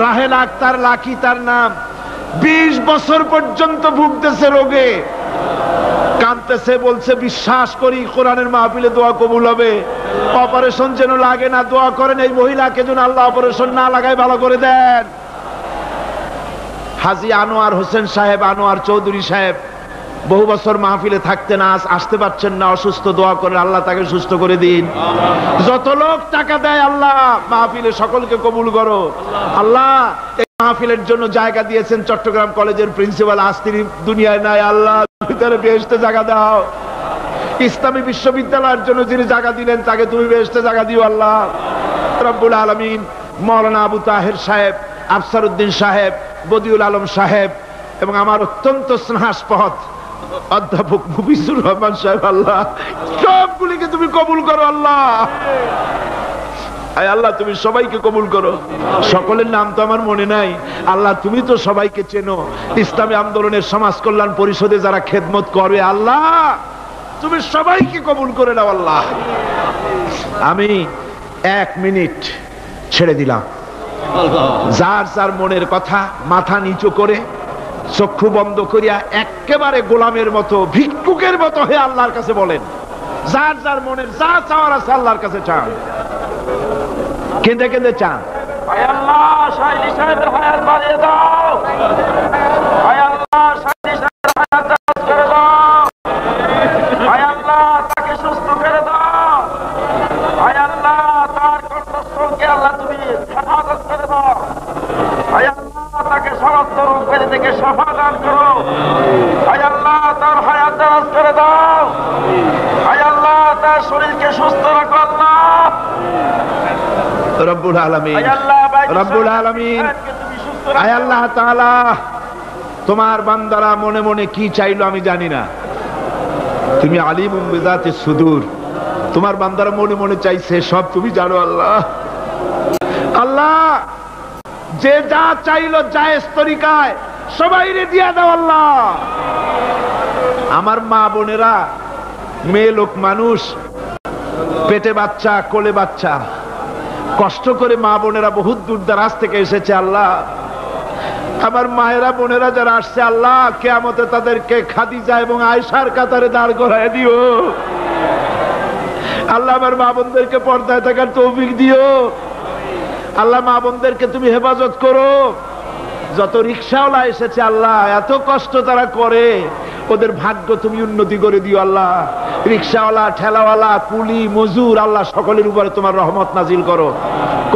রাহেলা আক্তার লাকি তার নাম, 20 বছর পর্যন্ত ভুগতেছে রোগে, কাঁদতেছে, বলছে বিশ্বাস করি কোরআনের মাহফিলে দোয়া কবুল হবে, অপারেশন যেন লাগে না, দোয়া করেন এই মহিলাকে যেন আল্লাহ অপারেশন না লাগায় ভালো করে দেন। হাজী আনোয়ার হোসেন সাহেব, আনোয়ার চৌধুরী সাহেব, বহু বছর মাহফিলে থাকতেন, আজ আসতে পারছেন না, অসুস্থ, দোয়া করেন আল্লাহ তাকে সুস্থ করে দিন। যত লোক টাকা দেয় আল্লাহ মাহফিলে সকলকে কবুল করো আল্লাহ। এই মাহফিলের জন্য জায়গা দিয়েছেন চট্টগ্রাম কলেজের প্রিন্সিপাল, আজ তিনি দুনিয়ায় নাই, আল্লাহ ভিতরে বেহেশতে জায়গা দাও। ইসলামী বিশ্ববিদ্যালয়ের জন্য যিনি জায়গা দিলেন তাকে তুমি বেহেশতে জায়গা দিও আল্লাহ রব্বুল আলামিন। মাওলানা আবু তাহের সাহেব, আফসার উদ্দিন সাহেব, বদিউল আলম সাহেব এবং আমার অত্যন্ত স্নেহাস্পদ অধ্যাপক মুফিজুর রহমান সাহেব, আল্লাহ সবগুলিকে তুমি কবুল করো আল্লাহ। আয় আল্লাহ, তুমি সবাইকে কবুল করো। সকলের নাম তো আমার মনে নাই আল্লাহ, তুমি তো সবাইকে চেনো। ইসলামী আন্দোলনের সমাজ কল্যাণ পরিষদে যারা খেদমত করবে আল্লাহ, তুমি সবাইকে কবুল করে নাও আল্লাহ। আমি 1 মিনিট ছেড়ে দিলাম, যার যার মনের কথা মাথা নিচু করে চক্ষু বন্ধ করিয়া একেবারে গোলামের মতো, ভিক্ষুকের মতো হয়ে আল্লাহর কাছে বলেন, যার যার মনের যা চাওয়ার আছে আল্লাহর কাছে চান, কেঁদে কেঁদে চান।
আয় আল্লাহ, শাহী সাহেবের হায়াত বাড়িয়ে দাও, আয় আল্লাহ শাহী সাহেবের হায়াত দারাজ করে দাও, আয় আল্লাহ তাকে সুস্থ করে দাও, আয় আল্লাহ তার কণ্ঠস্বরকে আল্লাহ তুমি হেফাজত করে দাও, আয় আল্লাহ তাকে সমস্ত রোগ ব্যাধি থেকে শিফা দান করো, আয় আল্লাহ তার হায়াত দারাজ করে দাও, আয় আল্লাহ তার শরীরকে সুস্থ রাখো আল্লাহ
রব্বুল আলামিন, রব্বুল আলামিন। আয় আল্লাহ তাআলা, তোমার বান্দারা মনে মনে কি চাইলো আমি জানি না, তুমি আলিমুম বিযাতিস সুদূর, তোমার বান্দারা মনে মনে চাইছে সব তুমি জানো আল্লাহ। আল্লাহ যে যা চাইলো জায়েজ তরিকায় সবাইরে দিয়া দাও আল্লাহ। আমার মা বোনেরা, মেয়ে লোক মানুষ, পেটে বাচ্চা, কোলে বাচ্চা, কষ্ট করে মা বোনেরা বহুত দূর দারাজ থেকে এসেছে আল্লাহ। আমার মায়েরা বোনেরা যারা আসছে আল্লাহ, কিয়ামতে তাদেরকে খাদিজা এবং আয়েশার কাতারে দাঁড় করায় দিও আল্লাহ। আমার মা বোনদেরকে পর্দায় থাকার তৌফিক দিও আল্লাহ। মা বোনদেরকে তুমি হেফাজত করো। যত রিকশাওয়ালা এসেছে আল্লাহ, এত কষ্ট তারা করে, ওদের ভাগ্য তুমি উন্নতি করে দিও আল্লাহ। রিকশাওয়ালা, ঠেলাওয়ালা, কুলি, মজুর আল্লাহ, সকলের উপরে তোমার রহমত নাজিল করো।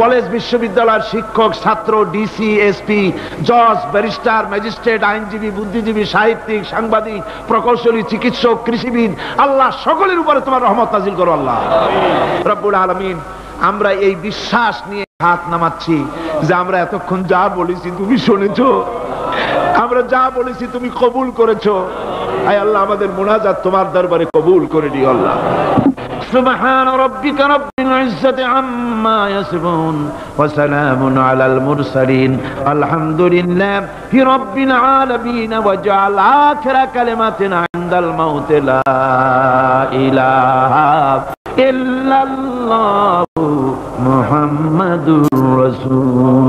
কলেজ বিশ্ববিদ্যালয়ের শিক্ষক, ছাত্র, ডিসি, এসপি, জজ, ব্যারিস্টার, ম্যাজিস্ট্রেট, আইনজীবী, বুদ্ধিজীবী, সাহিত্যিক, সাংবাদিক, প্রকৌশলী, চিকিৎসক, কৃষিবিদ আল্লাহ, সকলের উপরে তোমার রহমত নাজিল করো আল্লাহ রব্বুল আলামিন। আমরা এই বিশ্বাস নিয়ে হাত নামাচ্ছি যে আমরা এতক্ষণ যা বলেছি তুমি শুনেছো, আমরা যা বলেছি তুমি কবুল করেছো। আয় আল্লাহ, আমাদের মুনাজাত তোমার দরবারে কবুল করে দিও আল্লাহ। সুবহান রাব্বিকা রাব্বিল ইজ্জাতি আম্মা ইয়াসিফুন ওয়া সালামুন আলাল মুরসালিন আলহামদুলিল্লাহি রাব্বিল আলামিন। ওয়াজআল আখিরা কালিমাতিনা ইনদাল মাউত লা ইলাহা ইল্লাল্লাহু মুহাম্মাদুর রাসূল।